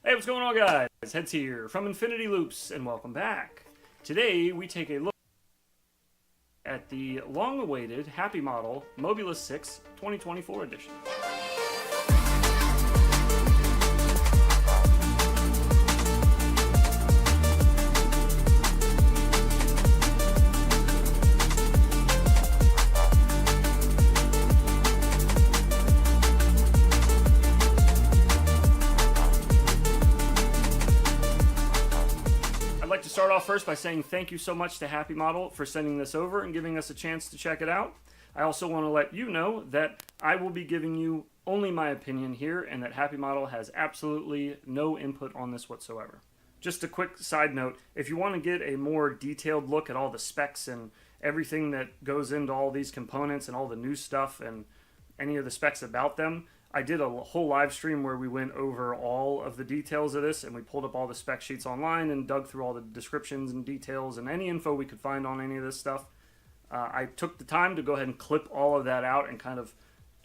Hey, what's going on, guys? Heads here from Infinity Loops, and welcome back. Today, we take a look at the long-awaited Happy Model Mobulus 6 2024 edition. I'd like to start off first by saying thank you so much to Happy Model for sending this over and giving us a chance to check it out. I also want to let you know that I will be giving you only my opinion here and that Happy Model has absolutely no input on this whatsoever. Just a quick side note, if you want to get a more detailed look at all the specs and everything that goes into all these components and all the new stuff and any of the specs about them, I did a whole live stream where we went over all of the details of this and we pulled up all the spec sheets online and dug through all the descriptions and details and any info we could find on any of this stuff. I took the time to go ahead and clip all of that out and kind of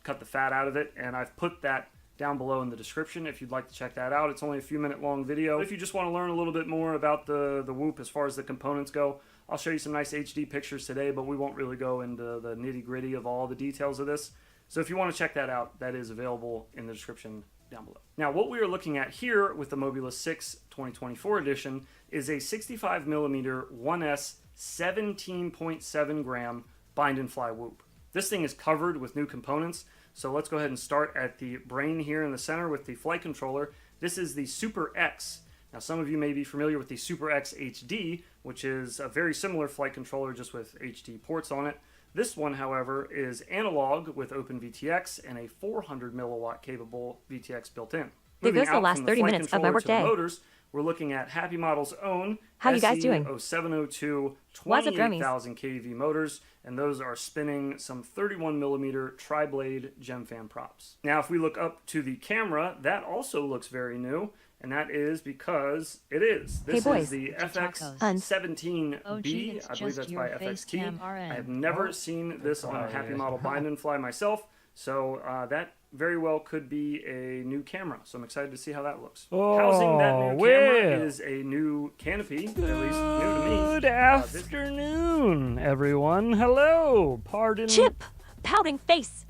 cut the fat out of it, and I've put that down below in the description if you'd like to check that out. It's only a few minute long video. But if you just want to learn a little bit more about the Whoop as far as the components go, I'll show you some nice HD pictures today, but we won't really go into the nitty gritty of all the details of this. So if you want to check that out, that is available in the description down below. Now, what we are looking at here with the Mobulus 6 2024 edition is a 65mm 1S 17.7 gram bind and fly whoop. This thing is covered with new components, so let's go ahead and start at the brain here in the center with the flight controller. This is the Super X. Now, some of you may be familiar with the Super X HD, which is a very similar flight controller just with HD ports on it. This one, however, is analog with OpenVTX and a 400 milliwatt capable VTX built in. There goes the last 30 minutes of my workday. Motors, we're looking at Happy Model's own How you guys doing? SE0702 28,000 kV motors, and those are spinning some 31mm tri-blade gem fan props. Now, if we look up to the camera, that also looks very new, and that is because it is. This is the FX17B. I believe that's by FXT. I have never seen this on a Happy Model bind and fly myself, so that very well could be a new camera. So I'm excited to see how that looks. Housing that new camera is a new canopy, at least new to me. Good afternoon, everyone. Hello. Chip, pouting face.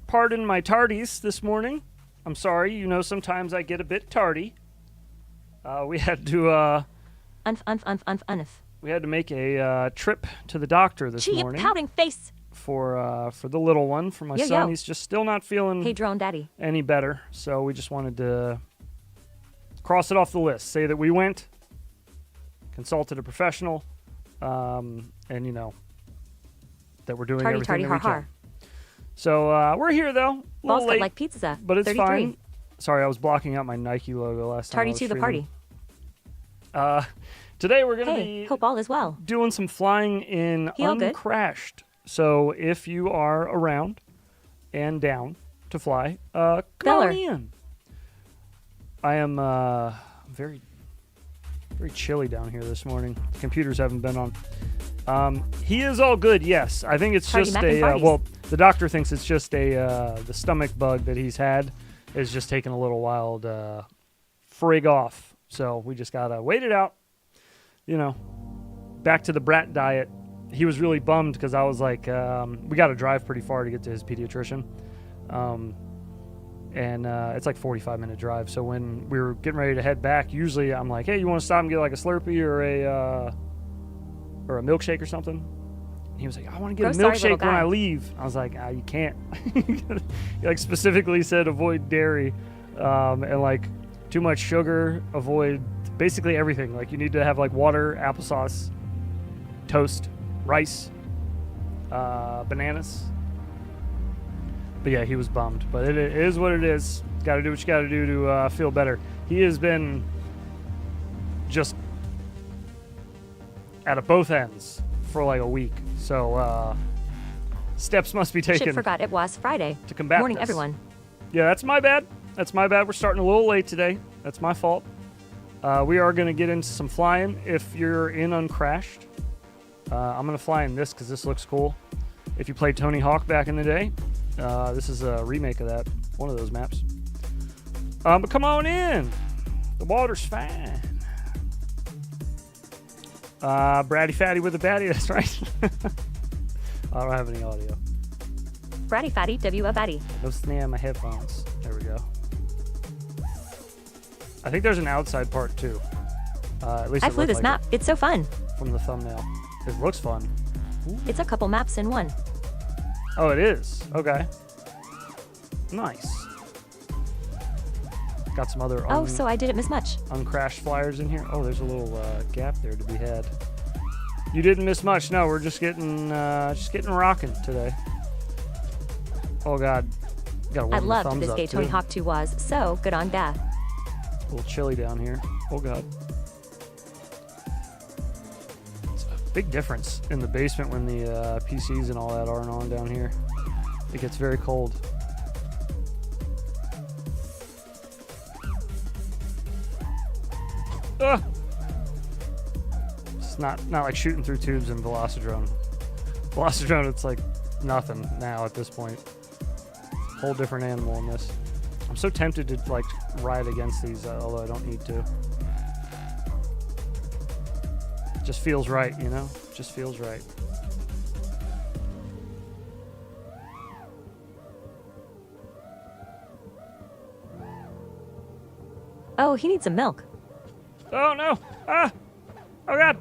Pardon my tardies this morning. I'm sorry, you know, sometimes I get a bit tardy. We had to we had to make a trip to the doctor this morning. Pouting face. For the little one, for my son. He's just still not feeling hey, drone daddy. any better. So we just wanted to cross it off the list. Say that we went, consulted a professional, and you know that we're doing everything that we can. So we're here though. A little late, like pizza, but it's 33. fine. Sorry, I was blocking out my Nike logo last time. Tardy to the party. Today we're gonna be hope all is well. Doing some flying in Uncrashed. So if you are around and down to fly, come on in. I am very chilly down here this morning. The computers haven't been on. He is all good, yes. I think it's just well, the doctor thinks it's just the stomach bug that he's had is just taking a little while to frig off. So we just gotta wait it out. You know, back to the brat diet. He was really bummed because I was like, we got to drive pretty far to get to his pediatrician. And it's like a 45-minute drive. So when we were getting ready to head back, usually I'm like, hey, you want to stop and get like a Slurpee or a milkshake or something? And he was like, I want to get a milkshake when I leave. I was like, you can't. He like specifically said avoid dairy and like too much sugar, avoid basically everything. Like you need to have like water, applesauce, toast, rice, bananas. But yeah, he was bummed. But it is what it is. Got to do what you got to do to feel better. He has been just at both ends for like a week. So steps must be taken. Chip forgot it was Friday. To combat Morning, this. everyone. Yeah, that's my bad. That's my bad. We're starting a little late today. That's my fault. We are going to get into some flying if you're in Uncrashed. I'm going to fly in this because this looks cool. If you played Tony Hawk back in the day, this is a remake of that, one of those maps. But come on in. The water's fine. Bratty Fatty with a baddie, that's right. I don't have any audio. Bratty Fatty W a baddie. No snare in my headphones. There we go. I think there's an outside part too. At least I it flew looked this like map. It's so fun. it from the thumbnail. It looks fun. Ooh. It's a couple maps in one. Oh, it is. Okay. Nice. Got some other Oh, so I didn't miss much. uncrashed flyers in here. Oh, there's a little gap there to be had. You didn't miss much. No, we're just getting rocking today. Oh God, got I loved this gay Tony Hawk 2 was so good on Beth. A little chilly down here. Oh God. It's a big difference in the basement when the PCs and all that aren't on down here. It gets very cold. Ah! It's not like shooting through tubes in Velocidrone. Velocidrone, it's like nothing now at this point. Whole different animal in this. I'm so tempted to like ride against these, although I don't need to. Just feels right, you know? Just feels right. Oh, he needs some milk. Oh no! Ah! Oh God!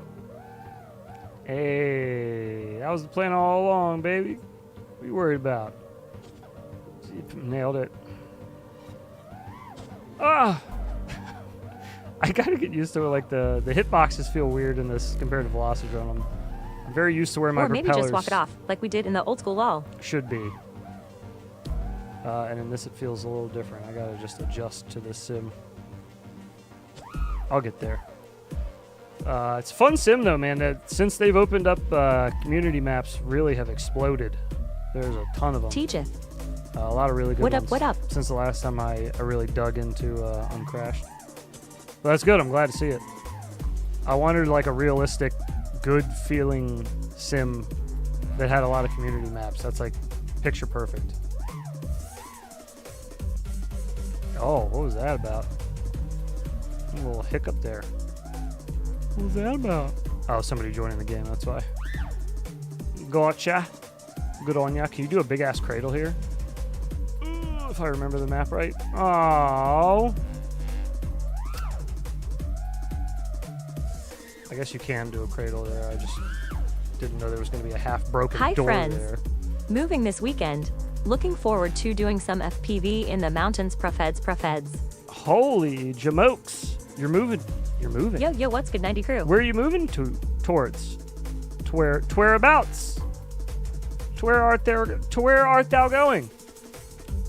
Hey, that was the plan all along, baby. What are you worried about? Nailed it. Ah! I gotta get used to it. Like the hitboxes feel weird in this compared to Velocidrone. I'm very used to where my Or maybe propellers just walk it off, like we did in the old school wall. should be. And in this, it feels a little different. I gotta just adjust to this sim. I'll get there. It's a fun sim though, man. Since they've opened up, community maps really have exploded. There's a ton of them. Teacheth. A lot of really good What ones. up, what up? Since the last time I really dug into Uncrashed. But that's good. I'm glad to see it. I wanted like a realistic, good feeling sim that had a lot of community maps. That's like picture perfect. Oh, what was that about? A little hiccup there. What was that about? Oh, somebody joining the game, that's why. Gotcha. Good on ya. Can you do a big ass cradle here? Ooh, if I remember the map right. Oh. I guess you can do a cradle there. I just didn't know there was going to be a half broken Hi, door friends. there. Moving this weekend. Looking forward to doing some FPV in the mountains. Profeds. Holy jamokes. You're moving. You're moving. Yo, what's good 90 crew? Where are you moving towards? To whereabouts? To where art thou going?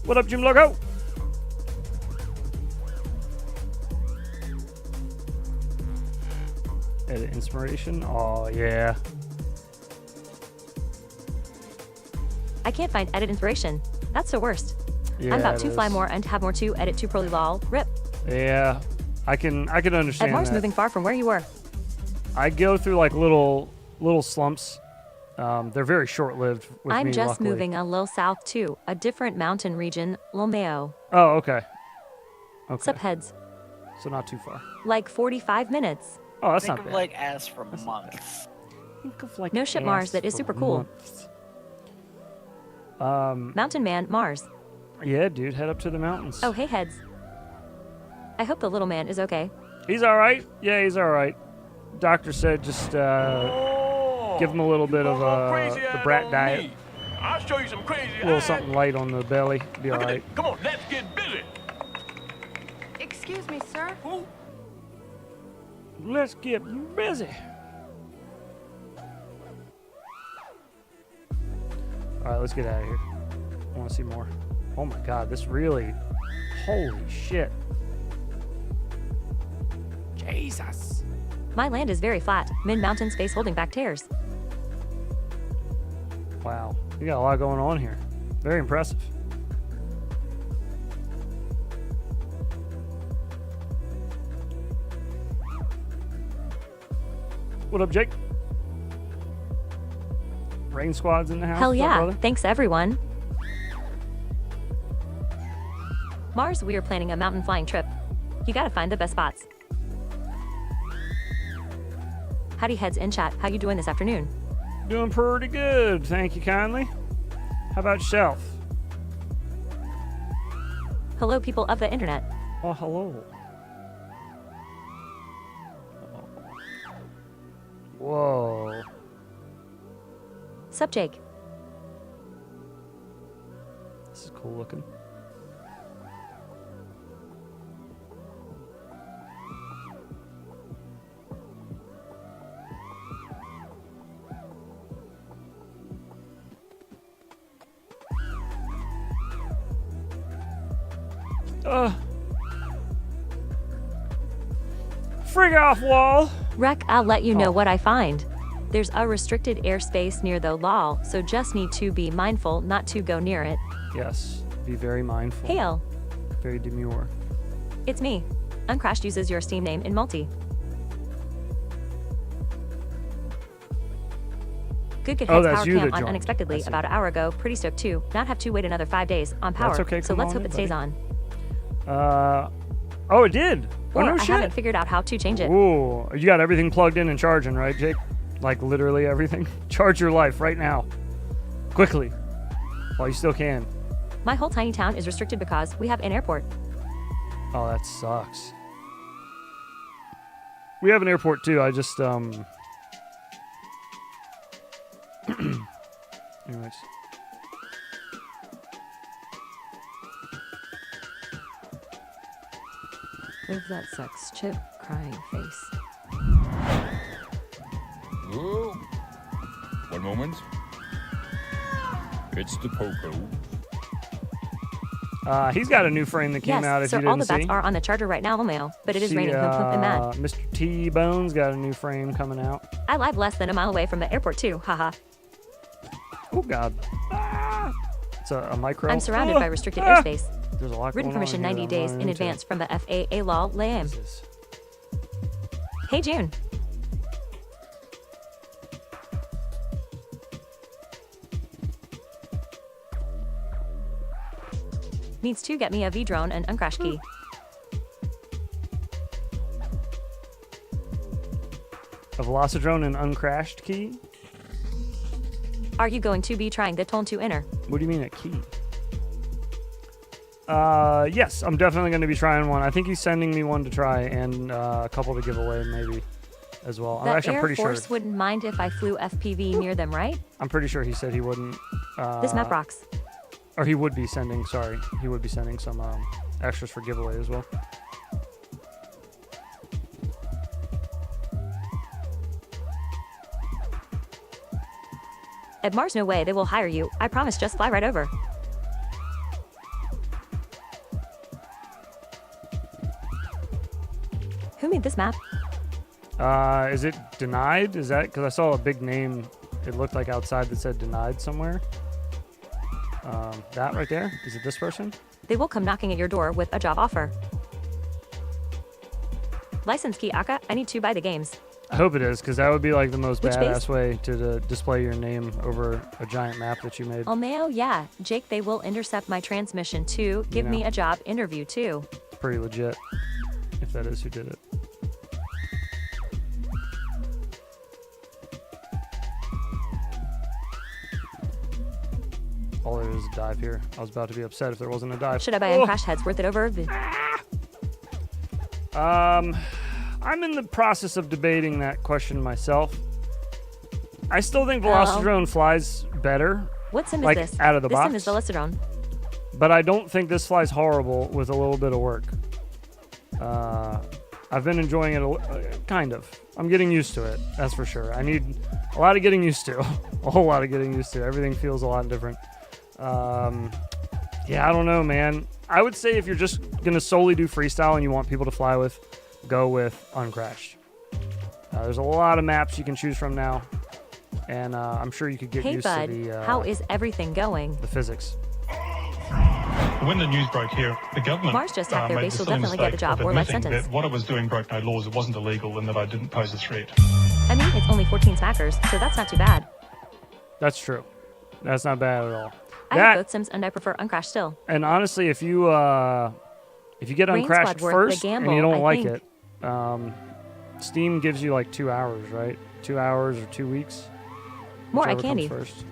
What up, Jim Logo? Edit inspiration. Oh yeah. I can't find edit inspiration. That's the worst. Yeah, I'm about it to fly is. more and have more to edit to Proly lol. Rip. Yeah, I can understand Edmar's that. moving far from where you were. I go through like little slumps. They're very short-lived with I'm me, just luckily. moving a little south to a different mountain region, Lomeo. Oh, okay. Okay. Sup heads. So not too far. Like 45 minutes. Oh, that's Think not of bad. like ass for months. Think of like No shit, Mars, that is ass super for cool. months. Mountain Man, Mars. Yeah, dude, head up to the mountains. Oh, hey heads. I hope the little man is okay. He's all right. Yeah, he's all right. Doctor said just give him a little bit of the brat diet. I'll show you some crazy. A little something light on the belly. Be all Look at right. it. Come on, let's get busy. Excuse me, sir. Who? Let's get busy. All right, let's get out of here. I want to see more. Oh my God, this really, holy shit. Jesus. My land is very flat. Mid-mountain space holding back tears. Wow, you got a lot going on here. Very impressive. What up, Jake? Rain Squad's in the house. Hell What's up, yeah. brother? Thanks, everyone. Mars, we are planning a mountain flying trip. You gotta find the best spots. Howdy heads in chat. How you doing this afternoon? Doing pretty good, thank you kindly. How about yourself? Hello, people of the internet. Oh, hello. Whoa. Sup, Jake? This is cool looking. Frig off, wall. Rec, I'll let you know what I find. There's a restricted airspace near the lol, so just need to be mindful not to go near it. Yes, be very mindful. Hail. Very demure. It's me. Uncrashed uses your Steam name in multi. Good Oh, heads that's power you that cam on joined. unexpectedly I see. about an hour ago. Pretty stoked too. Not have to wait another 5 days on power. That's okay, so come let's on hope in, it stays buddy. on. Oh, it did. Oh, Or no I shit. haven't figured out how to change it. Ooh, you got everything plugged in and charging, right, Jake? Like literally everything. Charge your life right now, quickly, while you still can. My whole tiny town is restricted because we have an airport. Oh, that sucks. We have an airport too. I just Anyways. With that sex chip crying face. Whoa. One moment. It's the Poco. He's got a new frame that came out. If so you all didn't the bats see. are on the charger right now, Lomeo, but it is See, raining. And mad. Mr. T Bones got a new frame coming out. I live less than a mile away from the airport too. Haha. Oh God. Ah! It's a micro. I'm surrounded by restricted Ah! airspace. There's a lot Written going on permission here 90 that I'm days running in into. advance from the FAA law. Lamb. Jesus. Hey June. Needs to get me a V-drone and uncrash key. A Velocidrone and uncrashed key? Are you going to be trying the Tone 2 Inner? What do you mean a key? Yes, I'm definitely going to be trying one. I think he's sending me one to try and a couple to give away maybe as well. The I'm Air pretty Force sure. wouldn't mind if I flew FPV near them, right? I'm pretty sure he said he wouldn't. This map rocks. Or he would be sending, sorry. He would be sending some extras for giveaway as well. At Mars, no way they will hire you. I promise, just fly right over. Who made this map? Is it denied? Is that because I saw a big name? It looked like outside that said denied somewhere. That right there. Is it this person? They will come knocking at your door with a job offer. License key, Aka. I need to buy the games. I hope it is, because that would be like the most Which badass base? way to display your name over a giant map that you made. Almeo, yeah. Jake, they will intercept my transmission too. Give know. me a job interview too. Pretty legit, if that is who did it. All there is a dive here. I was about to be upset if there wasn't a dive. Should I buy uncrashed heads worth it over? I'm in the process of debating that question myself. I still think Velocidrone flies better, What sim is like this? out of the this box. sim is Velocidrone. But I don't think this flies horrible with a little bit of work. I've been enjoying it, kind of. I'm getting used to it, that's for sure. I need a lot of getting used to. A whole lot of getting used to. Everything feels a lot different. Yeah, I don't know, man. I would say if you're just going to solely do freestyle and you want people to fly with, go with Uncrashed. There's a lot of maps you can choose from now. And I'm sure you could get Hey used bud, to the how is everything going? the physics. When the news broke here, the government Mars just hacked their made base, the will silly definitely get the mistake job of or life admitting sentence. that what it was doing broke no laws, it wasn't illegal, and that I didn't pose a threat. I mean, it's only 14 smackers, so that's not too bad. That's true. That's not bad at all. I have both sims and I prefer Uncrashed still. And honestly, if you If you get Rain uncrashed Squad worth first the and gamble, you don't I like think. it, Steam gives you like 2 hours, right? 2 hours or 2 weeks. More eye whichever candy. comes first.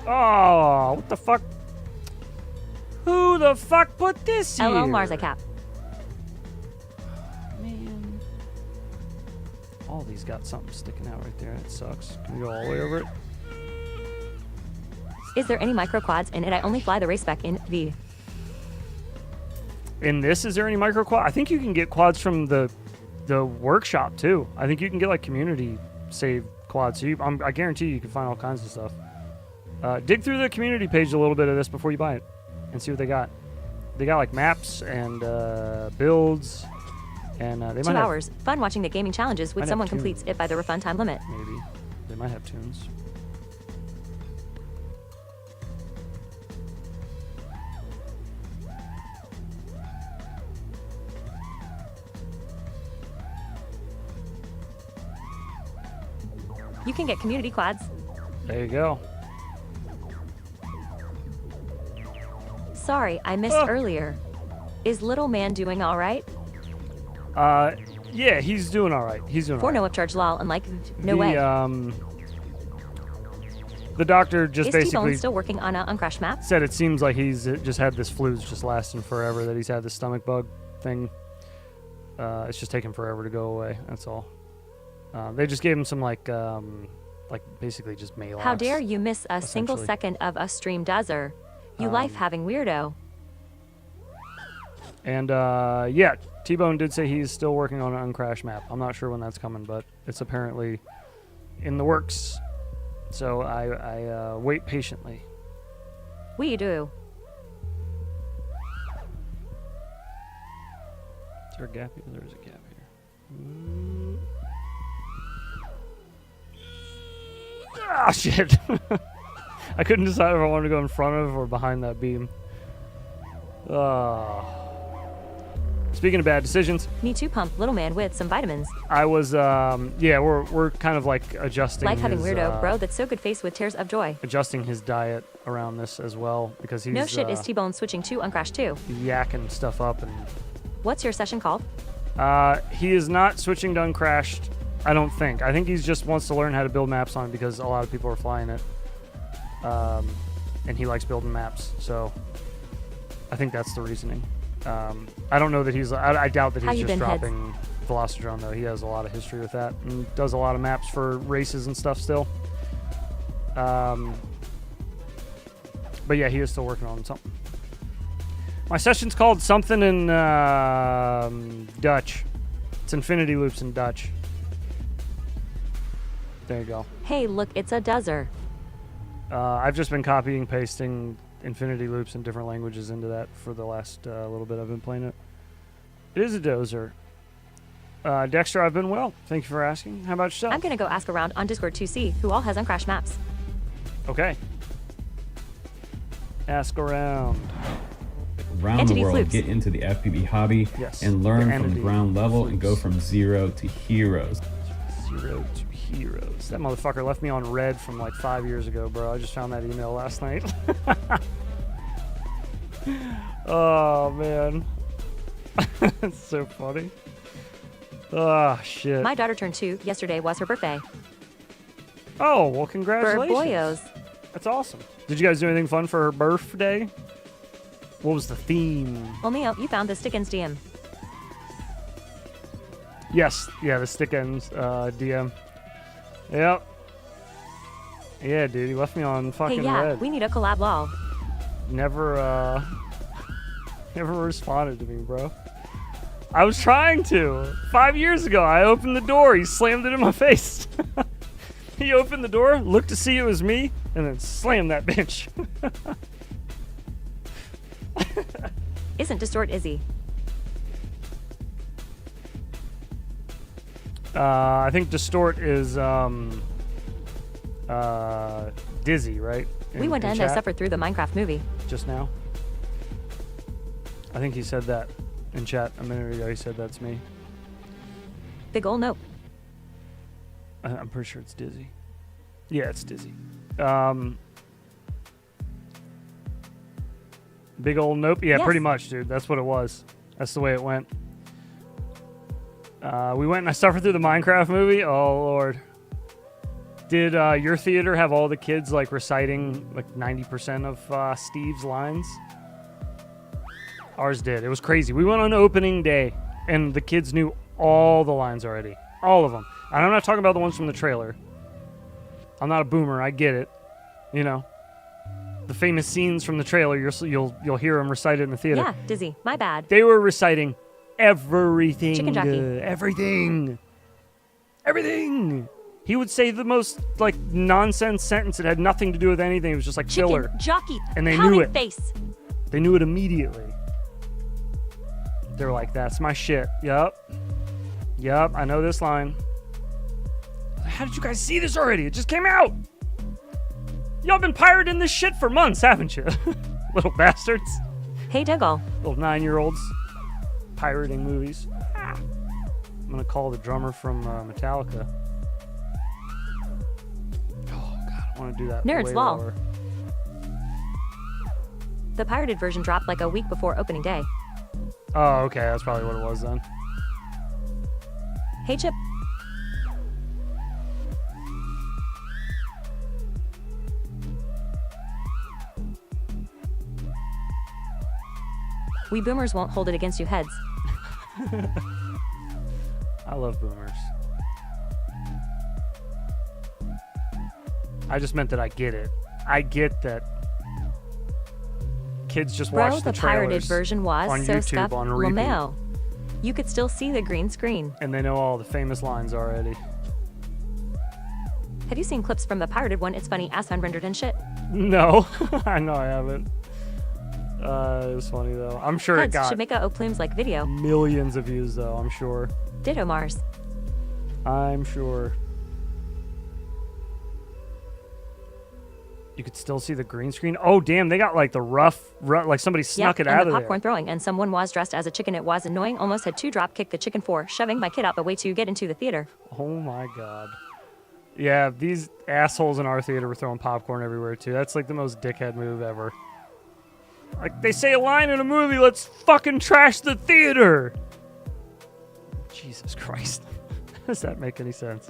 Oh, what the fuck? Who the fuck put this here? LL Mars I cap. Man. All these got something sticking out right there. That sucks. Can we go all the way over it? Is there any micro quads in it? I only fly the race spec in V. In this, is there any micro quad? I think you can get quads from the workshop too. I think you can get like community save quads. So I guarantee you can find all kinds of stuff. Dig through the community page a little bit of this before you buy it, and see what they got. They got like maps and builds, and they 2 might hours. Fun watching the gaming challenges when might have someone tunes. completes it by the refund time limit. maybe they might have tunes. You can get community quads. There you go. Sorry, I missed earlier. Is little man doing all right? Yeah, he's doing all right. He's doing all For right. no upcharge lol and like no way. The doctor just Is basically T-Bone still working on a uncrashed map? said it seems like he's just had this flu's just lasting forever, that he's had this stomach bug thing. It's just taking forever to go away. That's all. They just gave him some like basically just Maalox. How dare you miss a single essentially. second of a stream dozer? You life having weirdo. And yeah, T-Bone did say he's still working on an uncrashed map. I'm not sure when that's coming, but it's apparently in the works. So I wait patiently. We do. Is there a gap here? There is a gap here. Ah, shit. I couldn't decide if I wanted to go in front of or behind that beam. Speaking of bad decisions, Me too pump little man with some vitamins. I was, yeah, we're kind of like adjusting Life having his, weirdo, bro, that's so good face with tears of joy. adjusting his diet around this as well, because he's No shit, is T-Bone switching to uncrashed too? yakking stuff up, and What's your session called? he is not switching to uncrashed. I don't think. I think he just wants to learn how to build maps on it because a lot of people are flying it, and he likes building maps. So I think that's the reasoning. I don't know that he's. I doubt that How he's you just been, Heads? dropping Velocitron though. He has a lot of history with that and does a lot of maps for races and stuff still. But yeah, he is still working on something. My session's called something in Dutch. It's infinity loops in Dutch. There you go. Hey, look, it's a dozer. I've just been copying, pasting infinity loops in different languages into that for the last little bit I've been playing it. It is a dozer. Dexter, I've been well. Thank you for asking. How about yourself? I'm gonna go ask around on Discord to see who all has uncrashed maps. Okay. Ask around. Around Entity the world, flukes. get into the FPV hobby Yes. and learn The from the entity ground level and go flukes. from zero to heroes. 0 to heroes. That motherfucker left me on red from like 5 years ago, bro. I just found that email last night. Oh, man. It's so funny. Oh, shit. My daughter turned 2. Yesterday was her birthday. Oh, well, Bird congratulations. boyos. That's awesome. Did you guys do anything fun for her birthday? What was the theme? Well, Neo, you found the Stickins DM. Yes, yeah, the stick ends DM. Yep. Yeah, dude, he left me on fucking Hey, yeah, red. we need a collab lol. Never, never responded to me, bro. I was trying to. 5 years ago, I opened the door. He slammed it in my face. He opened the door, looked to see it was me, and then slammed that bitch. Isn't Distort Izzy? I think Distort is Dizzy, right? We went to in end I chat suffered through the Minecraft movie. just now. I think he said that in chat a minute ago. He said that's me. Big ol' nope. I'm pretty sure it's Dizzy. Yeah, it's Dizzy. Big old nope. Yeah, Yes. pretty much, dude. That's what it was. That's the way it went. We went and I suffered through the Minecraft movie. Oh, Lord. Did your theater have all the kids, like, reciting, like, 90% of Steve's lines? Ours did. It was crazy. We went on opening day, and the kids knew all the lines already. All of them. And I'm not talking about the ones from the trailer. I'm not a boomer. I get it. You know. The famous scenes from the trailer, you'll hear them recited in the theater. Yeah, Dizzy. My bad. They were reciting everything. Chicken jockey. Everything. Everything. He would say the most, like, nonsense sentence. It had nothing to do with anything. It was just like Chicken filler. jockey. And they Pouting knew it. face. They knew it immediately. They were like, that's my shit. Yup. Yup, I know this line. How did you guys see this already? It just came out. Y'all been pirating this shit for months, haven't you? Little bastards. Hey, Dougal. Little 9-year-olds pirating movies. I'm gonna call the drummer from Metallica. Oh god, I want to do that. Nerds way lol. lower. The pirated version dropped like a week before opening day. Oh, okay, that's probably what it was then. Hey, Chip. We boomers won't hold it against you heads. I love boomers. I just meant that I get it. I get that kids just Bro, watch the the pirated trailers version was on so YouTube scuffed. on repeat, Lamel. You could still see the green screen. and they know all the famous lines already. Have you seen clips from the pirated one? It's funny, ass unrendered and shit. No, I know I haven't. It was funny though. I'm sure it Heads got should make a O'Plumes like video. millions of views though. I'm sure. Ditto Mars. I'm sure. You could still see the green screen. Oh damn, they got like the rough like somebody snuck it and out the of popcorn there. throwing, and someone was dressed as a chicken. It was annoying. Almost had to drop kick the chicken for shoving my kid out the way to get into the theater. Oh my god. Yeah, these assholes in our theater were throwing popcorn everywhere too. That's like the most dickhead move ever. Like, they say a line in a movie, let's fucking trash the theater! Jesus Christ. Does that make any sense?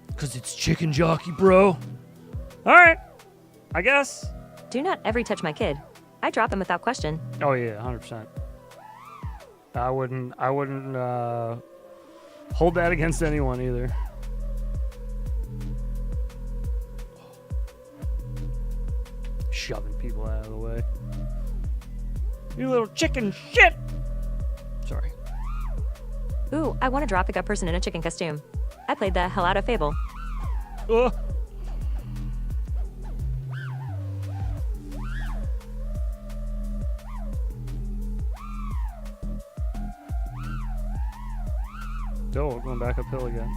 Because it's chicken jockey, bro. Alright. I guess. Do not ever touch my kid. I drop him without question. Oh, yeah, 100%. I wouldn't hold that against anyone either. Shoving people out of the way. You little chicken shit! Sorry. Ooh, I want to drop pick up person in a chicken costume. I played the hell out of Fable. Ugh. Oh, going back uphill again.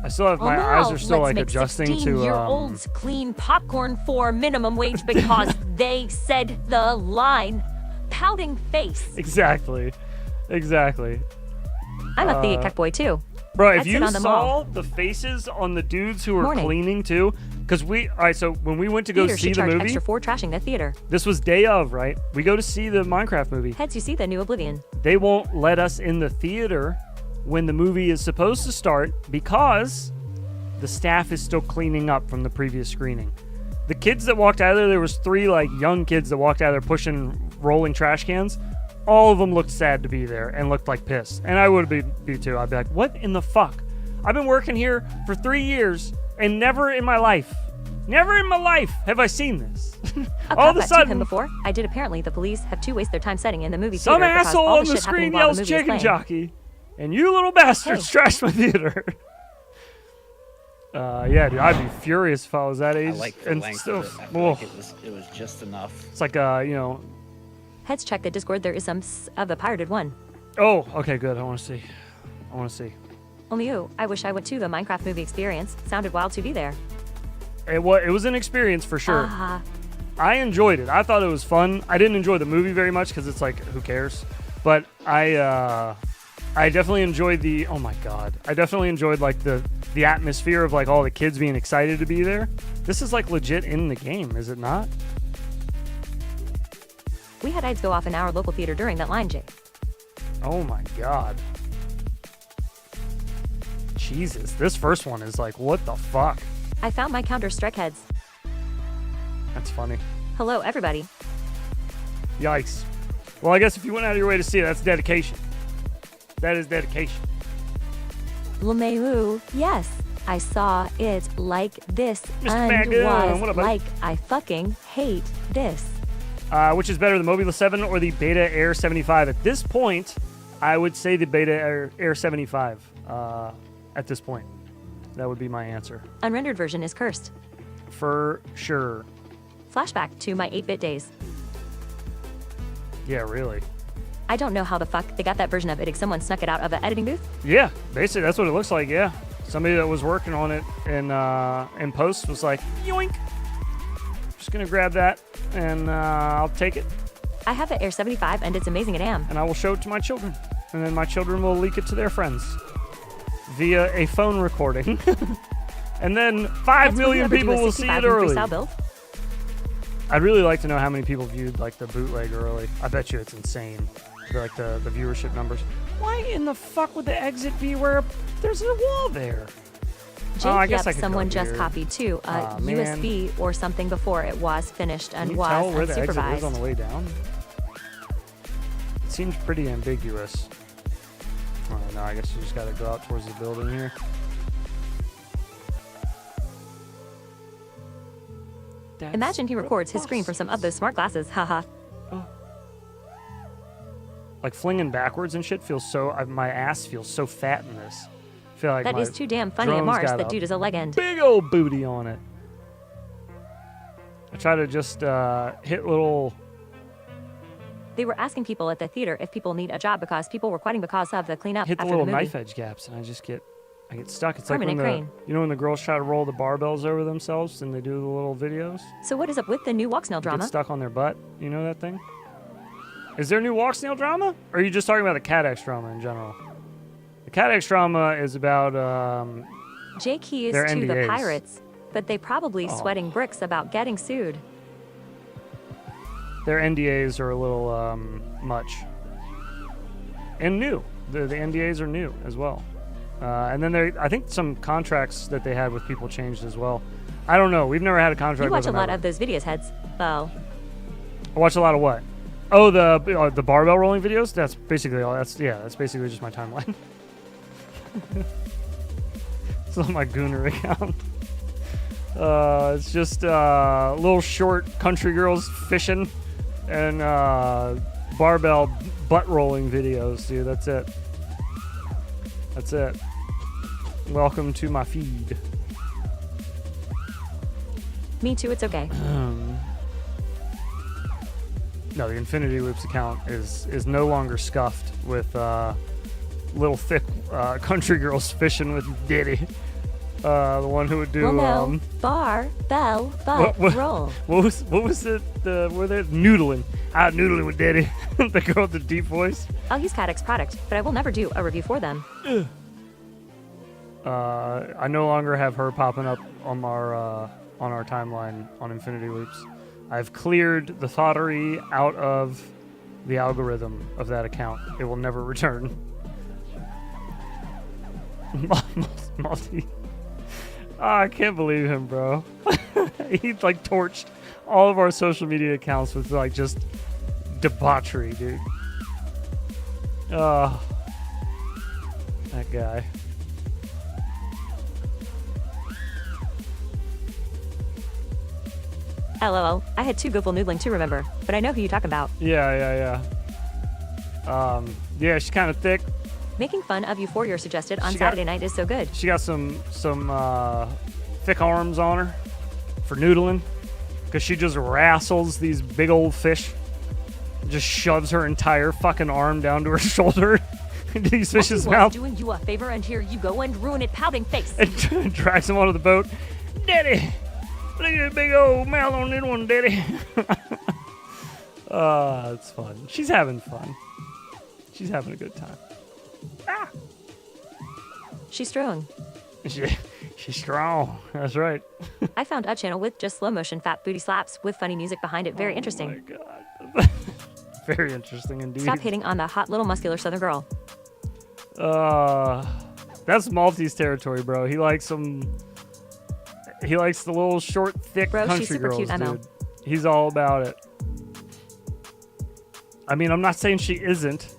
I still have my eyes are still like adjusting to 16-year-olds clean popcorn for minimum wage because they said the line. Pouting face. Exactly. I'm a Thea boy too. Bro, if I'd sit you on the saw mall. the faces on the dudes who were Morning. cleaning too, because so when we went to go Theater see should the charge movie, extra for trashing the theater. this was day of, right? We go to see the Minecraft movie. Heads, you see the new Oblivion. They won't let us in the theater when the movie is supposed to start because the staff is still cleaning up from the previous screening. The kids that walked out of there was 3 like young kids that walked out of there pushing rolling trash cans. All of them looked sad to be there and looked like pissed. And I would be too. I'd be like, what in the fuck? I've been working here for 3 years and never in my life have I seen this. All of a him sudden, before. I did. Apparently, the police have to waste their time setting in the movie some theater because asshole all on the the shit happening screen while the yells movie is chicken playing. jockey. And you little bastards trashed my theater. Yeah, dude, I'd be furious if I was that age. I like the and length still, of it. I feel oh, like it was just enough. it's like you know. Heads, check the Discord. There is some of the pirated one. Oh, okay, good. I want to see. Only you. I wish I went to the Minecraft movie experience. Sounded wild to be there. It was an experience for sure. Ah, I enjoyed it. I thought it was fun. I didn't enjoy the movie very much because it's like, who cares? But I I definitely enjoyed the. Oh my god! I definitely enjoyed like the atmosphere of like all the kids being excited to be there. This is like legit in the game, is it not? We had IDs go off in our local theater during that line, Jay. Oh my god! Jesus, this first one is like, what the fuck? I found my Counter-Strike heads. That's funny. Hello, everybody. Yikes. Well, I guess if you went out of your way to see it, that's dedication. That is dedication. LeMayu, yes, I saw it like this Mr. and Magoon, what was up, buddy? like, I fucking hate this. Which is better, the Mobula 7 or the Beta Air 75? At this point, I would say the Beta Air 75. At this point, that would be my answer. Unrendered version is cursed. For sure. Flashback to my 8-bit days. Yeah, really. I don't know how the fuck they got that version of it. Someone snuck it out of the editing booth? Yeah, basically that's what it looks like. Yeah, somebody that was working on it in post was like, yoink. Just gonna grab that and I'll take it. I have the Air 75 and it's amazing at AM. And I will show it to my children, and then my children will leak it to their friends via a phone recording, and then 5 million people will see it early. Freestyle build? I'd really like to know how many people viewed like the bootleg early. I bet you it's insane. Like the viewership numbers. Why in the fuck would the exit be where there's a wall there? Jake, I guess yep, I could someone go just here. copied too. USB or something before it was finished and Can you was tell where the exit unsupervised. is on the way down? It seems pretty ambiguous. I don't know. I guess you just got to go out towards the building here. Imagine he records his screen from some of those smart glasses. Haha. Like flinging backwards and shit feels so. My ass feels so fat in this. I feel like That my is too damn funny at drone's Mars. got That a dude is a leg end. big old booty on it. I try to just hit little. They were asking people at the theater if people need a job because people were quitting because of the cleanup Hit the after little the movie. knife edge gaps, and I get stuck. It's Permanent like when crane. when the girls try to roll the barbells over themselves and they do the little videos. So what is up with the new walk snail Get drama? stuck on their butt. You know that thing? Is there new walk snail drama? Or are you just talking about the Cat X drama in general? The Cat X drama is about Jake keys their to the NDAs. pirates, but they probably Oh. sweating bricks about getting sued. their NDAs are a little much. And new. The NDAs are new as well. And then I think some contracts that they had with people changed as well. I don't know. We've never had a contract You with watch a them lot ever. of those videos, heads. Well, I watch a lot of what? Oh, the barbell rolling videos. That's basically all. That's basically just my timeline. It's on my Gooner account. It's just little short country girls fishing and barbell butt rolling videos, dude. That's it. That's it. Welcome to my feed. me too, it's okay. No, the Infinity Loops account is no longer scuffed with little thick country girls fishing with Diddy. The one who would do Well, bar, bell, butt, roll. what was it? Were they noodling? Out noodling with Diddy. The girl with the deep voice. I'll use Cat X product, but I will never do a review for them. I no longer have her popping up on our timeline on Infinity Loops. I've cleared the thoughterry out of the algorithm of that account. It will never return. Multi. I can't believe him, bro. He like torched all of our social media accounts with like just debauchery, dude. That guy. LOL. I had 2 Goofle noodling to remember, but I know who you talking about. Yeah. Yeah, she's kind of thick. Making fun of Euphoria suggested on She got- Saturday night is so good. She got some thick arms on her for noodling, because she just wrestles these big old fish. Just shoves her entire fucking arm down to her shoulder into these fish's Multi was mouth doing you a favor, and here you go and ruin it, pouting face. and drags him onto the boat. Daddy, look at that big old mouth on this one, Daddy. It's fun. She's having fun. She's having a good time. Ah! She's strong. She's strong. That's right. I found a channel with just slow motion fat booty slaps with funny music behind it. Very interesting. Oh my god. Very interesting indeed. Stop hating on the hot little muscular southern girl. That's Maltese territory, bro. He likes the little short, thick bro, country she's super girls, cute, ML. dude. He's all about it. I mean, I'm not saying she isn't.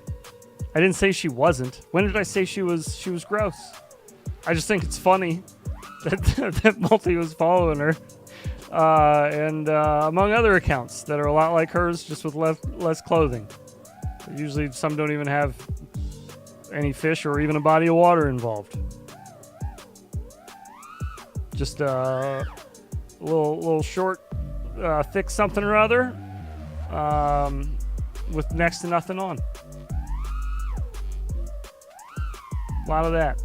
I didn't say she wasn't. When did I say she was gross? I just think it's funny that Multi was following her. And among other accounts that are a lot like hers, just with less clothing. Usually some don't even have any fish or even a body of water involved. Just a little short, thick something or other, with next to nothing on. A lot of that.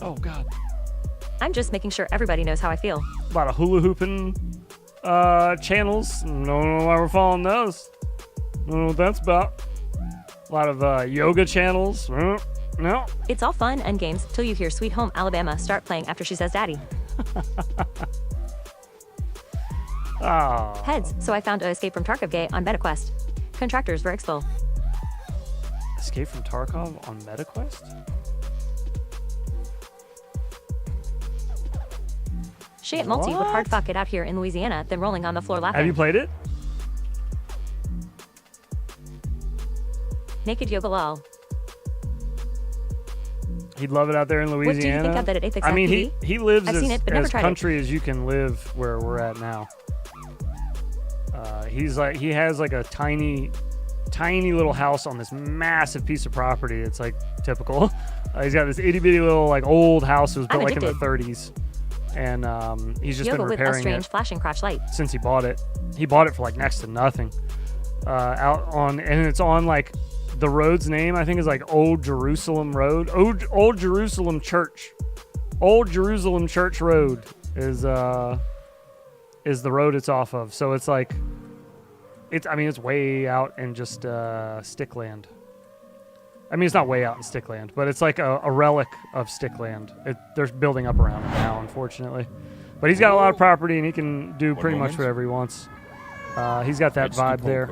Oh God. I'm just making sure everybody knows how I feel. A lot of hula hooping channels. Don't know why we're following those. Don't know what that's about. A lot of yoga channels. No. It's all fun and games till you hear Sweet Home Alabama start playing after she says daddy. Oh. Heads, so I found a Escape from Tarkov gay on MetaQuest. Contractors were expo. Escape from Tarkov on MetaQuest? Shit, Multi would hard fuck it out here in Louisiana, then rolling on the floor laughing. Have you played it? Naked yoga lol. He'd love it out there in Louisiana. What do you think of that at Apex I mean, TV? he lives I've seen it, but never as tried country as you can live where we're at now. He has like a tiny little house on this massive piece of property. It's like typical. He's got this itty bitty little like old house that was built like in the 30s, and he's just yoga been with a repairing strange it flashing crotch light. since he bought it. He bought it for like next to nothing. And it's on like the road's name. I think is like Old Jerusalem Road. Old Jerusalem Church. Old Jerusalem Church Road is the road it's off of. So it's like it's way out in just stickland. I mean, it's not way out in stickland, but it's like a relic of stickland. They're building up around it now, unfortunately. But he's got a lot of property, and he can do pretty much whatever he wants. He's got that vibe there.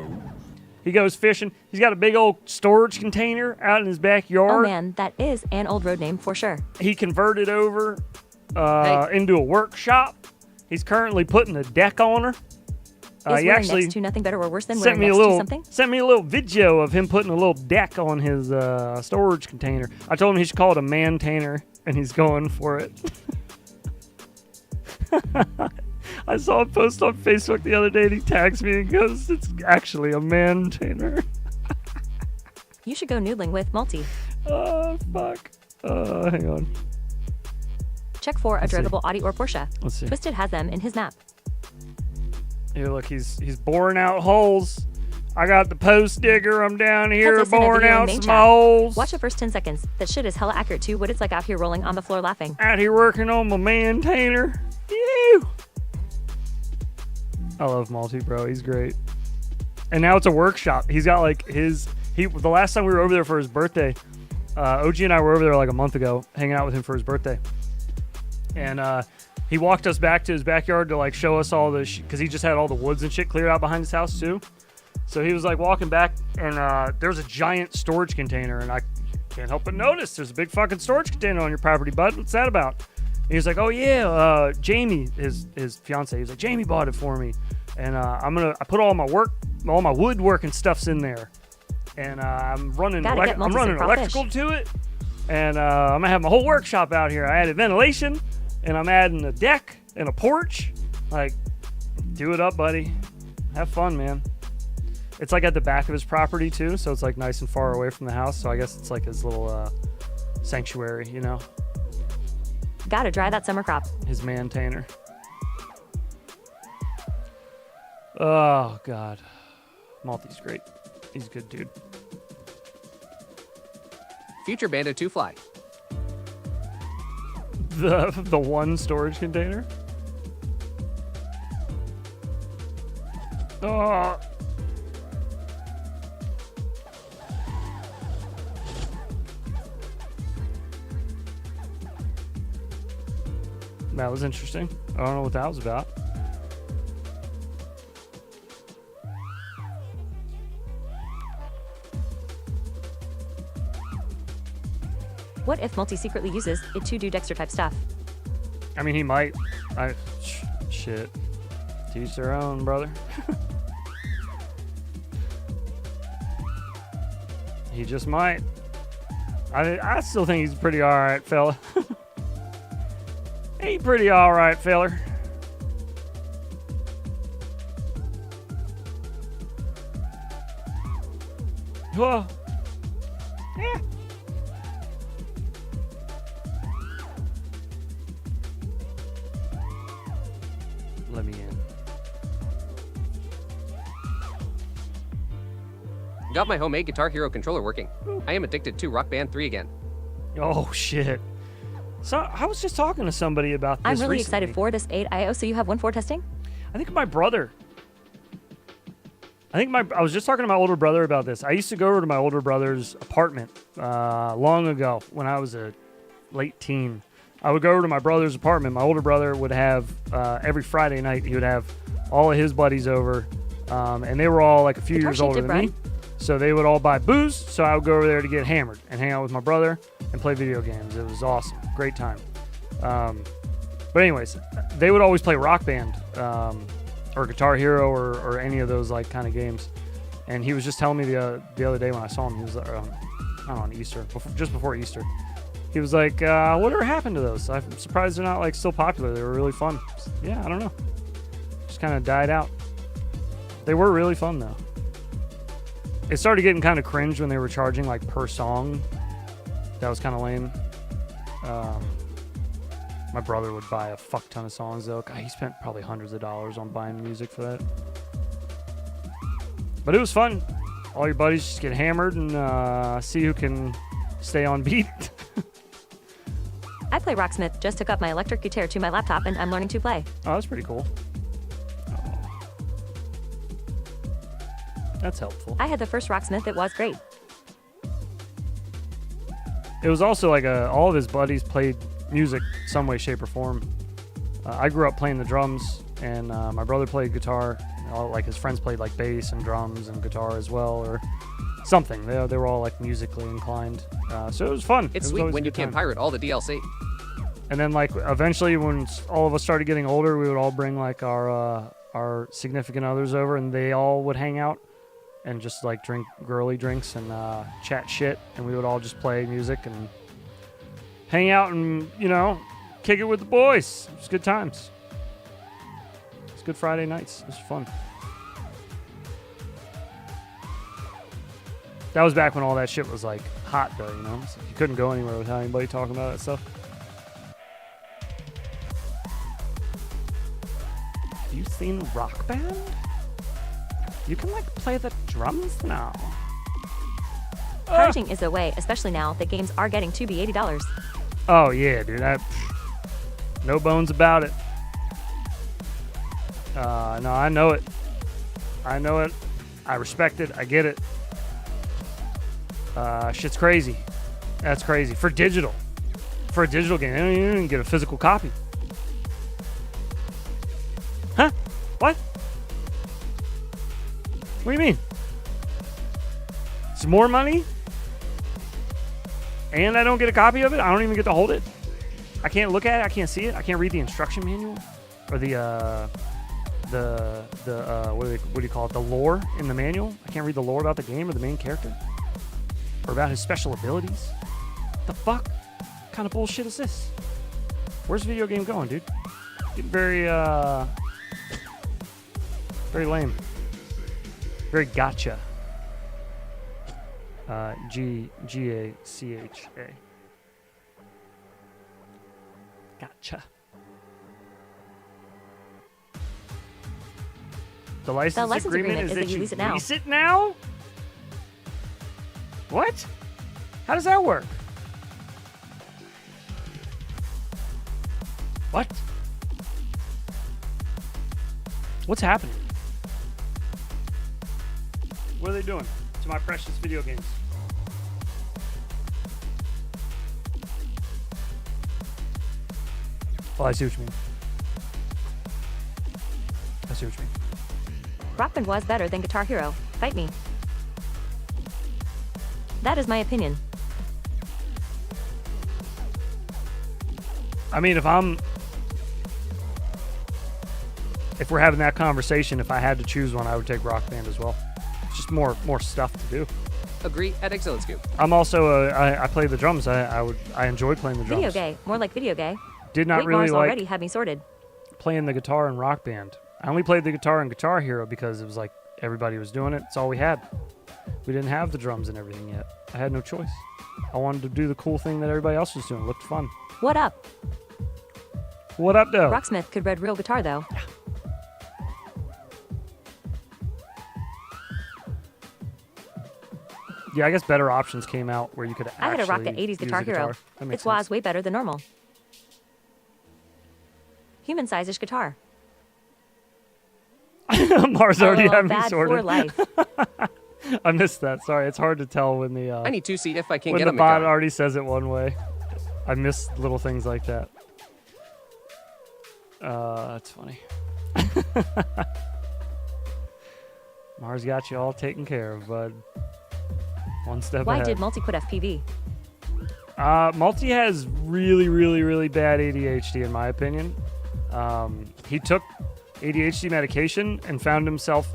He goes fishing. He's got a big old storage container out in his backyard. Oh man, that is an old road name for sure. He converted over into a workshop. He's currently putting a deck on her. Is He wearing actually next to nothing better or worse than sent wearing me next to something? Sent me a little video of him putting a little deck on his storage container. I told him he should call it a man-tainer, and he's going for it. I saw a post on Facebook the other day, and he tags me and goes, "It's actually a man-tainer." You should go noodling with Multi. Oh, fuck. Hang on. Check for a drivable Audi or Porsche. Let's see. Twisted has them in his map. Here, look, he's boring out holes. I got the post digger. I'm down here Puts us in a boring video in out main some chat. holes. Watch the first 10 seconds. That shit is hella accurate to what it's like out here rolling on the floor laughing. Out here working on my man-tainer. Ew. I love Multi, bro. He's great. And now it's a workshop. He's got like the last time we were over there for his birthday, OG and I were over there like a month ago hanging out with him for his birthday. And he walked us back to his backyard to like show us all the because he just had all the woods and shit cleared out behind his house too. So he was like walking back, and there's a giant storage container, and I can't help but notice there's a big fucking storage container on your property, bud. What's that about? And he was like, "Oh yeah, Jamie, his fiance. He was like, Jamie bought it for me, and I put all my woodworking stuff's in there, and I'm running electrical to it, and I'm gonna have my whole workshop out here. I added ventilation, and I'm adding a deck and a porch. Like, do it up, buddy. Have fun, man." It's like at the back of his property too, so it's like nice and far away from the house. So I guess it's like his little sanctuary, you know. Gotta dry that summer crop. His man-tainer. Oh God, Malty's great. He's a good dude. Future Bandit 2 fly. The one storage container. Oh. That was interesting. I don't know what that was about. What if Multi secretly uses it to do Dexter type stuff? I mean, he might. Shit. To each their own, brother. He just might. I still think he's a pretty alright fella. He pretty alright feller. Whoa. Yeah. Let me in. Got my homemade Guitar Hero controller working. I am addicted to Rock Band 3 again. Oh, shit. So I was just talking to somebody about this I'm really recently. excited for this 8IO. So you have one for testing? I think my brother. I was just talking to my older brother about this. I used to go over to my older brother's apartment long ago when I was a late teen. I would go over to my brother's apartment. My older brother would have, every Friday night, he would have all of his buddies over. And they were all like a few years older than me. So they would all buy booze. So I would go over there to get hammered and hang out with my brother and play video games. It was awesome. Great time. But anyways, they would always play Rock Band or Guitar Hero or any of those like kind of games. And he was just telling me the other day when I saw him, he was I don't know, on Easter, just before Easter. He was like, whatever happened to those? I'm surprised they're not like still popular. They were really fun. Yeah, I don't know. Just kind of died out. They were really fun though. It started getting kind of cringe when they were charging like per song. That was kind of lame. My brother would buy a fuck ton of songs though. God, he spent probably hundreds of dollars on buying music for that. But it was fun. All your buddies just get hammered and see who can stay on beat. I play Rocksmith. Just hook up my electric guitar to my laptop and I'm learning to play. Oh, that's pretty cool. That's helpful. I had the first Rocksmith. It was great. It was also like all of his buddies played music some way, shape, or form. I grew up playing the drums, and my brother played guitar. Like his friends played like bass and drums and guitar as well, or something. They were all like musically inclined. So it was fun. It's sweet when you can pirate all the DLC. And then like eventually when all of us started getting older, we would all bring like our significant others over, and they all would hang out and just like drink girly drinks and chat shit, and we would all just play music and hang out and, you know, kick it with the boys. It was good times. It's good Friday nights. It was fun. That was back when all that shit was like hot though, you know? So you couldn't go anywhere without anybody talking about that stuff. Have you seen Rock Band? You can like play the drums now. Pirating is the way, especially now that games are getting to be $80. Oh yeah, dude. No bones about it. No, I know it. I know it. I respect it. I get it. Shit's crazy. That's crazy. For digital. For a digital game. You don't even get a physical copy. Huh? What? What do you mean? It's more money? And I don't get a copy of it? I don't even get to hold it? I can't look at it? I can't see it? I can't read the instruction manual? Or the what do you call it? The lore in the manual? I can't read the lore about the game or the main character? Or about his special abilities? The fuck? What kind of bullshit is this? Where's the video game going, dude? Getting very lame. Very gotcha. G-A-C-H-A. Gotcha. The license agreement is that you lease it now? What? How does that work? What? What's happening? What are they doing to my precious video games? Oh, I see what you mean. I see what you mean. Rock Band was better than Guitar Hero. Fight me. That is my opinion. I mean, if we're having that conversation, if I had to choose one, I would take Rock Band as well. It's just more stuff to do. Agree at Excellent Scoop. I'm also I play the drums. I enjoy playing the drums. Video gay, more like video gay. Did not Wait, really Mars like already had me sorted. playing the guitar in Rock Band. I only played the guitar in Guitar Hero because it was like everybody was doing it. It's all we had. We didn't have the drums and everything yet. I had no choice. I wanted to do the cool thing that everybody else was doing. It looked fun. What up? What up, though? Rocksmith could read real guitar though. Yeah, I guess better options came out where you could actually I had a rock the 80s use Guitar a Hero. That makes Its was sense. way better than normal. Human size-ish guitar. Mars already had me bad sorted. for life. I missed that. Sorry, it's hard to tell when the I need to see if I can when get the a bot McDonald's. already says it one way. I miss little things like that. That's funny. Mars got you all taken care of, bud. One step Why ahead. did Multi quit FPV? Multi has really, really, really bad ADHD, in my opinion. He took ADHD medication and found himself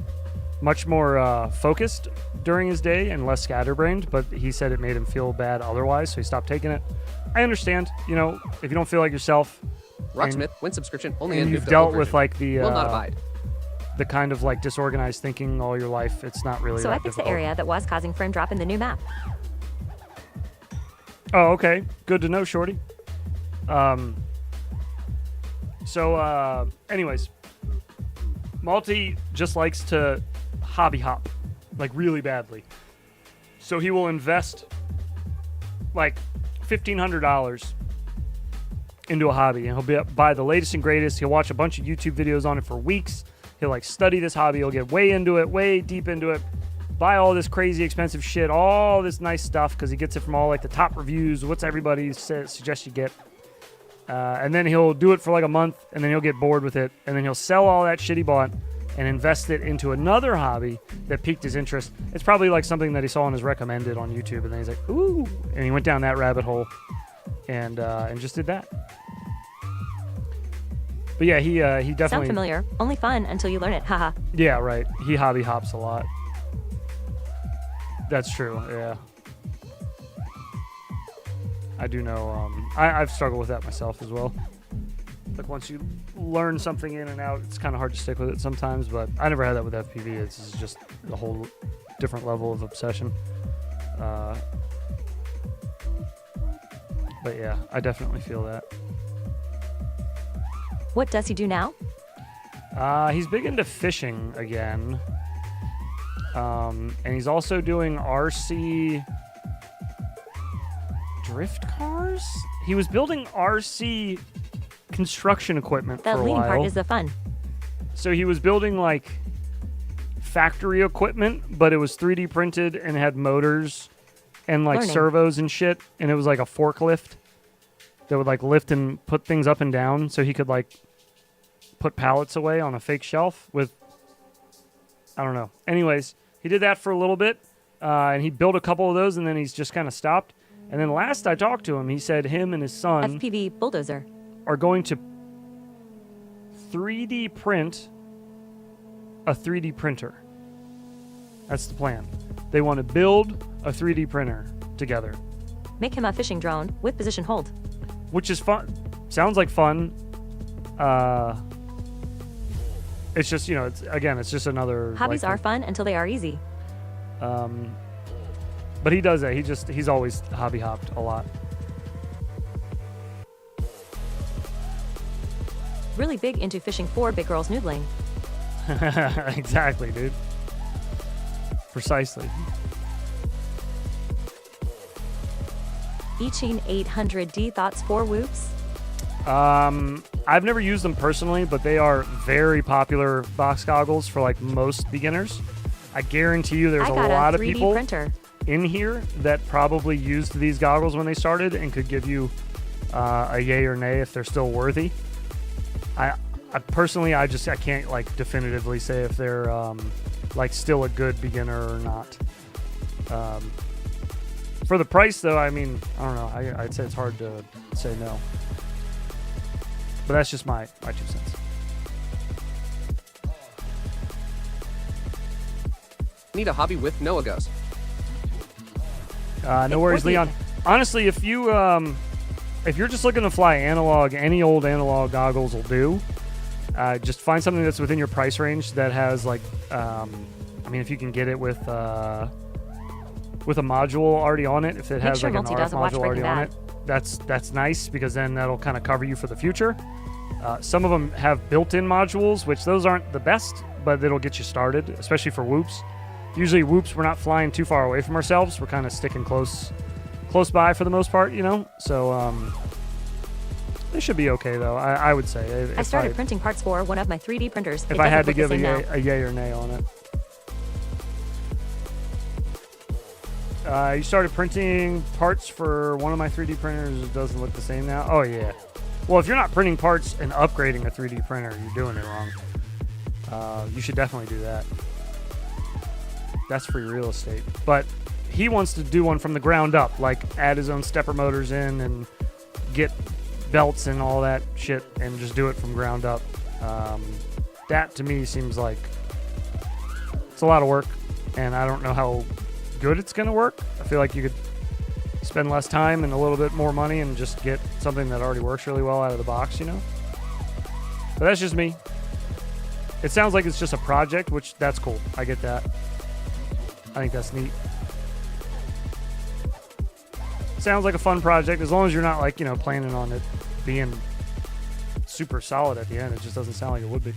much more focused during his day and less scatterbrained, but he said it made him feel bad otherwise, so he stopped taking it. I understand, you know, if you don't feel like yourself, Rocksmith, win subscription only and in you've new dealt version. with like the Will not abide. the kind of like disorganized thinking all your life, it's not really So that I fixed the difficult. area that was causing frame drop in the new map. Oh, okay. Good to know, Shorty. Anyways, Multi just likes to hobby hop, like really badly. So he will invest like $1,500 into a hobby, and he'll buy the latest and greatest. He'll watch a bunch of YouTube videos on it for weeks. He'll like study this hobby. He'll get way into it, way deep into it. Buy all this crazy expensive shit, all this nice stuff, because he gets it from all like the top reviews. What's everybody suggests you get? And then he'll do it for like a month, and then he'll get bored with it, and then he'll sell all that shit he bought and invest it into another hobby that piqued his interest. It's probably like something that he saw on his recommended on YouTube, and then he's like, ooh, and he went down that rabbit hole and just did that. But yeah, he definitely. Sound familiar? Only fun until you learn it. Haha. Yeah, right. He hobby hops a lot. That's true. Yeah. I do know. I've struggled with that myself as well. Like once you learn something in and out, it's kind of hard to stick with it sometimes. But I never had that with FPV. It's just a whole different level of obsession. But yeah, I definitely feel that. What does he do now? He's big into fishing again. And he's also doing RC drift cars? He was building RC construction equipment That for a leading while. part is the fun. So he was building like factory equipment, but it was 3D printed and had motors and like Learning. servos and shit. And it was like a forklift that would like lift and put things up and down, so he could like put pallets away on a fake shelf with, I don't know. Anyways, he did that for a little bit, and he built a couple of those, and then he's just kind of stopped. And then last I talked to him, he said him and his son FPV bulldozer. are going to 3D print a 3D printer. That's the plan. They want to build a 3D printer together, Make him a fishing drone with position hold. which is fun. Sounds like fun. It's just, you know, it's just another Hobbies like, are fun until they are easy. But he does that. He's always hobby hopped a lot. Really big into fishing for big girls noodling. Exactly, dude. Precisely. Eaching 800D thoughts for whoops. I've never used them personally, but they are very popular box goggles for like most beginners. I guarantee you there's I a got lot a of 3D people printer. in here that probably used these goggles when they started and could give you a yay or nay if they're still worthy. I personally, I can't like definitively say if they're like still a good beginner or not. For the price, though, I mean, I don't know. I'd say it's hard to say no. But that's just my 2 cents. Need a hobby with Noah goes. No worries, Leon. Honestly, if you're just looking to fly analog, any old analog goggles will do. Just find something that's within your price range that has like, I mean, if you can get it with a module already on it, if it has like an RF module already on it, that's nice because then that'll kind of cover you for the future. Some of them have built-in modules, which those aren't the best, but it'll get you started, especially for whoops. Usually whoops, we're not flying too far away from ourselves. We're kind of sticking close by for the most part, you know? So they should be okay, though, I would say. I started printing parts for one of my 3D printers. If I had to give a yay or nay on it. You started printing parts for one of my 3D printers. It doesn't look the same now. Oh, yeah. Well, if you're not printing parts and upgrading a 3D printer, you're doing it wrong. You should definitely do that. That's free real estate. But he wants to do one from the ground up, like add his own stepper motors in and get belts and all that shit and just do it from ground up. That, to me, seems like it's a lot of work, and I don't know how good it's going to work. I feel like you could spend less time and a little bit more money and just get something that already works really well out of the box, you know? But that's just me. It sounds like it's just a project, which that's cool. I get that. I think that's neat. Sounds like a fun project as long as you're not like, you know, planning on it being super solid at the end. It just doesn't sound like it would be.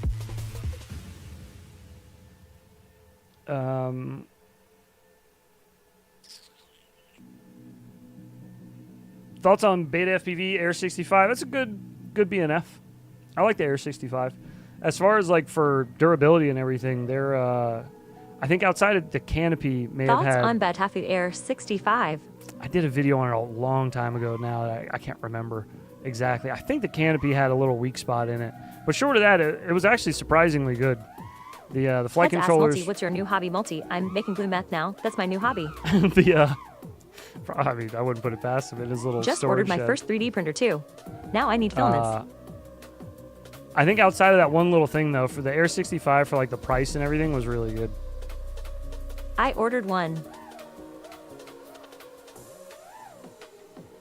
Thoughts on Beta FPV Air 65? That's a good BNF. I like the Air 65. As far as like for durability and everything, they're I think outside of the canopy may have had... Thoughts on Beta Air 65? I did a video on it a long time ago now. I can't remember exactly. I think the canopy had a little weak spot in it. But short of that, it was actually surprisingly good. The flight controllers... Multi, what's your new hobby, Multi? I'm making blue meth now. That's my new hobby. I mean, I wouldn't put it past him. It is a little Just storage ordered my shed. first 3D printer, too. Now I need filaments. I think outside of that one little thing, though, for the Air 65, for like the price and everything, was really good. I ordered one.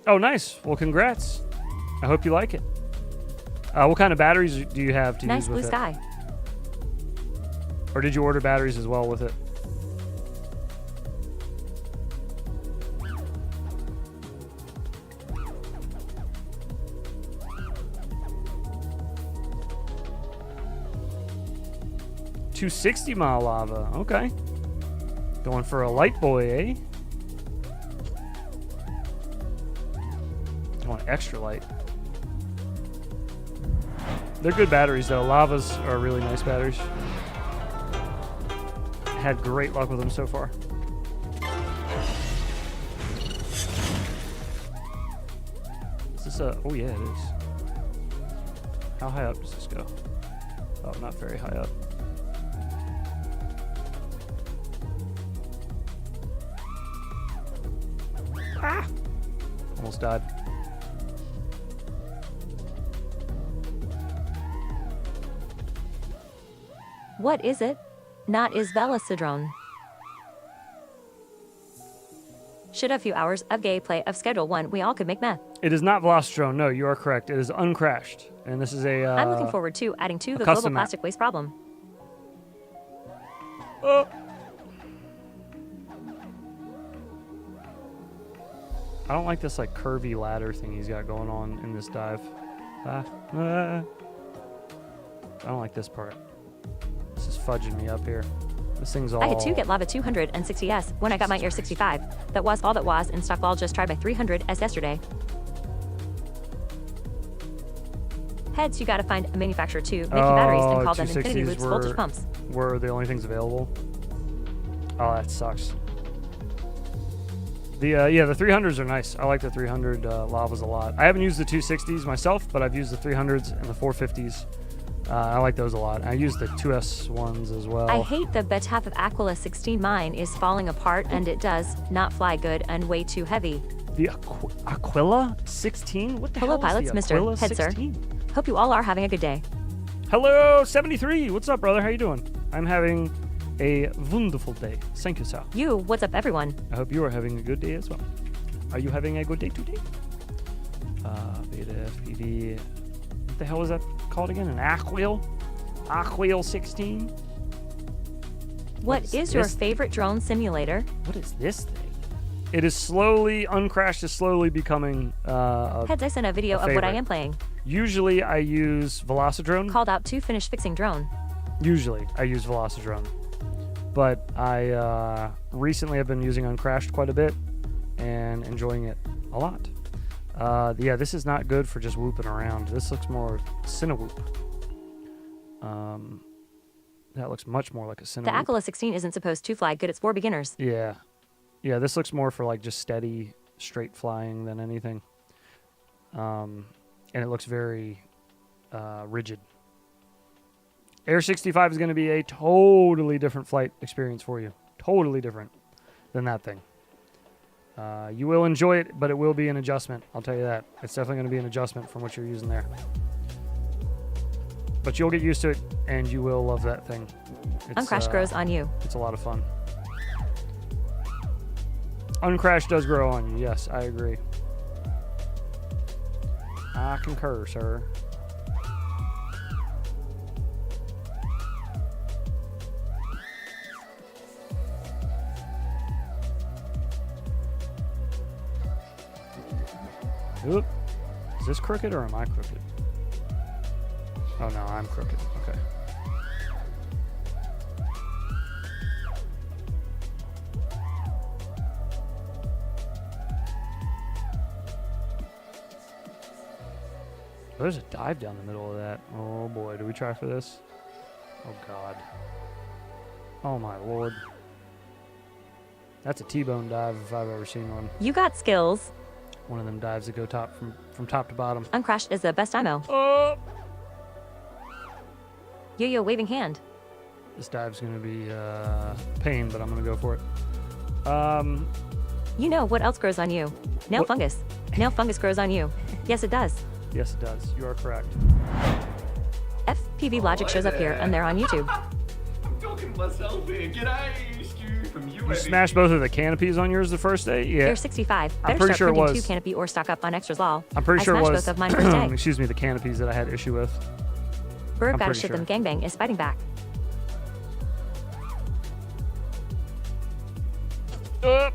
Oh, nice. Well, congrats. I hope you like it. What kind of batteries do you have to use with it? Nice blue sky. Or did you order batteries as well with it? $260 lava. Okay. Going for a light boy, eh? I want extra light. They're good batteries, though. Lavas are really nice batteries. Had great luck with them so far. Is this a... Oh, yeah, it is. How high up does this go? Oh, not very high up. Ah! Almost died. What is it? Not is Velocidrone. Should a few hours of gameplay of Schedule 1, we all could make meth. It is not Velocidrone. No, you are correct. It is uncrashed. And this is a... I'm looking forward to adding to the global plastic waste problem. Oh! I don't like this like curvy ladder thing he's got going on in this dive. I don't like this part. This is fudging me up here. This thing's all... I had to get Lava 260S when I got my Air 65. That was all that was in stock. I'll just tried my 300S yesterday. Heads, you gotta find a manufacturer to make you batteries and call them Infinity Whoops voltage pumps. Were the only things available. Oh, that sucks. The 300s are nice. I like the 300 lavas a lot. I haven't used the 260s myself, but I've used the 300s and the 450s. I like those a lot. I use the 2S ones as well. I hate the bet half of Aquila 16. Mine is falling apart, and it does not fly good and way too heavy. The Aquila 16? What the Hello, hell pilots, is the Aquila Mr. Head, sir. 16? Hope you all are having a good day. Hello, 73. What's up, brother? How you doing? I'm having a wonderful day. Thank you, sir. You, what's up, everyone? I hope you are having a good day as well. Are you having a good day today? Beta FPV. What the hell is that called again? An Aquil? Aquil 16? What is your favorite drone simulator? What is this thing? It is slowly, Uncrashed is slowly becoming Heads, I sent a video of what I am playing. Usually I use Velocidrone. Called out to finish fixing drone. Usually I use Velocidrone. But I recently have been using Uncrashed quite a bit and enjoying it a lot. Yeah, this is not good for just whooping around. This looks more tinywhoop. That looks much more like a tinywhoop. The Aquila 16 isn't supposed to fly good. It's for beginners. Yeah. Yeah, this looks more for like just steady, straight flying than anything. And it looks very rigid. Air 65 is going to be a totally different flight experience for you. Totally different than that thing. You will enjoy it, but it will be an adjustment. I'll tell you that. It's definitely going to be an adjustment from what you're using there. But you'll get used to it, and you will love that thing. Uncrash grows on you. It's a lot of fun. Uncrash does grow on you. Yes, I agree. I concur, sir. Oop. Is this crooked or am I crooked? Oh no, I'm crooked. Okay. There's a dive down the middle of that. Oh boy, do we try for this? Oh god. Oh my lord. That's a T-bone dive if I've ever seen one. You got skills. One of them dives that go from top to bottom. Uncrashed is the best IMO. Oh! Yo-yo waving hand. This dive's gonna be pain, but I'm gonna go for it. You know what else grows on you? Nail fungus. Nail fungus grows on you. Yes, it does. Yes, it does. You are correct. FPV Logic shows up here, and they're on YouTube. I'm talking to myself here. G'day, Stu from You smashed both of the canopies on yours the first day? Yeah. Air 65. I'm Better pretty start sure it printing was. 2 canopy or stock up on extras lol. I'm pretty sure it was. I smashed both of mine first day. Excuse me, the canopies that I had issue with. Bird I'm gotta pretty shit sure. them. Gangbang is fighting back. Fuck.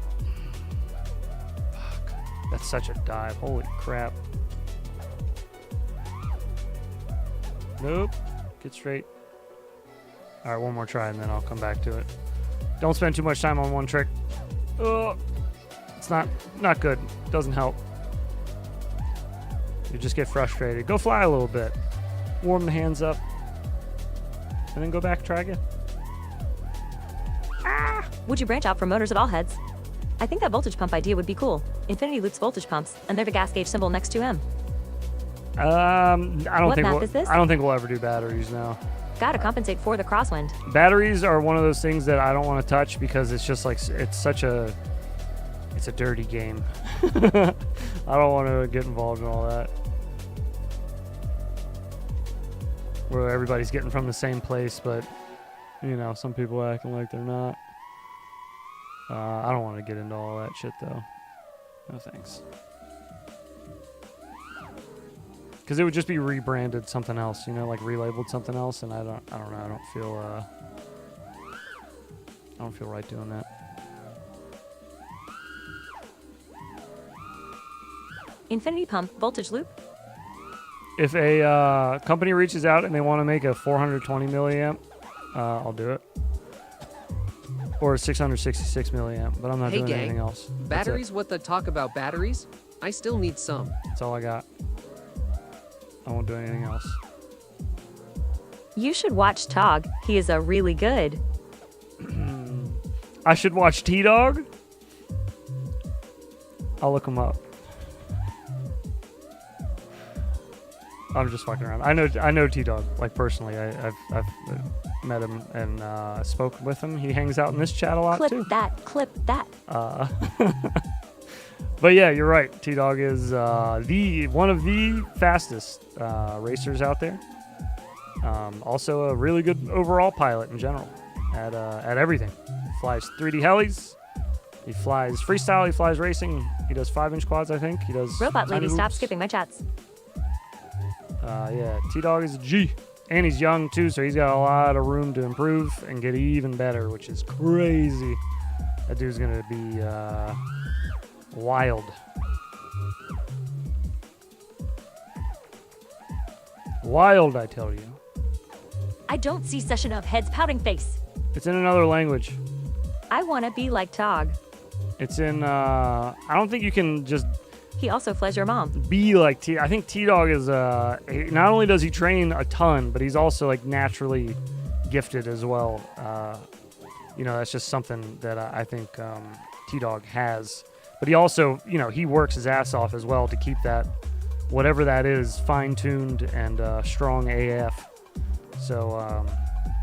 That's such a dive. Holy crap. Nope. Get straight. All right, one more try and then I'll come back to it. Don't spend too much time on one trick. It's not good. Doesn't help. You just get frustrated. Go fly a little bit. Warm the hands up. And then go back, try again. Would you branch out from motors at all heads? I think that voltage pump idea would be cool. Infinity Loop's voltage pumps, and they're the gas gauge symbol next to M. I don't What think map is this? I don't think we'll ever do batteries now. Gotta compensate for the crosswind. Batteries are one of those things that I don't want to touch because it's just like it's a dirty game. I don't want to get involved in all that. Where everybody's getting from the same place, but you know, some people acting like they're not. I don't want to get into all that shit though. No thanks. Because it would just be rebranded something else, you know, like relabeled something else, and I don't know. I don't feel right doing that. Infinity pump, voltage loop. If a company reaches out and they want to make a 420 milliamp, I'll do it. Or a 666 milliamp, but I'm not Hey, doing gang. anything else. That's Batteries? it. What the talk about batteries? I still need some. That's all I got. I won't do anything else. You should watch Tog. He is a really good. I should watch T-Dog? I'll look him up. I'm just fucking around. I know T-Dog, like, personally. I've met him and spoken with him. He hangs out in this chat a lot, too. Clip that. But yeah, you're right. T-Dog is one of the fastest racers out there. Also a really good overall pilot in general at everything. He flies 3D helis. He flies freestyle. He flies racing. He does 5-inch quads, I think. He does Robot tiny lady, stop whoops. skipping my chats. Yeah, T-Dog is a G. And he's young, too, so he's got a lot of room to improve and get even better, which is crazy. That dude's going to be wild. Wild, I tell you. I don't see session of heads pouting face. It's in another language. I want to be like Tog. It's in, I don't think you can just He also flies your mom. be like T. I think T-Dog is, not only does he train a ton, but he's also, like, naturally gifted as well. You know, that's just something that I think T-Dog has. But he also, you know, he works his ass off as well to keep that, whatever that is, fine-tuned and strong AF. So,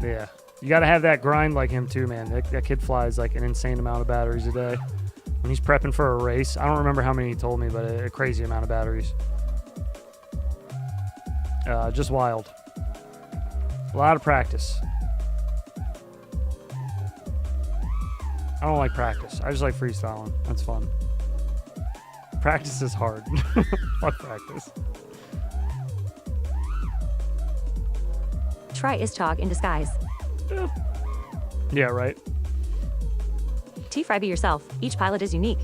yeah. You got to have that grind like him, too, man. That kid flies, like, an insane amount of batteries a day. When he's prepping for a race, I don't remember how many he told me, but a crazy amount of batteries. Just wild. A lot of practice. I don't like practice. I just like freestyling. That's fun. Practice is hard. Fuck practice. Try is Tog in disguise. Yeah, right. T-Fry be yourself. Each pilot is unique.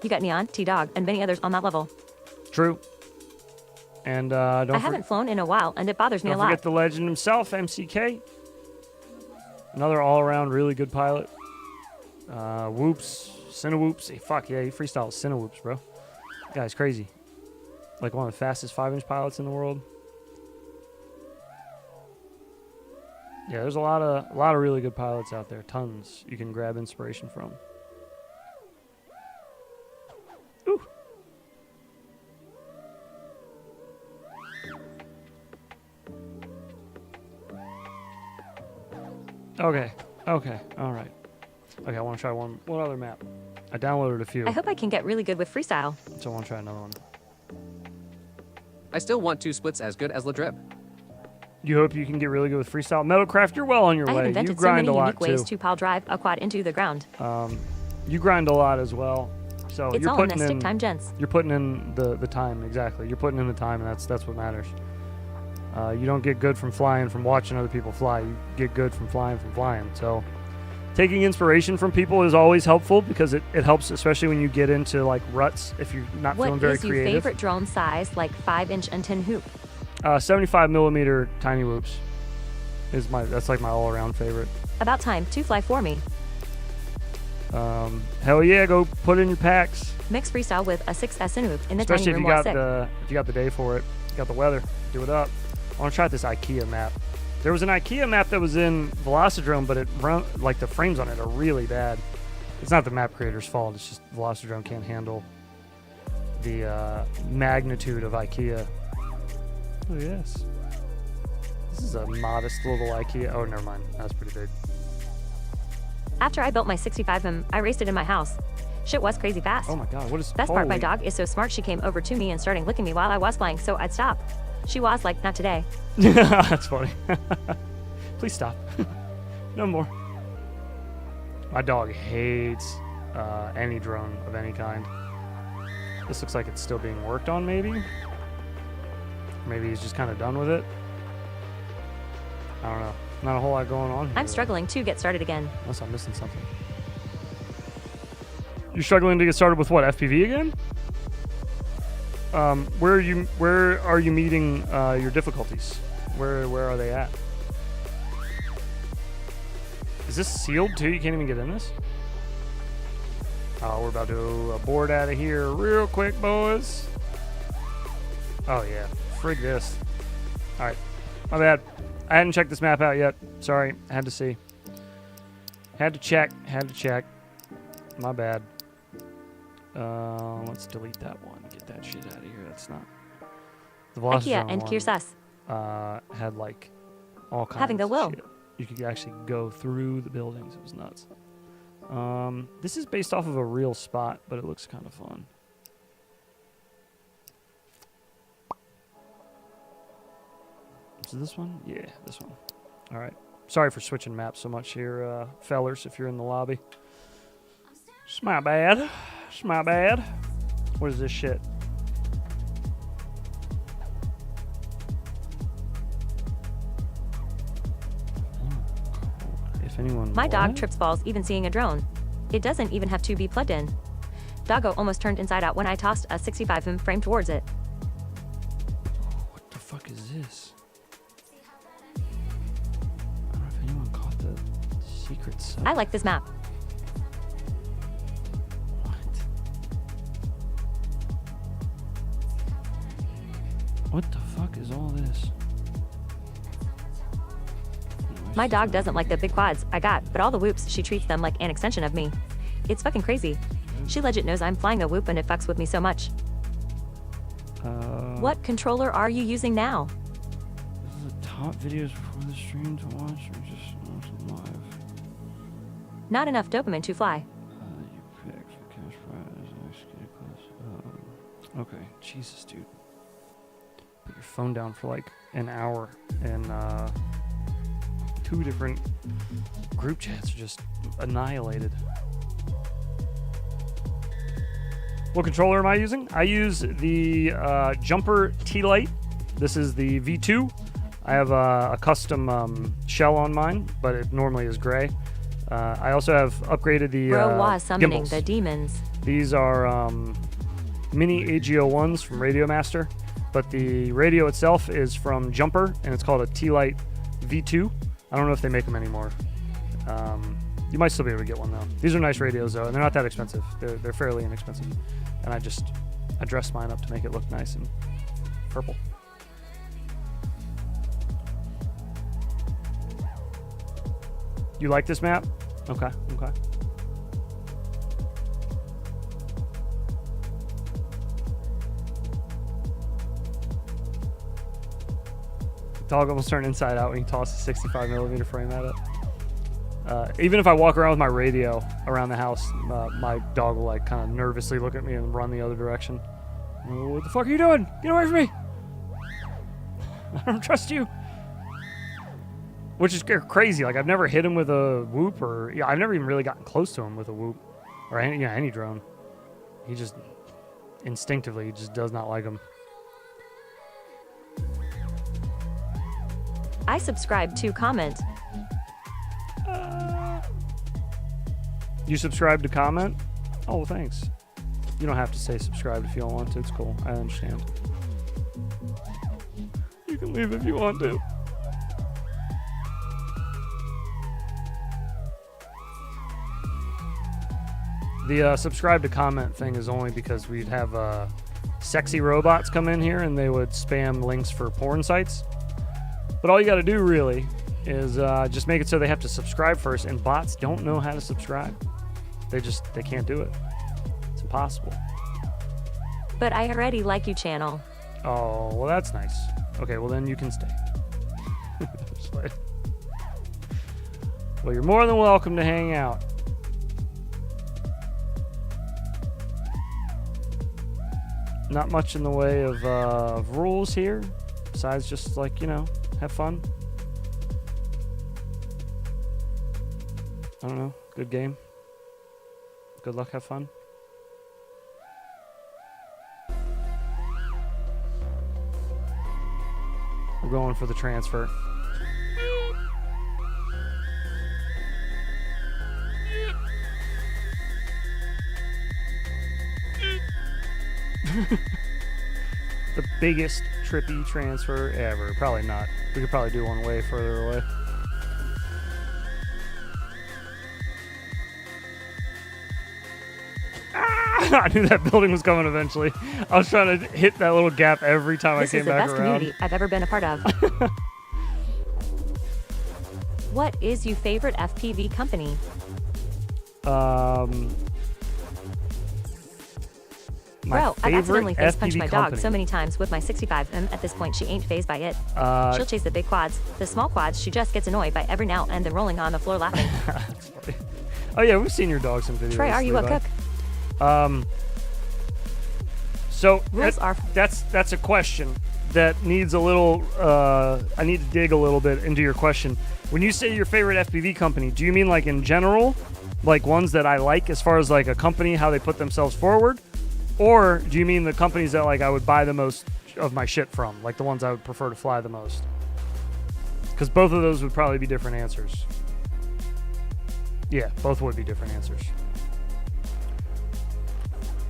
You got Neon, T-Dog, and many others on that level. True. And I haven't flown in a while, and it bothers me a don't lot. forget the legend himself, MCK. Another all-around really good pilot. Whoops. Cinewhoops. Hey, fuck yeah, he freestyles Cinewhoops, bro. That guy's crazy. Like one of the fastest 5-inch pilots in the world. Yeah, there's a lot of really good pilots out there. Tons you can grab inspiration from. Ooh. Okay. All right. Okay, I want to try one other map. I downloaded a few, I hope I can get really good with freestyle. so I want to try another one. I still want 2 splits as good as Ladrib. You hope you can get really good with freestyle. Metalcraft, you're well on your I have way. You invented so grind many a lot unique ways too. to pile drive a quad into the ground. You grind a lot as well. So It's you're all in putting the stick in time, gents. You're putting in the time, exactly. You're putting in the time, and that's what matters. You don't get good from flying from watching other people fly. You get good from flying. So taking inspiration from people is always helpful because it helps, especially when you get into like ruts if you're not feeling What very is your creative. favorite drone size, like 5-inch and tinwhoop? 75 millimeter tiny whoops is that's like my all-around favorite. About time to fly for me. Hell yeah, go put in your packs. Mix freestyle with a 6S tinwhoop in the Especially tiny if room you while got sick. if you got the day for it, you got the weather, do it up. I want to try out this IKEA map. There was an IKEA map that was in Velocidrome, but like the frames on it are really bad. It's not the map creator's fault. It's just Velocidrome can't handle the magnitude of IKEA. Look at this. This is a modest little IKEA. Oh, never mind. That's pretty big. After I built my 65M, I raced it in my house. Shit was crazy fast. Oh my god, what is Best part, my holy- dog is so smart she came over to me and started licking me while I was flying, so I'd stop. She was like, not today. That's funny. Please stop. No more. My dog hates any drone of any kind. This looks like it's still being worked on, maybe? Maybe he's just kind of done with it. I don't know. Not a whole lot going on here. I'm struggling to get started again. Unless I'm missing something. You're struggling to get started with what? FPV again? Where are you meeting your difficulties? Where are they at? Is this sealed too? You can't even get in this? Oh, we're about to board out of here real quick, boys. Oh yeah, frig this. All right, my bad. I hadn't checked this map out yet. Sorry, had to see. Had to check. My bad. Let's delete that one. Get that shit out of here. That's not. The velocity IKEA and Kirsas. Had like all kinds Having the of will. shit. You could actually go through the buildings. It was nuts. This is based off of a real spot, but it looks kind of fun. Is it this one? Yeah, this one. All right. Sorry for switching maps so much here, fellers, if you're in the lobby. It's my bad. It's my bad. What is this shit? If anyone... My what? dog trips balls even seeing a drone. It doesn't even have to be plugged in. Doggo almost turned inside out when I tossed a 65 frame towards it. What the fuck is this? I don't know if anyone caught the secret sub. I like this map. What the fuck is all this? My dog doesn't like the big quads I got, but all the whoops, she treats them like an extension of me. It's fucking crazy. She legit knows I'm flying a whoop and it fucks with me so much. What controller are you using now? This is the top videos before the stream to watch or just watch them live? Not enough dopamine to fly. You pick for cash prize. Execute class. Okay, Jesus, dude. Put your phone down for like an hour and 2 different group chats are just annihilated. What controller am I using? I use the Jumper T-Lite. This is the V2. I have a custom shell on mine, but it normally is gray. I also have upgraded the Bro was summoning gimbals. the demons. These are mini AGO1s from Radiomaster, but the radio itself is from Jumper, and it's called a T-Lite V2. I don't know if they make them anymore. You might still be able to get one though. These are nice radios though, and they're not that expensive. They're fairly inexpensive. And I dressed mine up to make it look nice and purple. You like this map? Okay, okay. Dog almost turned inside out when he tossed a 65mm frame at it. Even if I walk around with my radio around the house, my dog will like kind of nervously look at me and run the other direction. What the fuck are you doing? Get away from me! I don't trust you. Which is crazy. Like I've never hit him with a whoop, or I've never even really gotten close to him with a whoop or any drone. He just instinctively just does not like them. I subscribe to comment. You subscribe to comment? Oh, thanks. You don't have to say subscribe if you don't want to. It's cool. I understand. You can leave if you want to. The subscribe to comment thing is only because we'd have sexy robots come in here and they would spam links for porn sites. But all you got to do really is just make it so they have to subscribe first, and bots don't know how to subscribe. They can't do it. It's impossible. But I already like you channel. Oh, well that's nice. Okay, well then you can stay. Well, you're more than welcome to hang out. Not much in the way of rules here, besides just like, have fun. I don't know. Good game. Good luck. Have fun. We're going for the transfer. The biggest trippy transfer ever. Probably not. We could probably do one way further away. I knew that building was coming eventually. I was trying to hit that little gap every time I came back around. This is the best community I've ever been a part of. What is your favorite FPV company? Bro, I've accidentally face FPV punched my company. dog so many times with my 65M. At this point, she ain't phased by it. She'll chase the big quads. The small quads, she just gets annoyed by every now and then rolling on the floor laughing. Oh yeah, we've seen your dogs in videos. Trey, are you a Levi. cook? So Rules are... that's a question that needs a little. I need to dig a little bit into your question. When you say your favorite FPV company, do you mean like in general, like ones that I like as far as like a company, how they put themselves forward, or do you mean the companies that like I would buy the most of my shit from, like the ones I would prefer to fly the most? Because both of those would probably be different answers. Yeah, both would be different answers.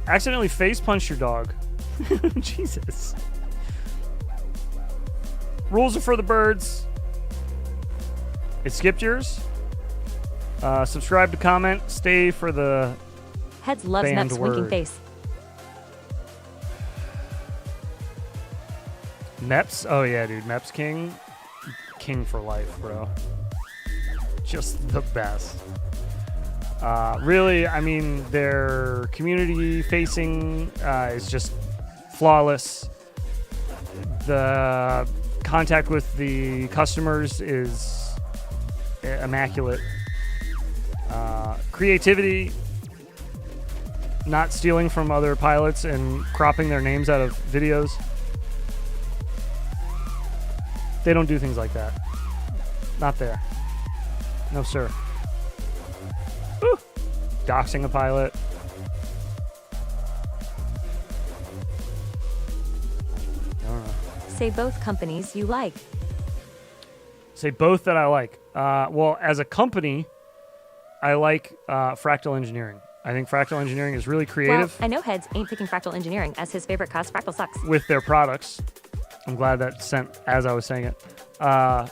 Accidentally face punched your dog. Jesus. Rules are for the birds. It skipped yours. Subscribe to comment. Stay for the Heads loves banned Meps winking word. face. Meps? Oh yeah, dude. Meps King. King for life, bro. Just the best. Really, I mean, their community facing is just flawless. The contact with the customers is immaculate. Creativity, not stealing from other pilots and cropping their names out of videos. They don't do things like that. Not there. No, sir. Woo. Doxing a pilot. I don't know. Say both companies you like. Say both that I like. Well, as a company, I like Fractal Engineering. I think Fractal Engineering is really creative. Well, I know Heads ain't picking Fractal Engineering as his favorite cause Fractal sucks. With their products. I'm glad that sent as I was saying it. I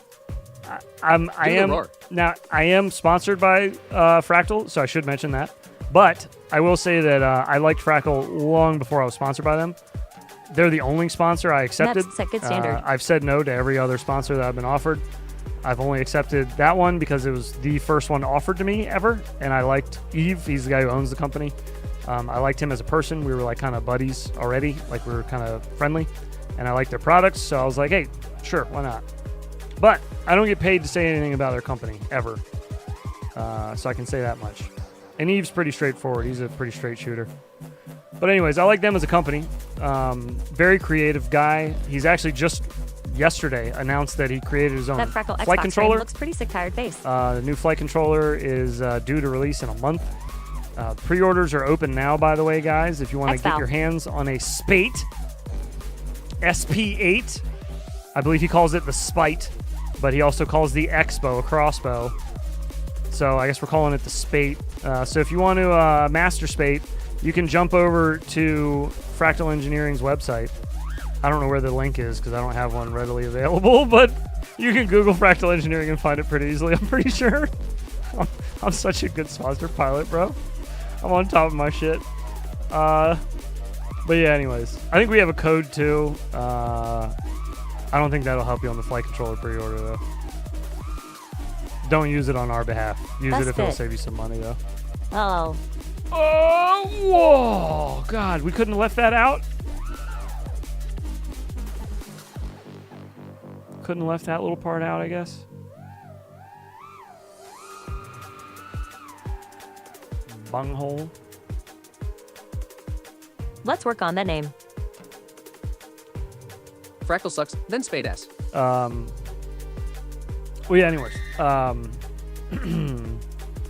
am sponsored by Fractal, so I should mention that. But I will say that I liked Fractal long before I was sponsored by them. They're the only sponsor I accepted. Meps set good standard. I've said no to every other sponsor that I've been offered. I've only accepted that one because it was the first one offered to me ever, and I liked Eve. He's the guy who owns the company. I liked him as a person. We were like kind of buddies already, like we were kind of friendly, and I liked their products, so I was like, hey, sure, why not? But I don't get paid to say anything about their company ever, so I can say that much. And Eve's pretty straightforward. He's a pretty straight shooter. But anyways, I like them as a company. Very creative guy. He's actually just yesterday announced that he created his own That Fractal flight Xbox controller. frame looks pretty sick tired face. The new flight controller is due to release in a month. Pre-orders are open now, by the way, guys. If you want to get your hands on a Spate SP8, I believe he calls it the Spite, but he also calls the Expo a crossbow. So I guess we're calling it the Spate. So if you want to master Spate, you can jump over to Fractal Engineering's website. I don't know where the link is because I don't have one readily available, but you can Google Fractal Engineering and find it pretty easily, I'm pretty sure. I'm such a good sponsor pilot, bro. I'm on top of my shit. But yeah, anyways. I think we have a code too. I don't think that'll help you on the flight controller pre-order though. Don't use it on our behalf. Use it if it'll save you some money though. Oh. Oh, whoa. God, we couldn't have left that out? Couldn't have left that little part out, I guess. Bunghole. Let's work on that name. Fractal sucks, then Spade S. Well, yeah, anyways. I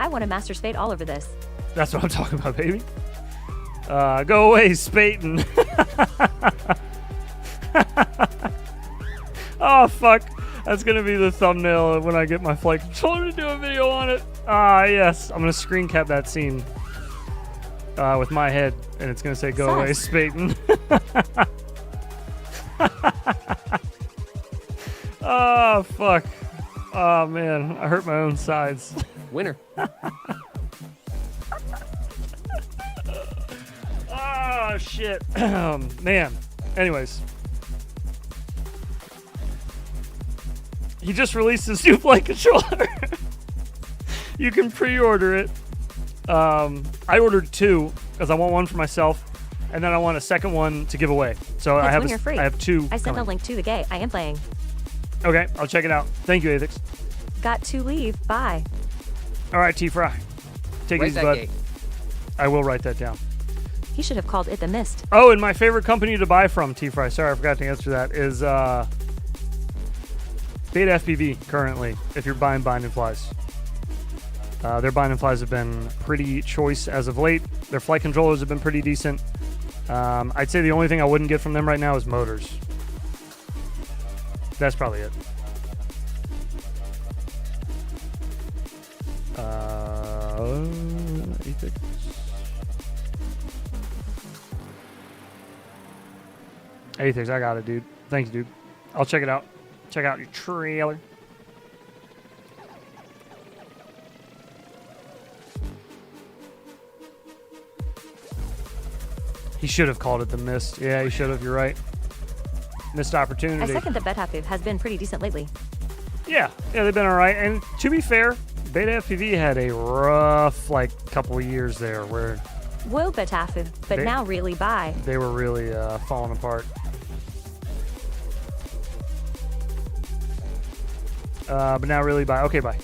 want to master Spade all over this. That's what I'm talking about, baby. Go away, Spaten. Oh, fuck. That's going to be the thumbnail when I get my flight controller to do a video on it. Yes. I'm going to screen cap that scene with my head, and it's going to say, go away, Spaten. Oh, fuck. Oh, man. I hurt my own sides. Winner. Oh, shit. Man. Anyways. He just released his new flight controller. You can pre-order it. I ordered 2 because I want one for myself and then I want a second one to give away. So It's I have when you're free. I have two. I sent a coming. link to the gay I am playing. Okay, I'll check it out. Thank you, Athix. Got to leave. Bye. All right, T Fry. Take it Write easy, that bud. gate. I will write that down. He should have called it the mist. Oh, and my favorite company to buy from, T Fry. Sorry, I forgot to answer that. Is Beta FPV currently. If you're buying binding flies, their binding flies have been pretty choice as of late. Their flight controllers have been pretty decent. I'd say the only thing I wouldn't get from them right now is motors. That's probably it. Athix. Athix, I got it, dude. Thanks, dude. I'll check it out. Check out your trailer. He should have called it the mist. Yeah, he should have. You're right. Missed I opportunity. second that Betafu has been pretty decent lately. Yeah, they've been all right. And to be fair, Beta FPV had a rough couple of years there where Whoa, Betafu, but They- now really bye. they were really falling apart. But now really bye. Okay, bye.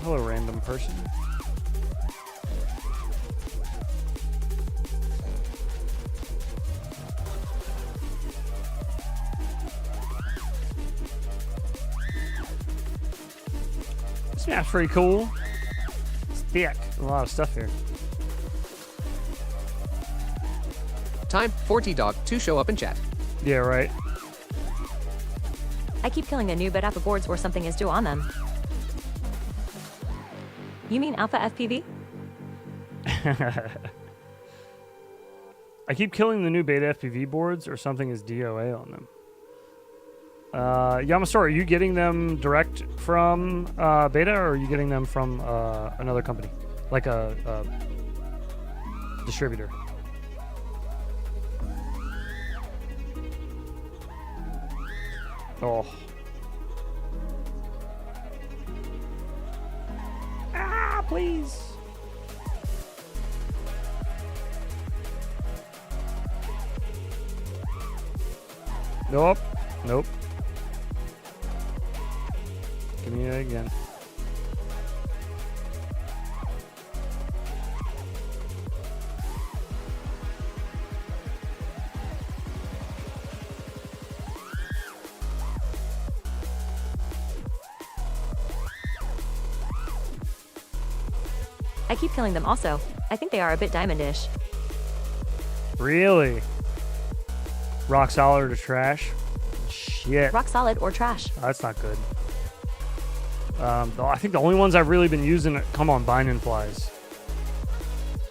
Hello, random person. This map's pretty cool. It's thick. A lot of stuff here. Time for T-Dog to show up and chat. Yeah, right. I keep killing the new Betafu boards where something is due on them. You mean Alpha FPV? I keep killing the new Beta FPV boards or something is DOA on them. Yamastor, are you getting them direct from Beta or are you getting them from another company? Like a distributor? Oh. Ah, please. Nope. Nope. Give me that again. I keep killing them also. I think they are a bit diamondish. Really? Rock solid or trash? Shit. Rock solid or trash. That's not good. I think the only ones I've really been using come on binding flies.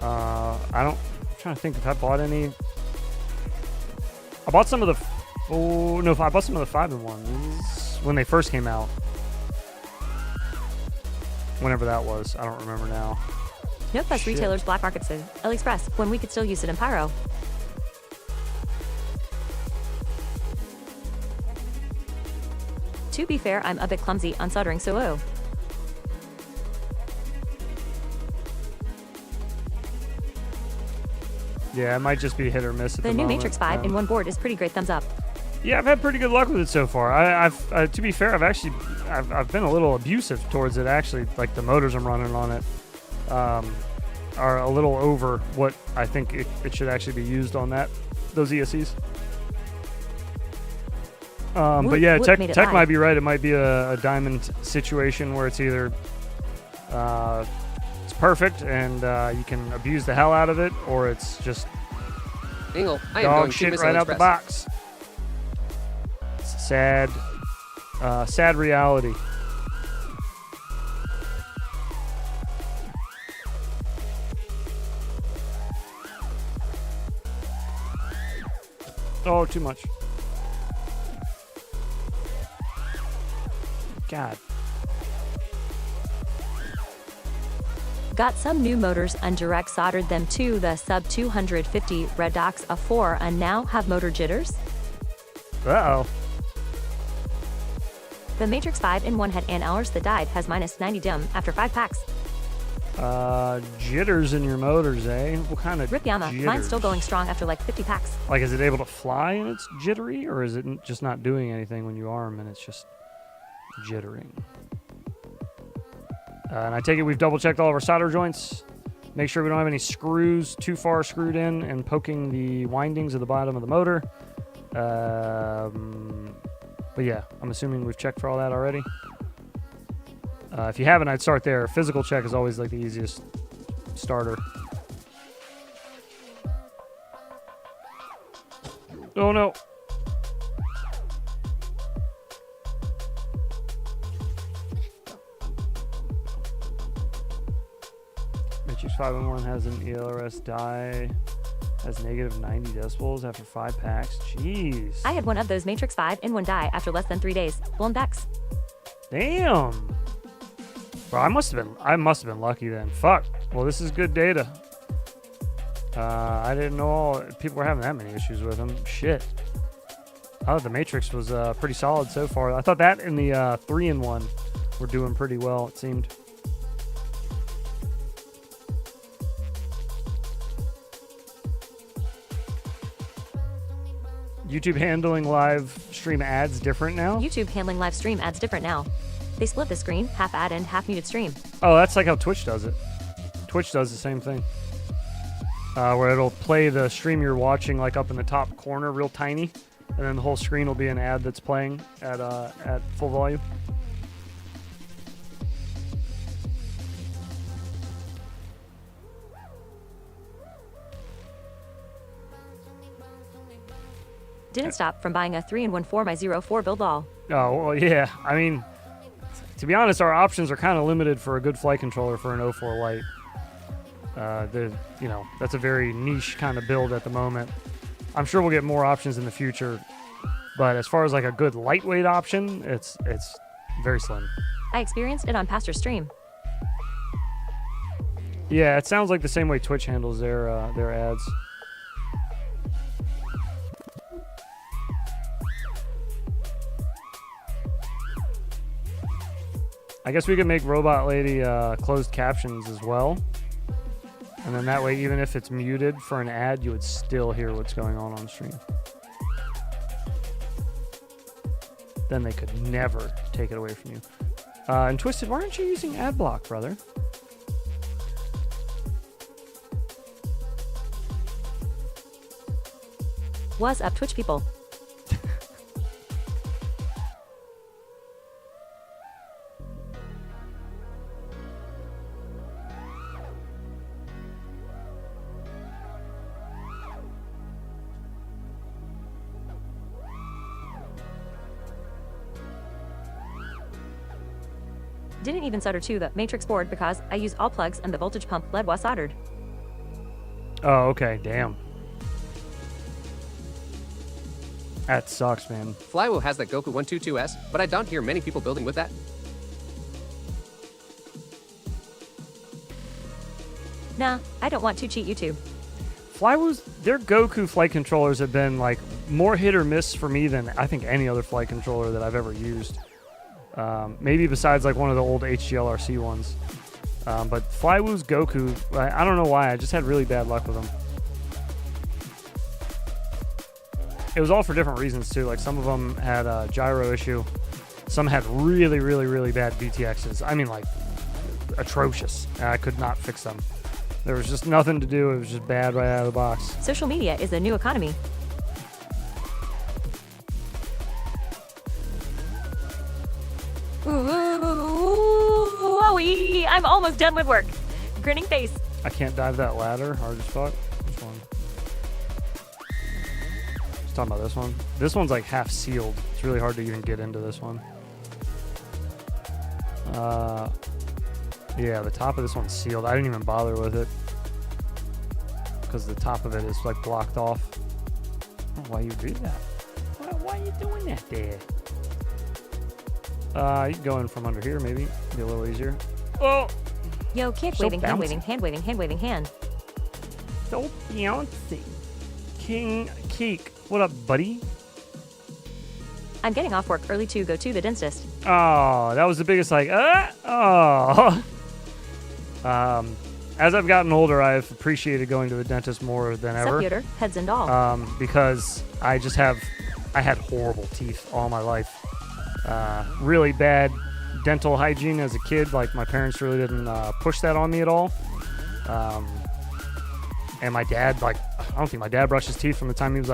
I'm trying to think if I bought any. I bought some of the. Oh no! I bought some of the 5-in-1s when they first came out. Whenever that was, I don't remember now. No fuss Shit. retailers black market said AliExpress when we could still use it in Pyro. To be fair, I'm a bit clumsy on soldering, so oh. Yeah, it might just be hit or miss at the The new moment. Matrix 5 in one board is pretty great. Thumbs up. Yeah, I've had pretty good luck with it so far. I've to be fair, I've been a little abusive towards it. Actually, like the motors I'm running on it are a little over what I think it should actually be used on those ESCs. But yeah, Whoop made it Tech live. might be right. It might be a diamond situation where it's either it's perfect and you can abuse the hell out of it, or it's just Ingle, I am dog going to shit Missile right out the Express. box. It's sad, sad reality. Oh, too much. God. Got some new motors and direct soldered them to the sub 250 Redox A4 and now have motor jitters? Uh-oh. The Matrix 5-in-1 had an hours that died has minus 90 dim after 5 packs. Jitters in your motors, eh? What kind of Rip Yama, jitters? mine's still going strong after like 50 packs. Like, is it able to fly and it's jittery, or is it just not doing anything when you arm and it's just jittering? And I take it we've double-checked all of our solder joints. Make sure we don't have any screws too far screwed in and poking the windings of the bottom of the motor. But yeah, I'm assuming we've checked for all that already. If you haven't, I'd start there. Physical check is always like the easiest starter. Oh no. Matrix 5-in-1 has an ELRS die. Has negative 90 decibels after 5 packs. Jeez. I had one of those Matrix 5-in-1 die after less than 3 days. Blown backs. Damn. Bro, I must have been lucky then. Fuck. Well, this is good data. I didn't know people were having that many issues with them. Shit. I thought the Matrix was pretty solid so far. I thought that and the 3-in-1 were doing pretty well, it seemed. YouTube handling live stream ads different now? YouTube handling live stream ads different now. They split the screen, half ad and half muted stream. Oh, that's like how Twitch does it. Twitch does the same thing. Where it'll play the stream you're watching like up in the top corner real tiny, and then the whole screen will be an ad that's playing at full volume. Didn't stop from buying a 3-in-1 4x04 build all. Oh, well, yeah. I mean, to be honest, our options are kind of limited for a good flight controller for an 04 Lite. That's a very niche kind of build at the moment. I'm sure we'll get more options in the future, but as far as like a good lightweight option, it's very slim. I experienced it on Pastor's stream. Yeah, it sounds like the same way Twitch handles their ads. I guess we could make Robot Lady closed captions as well. And then that way, even if it's muted for an ad, you would still hear what's going on stream. Then they could never take it away from you. And Twisted, why aren't you using ad block, brother? What's up, Twitch people? Didn't even solder to the Matrix board because I use all plugs and the voltage pump lead was soldered. Oh, okay. Damn. That sucks, man. Flywheel has that Goku 122S, but I don't hear many people building with that. Nah, I don't want to cheat YouTube. Flywheels, their Goku flight controllers have been like more hit or miss for me than I think any other flight controller that I've ever used. Maybe besides like one of the old HGLRC ones. But Flywoo's Goku, I don't know why, I just had really bad luck with them. It was all for different reasons too. Like some of them had a gyro issue. Some had really, really, really bad VTXs. I mean like atrocious. I could not fix them. There was just nothing to do. It was just bad right out of the box. Social media is the new economy. Ooh, I'm almost done with work. Grinning face. I can't dive that ladder. Hard as fuck. Which one? Just talking about this one. This one's like half sealed. It's really hard to even get into this one. Yeah, the top of this one's sealed. I didn't even bother with it because the top of it is like blocked off. I don't know why you do that. Why are you doing that there? You can go in from under here, maybe. Be a little easier. Oh! Yo, kick So waving, hand bouncy. waving, hand waving, hand waving, hand. So bouncy. King Keek. What up, buddy? I'm getting off work early to go to the dentist. Oh, that was the biggest oh. As I've gotten older, I've appreciated going to the dentist more than ever. Sup, heads and all. Because I had horrible teeth all my life. Really bad dental hygiene as a kid. Like, my parents really didn't push that on me at all. And my dad, I don't think my dad brushed his teeth from the time he was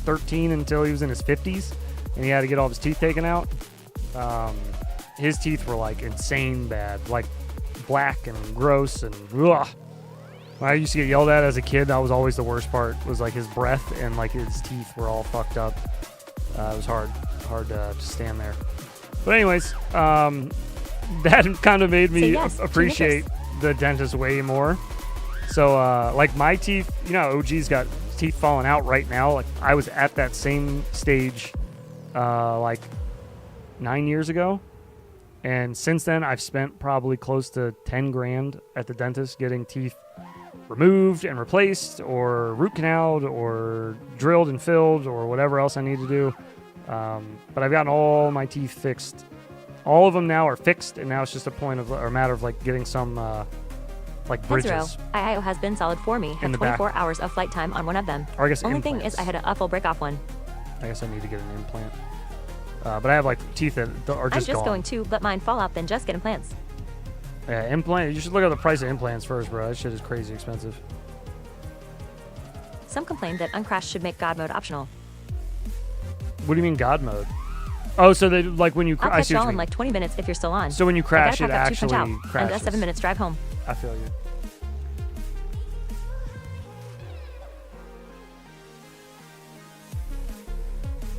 13 until he was in his 50s, and he had to get all of his teeth taken out. His teeth were insane bad, black and gross, and ugh. When I used to get yelled at as a kid, that was always the worst part, was his breath and his teeth were all fucked up. It was hard to stand there. But anyways, that kind of made me appreciate the dentist way more. So my teeth, OG's got teeth falling out right now. I was at that same stage 9 years ago. And since then, I've spent probably close to 10 grand at the dentist getting teeth removed and replaced, or root canaled, or drilled and filled, or whatever else I need to do. But I've gotten all my teeth fixed. All of them now are fixed, and now it's just a matter of getting some bridges. IIO has been solid for me. Had 24 hours of flight time on one of them. Or I guess only implants. thing is I had a full break off one. I guess I need to get an implant. But I have teeth that are just I'm just gone. going to let mine fall out, then just get implants. Yeah, implant. You should look at the price of implants first, bro. That shit is crazy expensive. Some complain that uncrash should make God mode optional. What do you mean God mode? Oh, so they when you I'll catch y'all in 20 minutes if you're still on. So when you crash, it actually crashes. And a 7 minutes drive home. I feel you.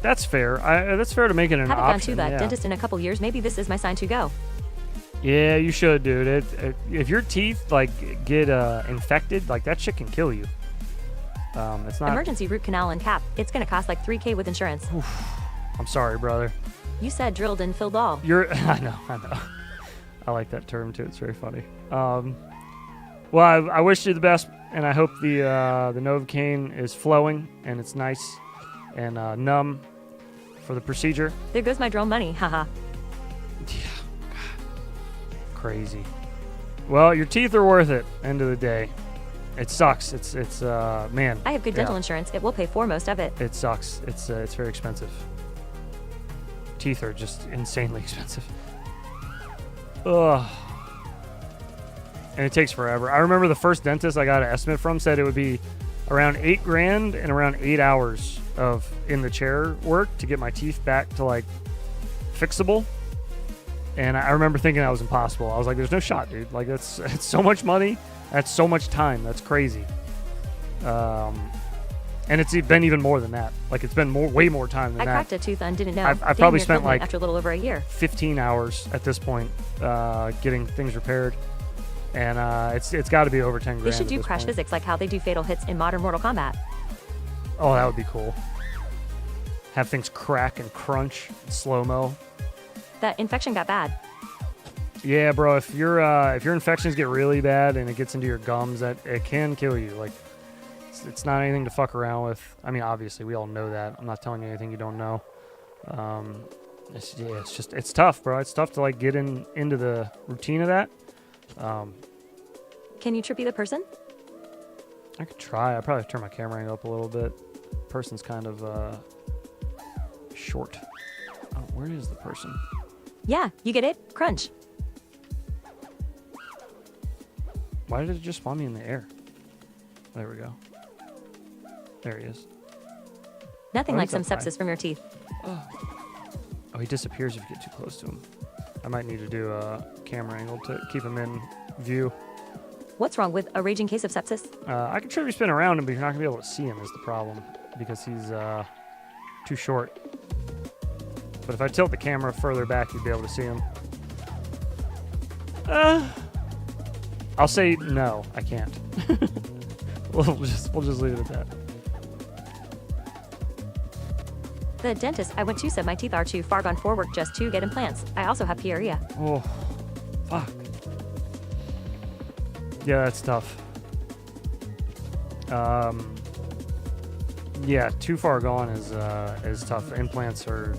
That's fair. That's fair to make it an Haven't option. gone to the dentist in a couple years. Maybe this is my sign to go. Yeah, you should, dude. If your teeth get infected, that shit can kill you. It's not emergency root canal and cap. It's gonna cost $3,000 with insurance. Oof. I'm sorry, brother. You said drilled and filled all. I know. I like that term too. It's very funny. Well, I wish you the best, and I hope the Novocaine is flowing and it's nice and numb for the procedure. There goes my drone money. Haha. Yeah. Crazy. Well, your teeth are worth it. End of the day, it sucks. It's man. I have good dental insurance. It will pay for most of it. It sucks. It's very expensive. Teeth are just insanely expensive. Ugh. And it takes forever. I remember the first dentist I got an estimate from said it would be around $8,000 and around 8 hours of in the chair work to get my teeth back to fixable. And I remember thinking that was impossible. I was like, there's no shot, dude. It's so much money. That's so much time. That's crazy. And it's been even more than that. It's been way more time than that. I cracked a tooth and didn't know. I've probably spent after a little over a year. 15 hours at this point getting things repaired. And it's got to be over 10 grand. They should do crash physics like how they do fatal hits in modern Mortal Kombat. Oh, that would be cool. Have things crack and crunch in slow-mo. That infection got bad. Yeah, bro. If your infections get really bad and it gets into your gums, it can kill you. It's not anything to fuck around with. I mean, obviously, we all know that. I'm not telling you anything you don't know. It's tough, bro. It's tough to get into the routine of that. Can you trippy the person? I could try. I probably turn my camera angle up a little bit. Person's kind of short. Oh, where is the person? Yeah, you get it? Crunch. Why did it just spawn me in the air? There we go. There he is. Nothing like some sepsis from your teeth. Oh, he disappears if you get too close to him. I might need to do a camera angle to keep him in view. What's wrong with a raging case of sepsis? I can try to spin around him, but you're not going to be able to see him is the problem. Because he's too short. But if I tilt the camera further back, you'd be able to see him. I'll say no, I can't. we'll just leave it at that. The dentist I went to said my teeth are too far gone forward just to get implants. I also have PREA. Oh, fuck. Yeah, that's tough. Yeah, too far gone is tough. Implants are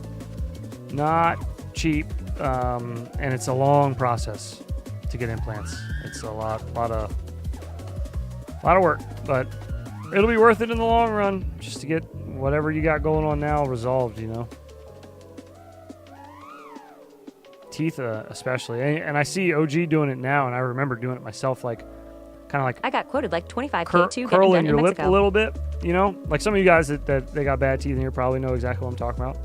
Not cheap, and it's a long process to get implants. It's a lot of work, but it'll be worth it in the long run just to get whatever you got going on now resolved, you know. Teeth especially, and I see OG doing it now, and I remember doing it myself, like kind of like I got quoted like 25K to curling your in lip Mexico. a little bit, you know, like some of you guys that they got bad teeth in here probably know exactly what I'm talking about.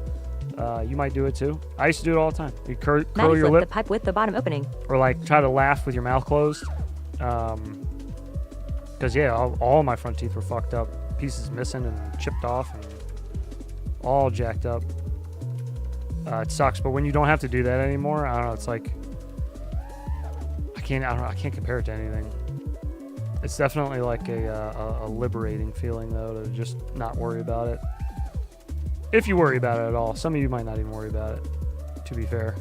You might do it too. I used to do it all the time. You curl Maddie your flipped lip the pipe with the bottom opening. or like try to laugh with your mouth closed, because yeah, all my front teeth were fucked up, pieces missing and chipped off and all jacked up. It sucks, but when you don't have to do that anymore, I don't know. It's like I can't compare it to anything. It's definitely like a liberating feeling though to just not worry about it. If you worry about it at all. Some of you might not even worry about it, to be fair.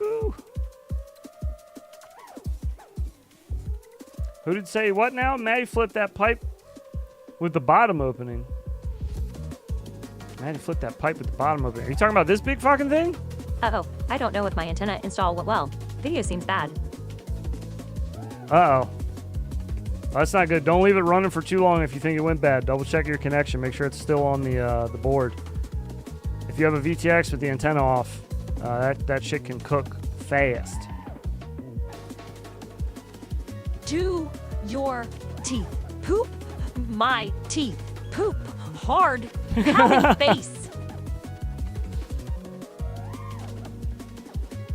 Ooh. Who did say what now? Maddie flipped that pipe with the bottom opening. Maddie flipped that pipe with the bottom opening. Are you talking about this big fucking thing? Uh-oh, I don't know if my antenna install went well. Video seems bad. Uh-oh. That's not good. Don't leave it running for too long if you think it went bad. Double check your connection. Make sure it's still on the board. If you have a VTX with the antenna off, that shit can cook fast. Do your teeth poop? My teeth poop hard. Pouting face.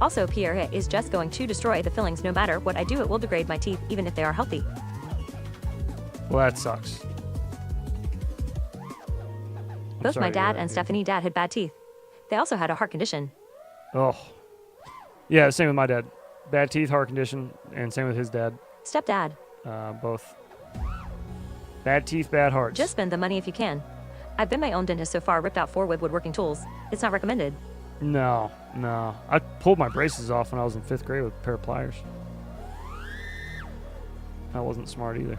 Also, Pierre is just going to destroy the fillings. No matter what I do, it will degrade my teeth, even if they are healthy. Well, that sucks. Both my dad and Stephanie dad had bad teeth. They also had a heart condition. Oh. Yeah, same with my dad. Bad teeth, heart condition, and same with his dad. Stepdad. Both. Bad teeth, bad hearts. Just spend the money if you can. I've been my own dentist so far, ripped out 4 with woodworking tools. It's not recommended. No. I pulled my braces off when I was in 5th grade with a pair of pliers. That wasn't smart either.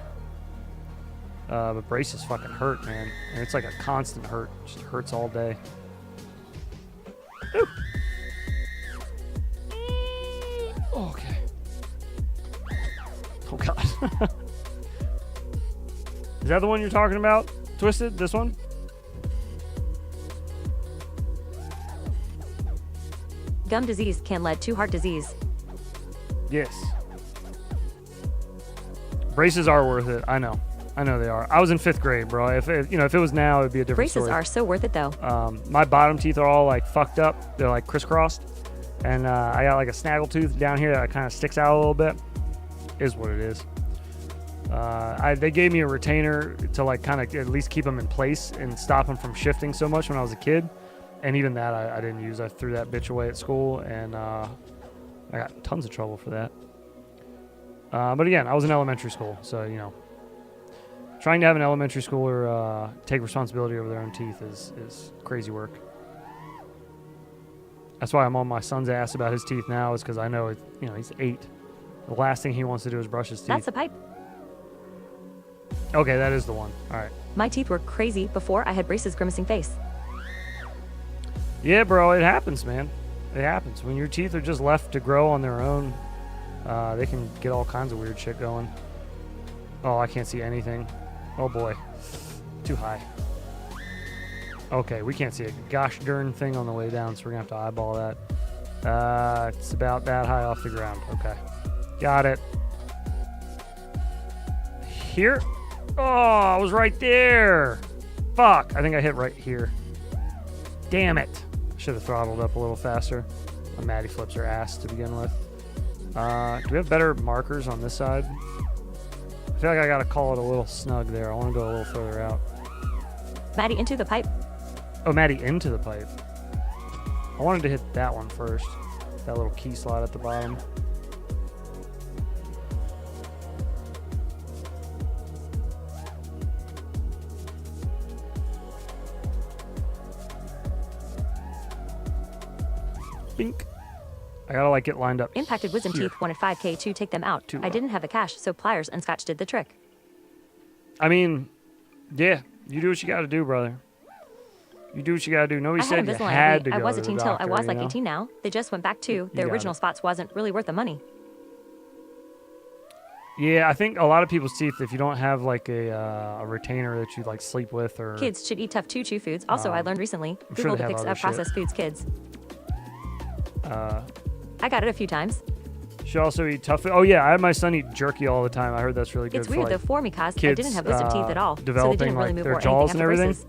But braces fucking hurt, man. And it's like a constant hurt. It just hurts all day. Ooh. Okay. Oh, God. Is that the one you're talking about? Twisted? This one? Gum disease can lead to heart disease. Yes. Braces are worth it. I know they are. I was in 5th grade, bro. If it was now, it'd be a different Braces story. are so worth it, though. My bottom teeth are all like fucked up. They're like crisscrossed, and I got like a snaggle tooth down here that kind of sticks out a little bit. Is what it is. They gave me a retainer to like kind of at least keep them in place and stop them from shifting so much when I was a kid. And even that I didn't use. I threw that bitch away at school, and I got tons of trouble for that. But again, I was in elementary school, so, you know, trying to have an elementary schooler take responsibility over their own teeth is crazy work. That's why I'm on my son's ass about his teeth now, is because I know, he's 8. The last thing he wants to do is brush his teeth. That's the pipe. Okay, that is the one. All right. My teeth were crazy before I had braces, grimacing face. Yeah, bro, it happens, man. It happens. When your teeth are just left to grow on their own, they can get all kinds of weird shit going. Oh, I can't see anything. Oh, boy. Too high. Okay, we can't see a gosh darn thing on the way down, so we're going to have to eyeball that. It's about that high off the ground. Okay. Got it. Here. Oh, I was right there. Fuck. I think I hit right here. Damn it. Should have throttled up a little faster. Maddie flips her ass to begin with. Do we have better markers on this side? I feel like I gotta call it a little snug there. I want to go a little further out. Maddie into the pipe. Oh, Maddie into the pipe. I wanted to hit that one first. That little key slot at the bottom. Bink. I gotta like get lined up. Impacted wisdom here. teeth wanted 5K to take them out. I didn't have the cash, so pliers and scotch did the trick. I mean, yeah, you do what you got to do, brother. You do what you got to do. Nobody said you had to go I was to a the teen till doctor, I was like you know? 18 now. They just went back to their got original it. spots wasn't really worth the money. Yeah, I think a lot of people's teeth, if you don't have like a retainer that you like sleep with or... Kids should eat tough chew foods. Also, I learned recently, I'm sure Google they have depicts other of processed foods kids. I got it a few times. Should also eat tough food. Oh yeah, I had my son eat jerky all the time. I heard that's really good It's for weird like, though for me cause I kids, didn't have wisdom teeth at all. So they developing didn't really like move their or jaws anything and after everything.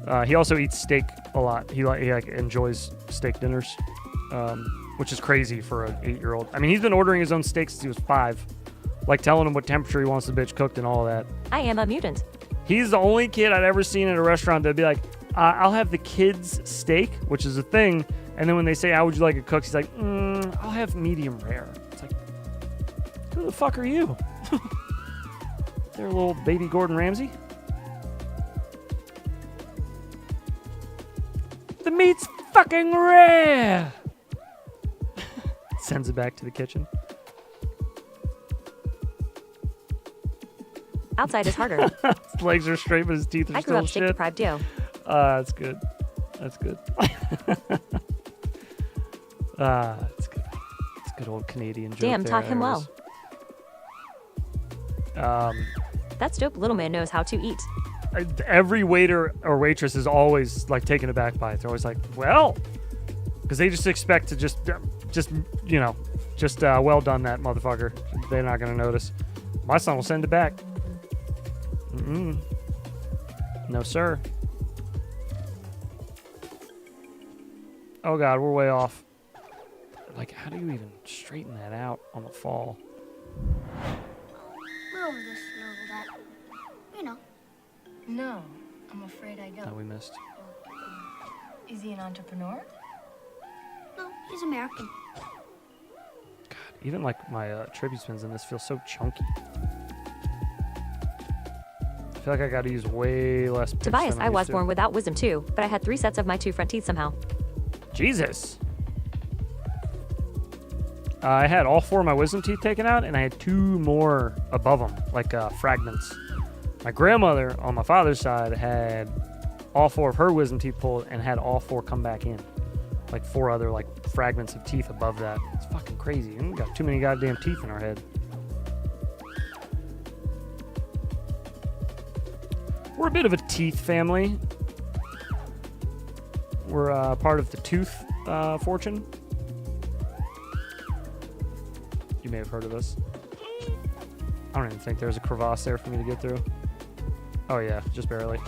braces. He also eats steak a lot. He like enjoys steak dinners, which is crazy for an 8-year-old. I mean, he's been ordering his own steak since he was 5, like telling him what temperature he wants the bitch cooked and all that. I am a mutant. He's the only kid I'd ever seen at a restaurant that'd be like, I'll have the kids' steak, which is a thing. And then when they say, how would you like it cooked? He's like, I'll have medium rare. It's like, who the fuck are you? They're a little baby Gordon Ramsay. The meat's fucking rare. Sends it back to the kitchen. Outside is harder. His legs are straight, but his teeth are I grew still up steak shit. deprived too. That's good. That's good. That's good. It's good old Canadian joke. Damn, there, taught him anyways. well. That's dope. Little man knows how to eat. Every waiter or waitress is always like taken aback by it. They're always like, well, because they just expect to just well done that motherfucker. They're not gonna notice. My son will send it back. No, sir. Oh God, we're way off. Like, how do you even straighten that out on the fall? We're over this a little that. You know. No, I'm afraid I don't. No, we missed. Is he an entrepreneur? No, he's American. God, even like my tribute spins in this feel so chunky. I feel like I got to use way less pitch Tobias, than I was used to. born without wisdom too, but I had 3 sets of my 2 front teeth somehow. Jesus. I had all 4 of my wisdom teeth taken out, and I had 2 more above them, like fragments. My grandmother on my father's side had all 4 of her wisdom teeth pulled and had all 4 come back in. Like 4 other like fragments of teeth above that. It's fucking crazy. We got too many goddamn teeth in our head. We're a bit of a teeth family. We're part of the tooth fortune. You may have heard of us. I don't even think there's a crevasse there for me to get through. Oh yeah, just barely.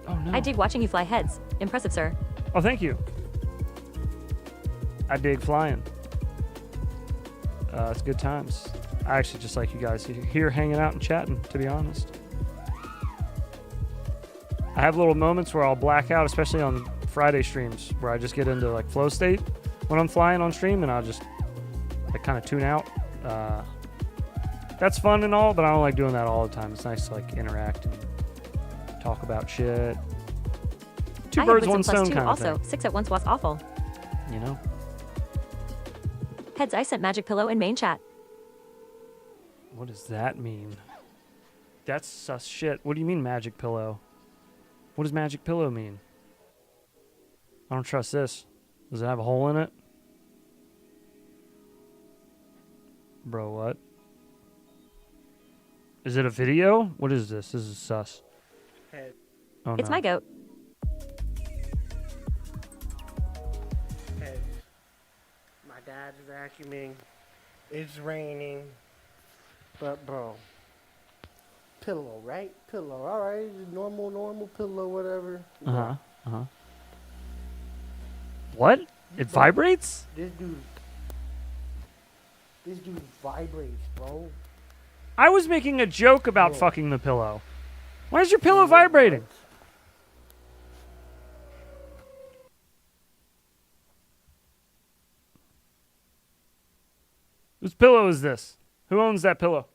Oh no. I dig watching you fly heads. Impressive, sir. Oh, thank you. I dig flying. It's good times. I actually just like you guys here hanging out and chatting, to be honest. I have little moments where I'll black out, especially on Friday streams, where I just get into like flow state when I'm flying on stream, and I'll just like kind of tune out. That's fun and all, but I don't like doing that all the time. It's nice to like interact and talk about shit. 2 birds, 1 stone kind of also, thing. 6 at once was awful. You know? Heads, I sent Magic Pillow in main chat. What does that mean? That's sus shit. What do you mean magic pillow? What does magic pillow mean? I don't trust this. Does it have a hole in it? Bro, what? Is it a video? What is this? This is sus. Head. Oh, It's no. my goat. Head. My dad's vacuuming. It's raining. But bro, pillow, right? Pillow, all right. Normal pillow, whatever. What? It vibrates? This dude vibrates, bro. I was making a joke about fucking the pillow. Why is your pillow vibrating? Whose pillow is this? Who owns that pillow?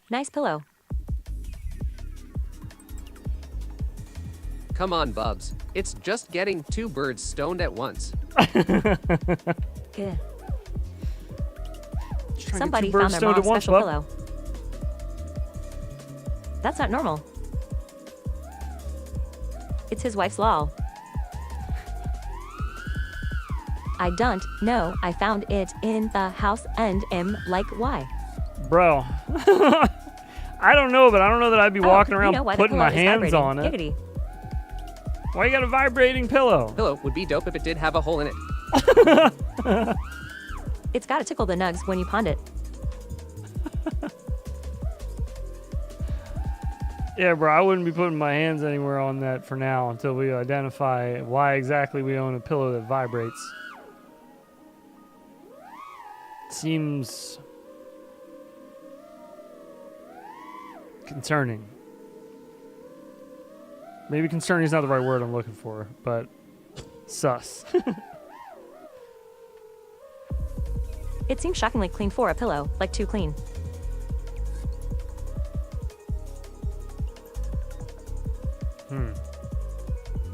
Nice pillow. Come on, Bubs. It's just getting 2 birds stoned at once. Good. Somebody found their mom's special pillow. That's not normal. It's his wife's lol. I don't know. I found it in the house and am like, why? Bro. I don't know, but I don't know that I'd be walking around putting my hands on it. Giggity. Why you got a vibrating pillow? Pillow would be dope if it did have a hole in it. It's gotta tickle the nugs when you pond it. Yeah, bro, I wouldn't be putting my hands anywhere on that for now until we identify why exactly we own a pillow that vibrates. Seems concerning. Maybe concerning is not the right word I'm looking for, but sus. It seems shockingly clean for a pillow, like too clean.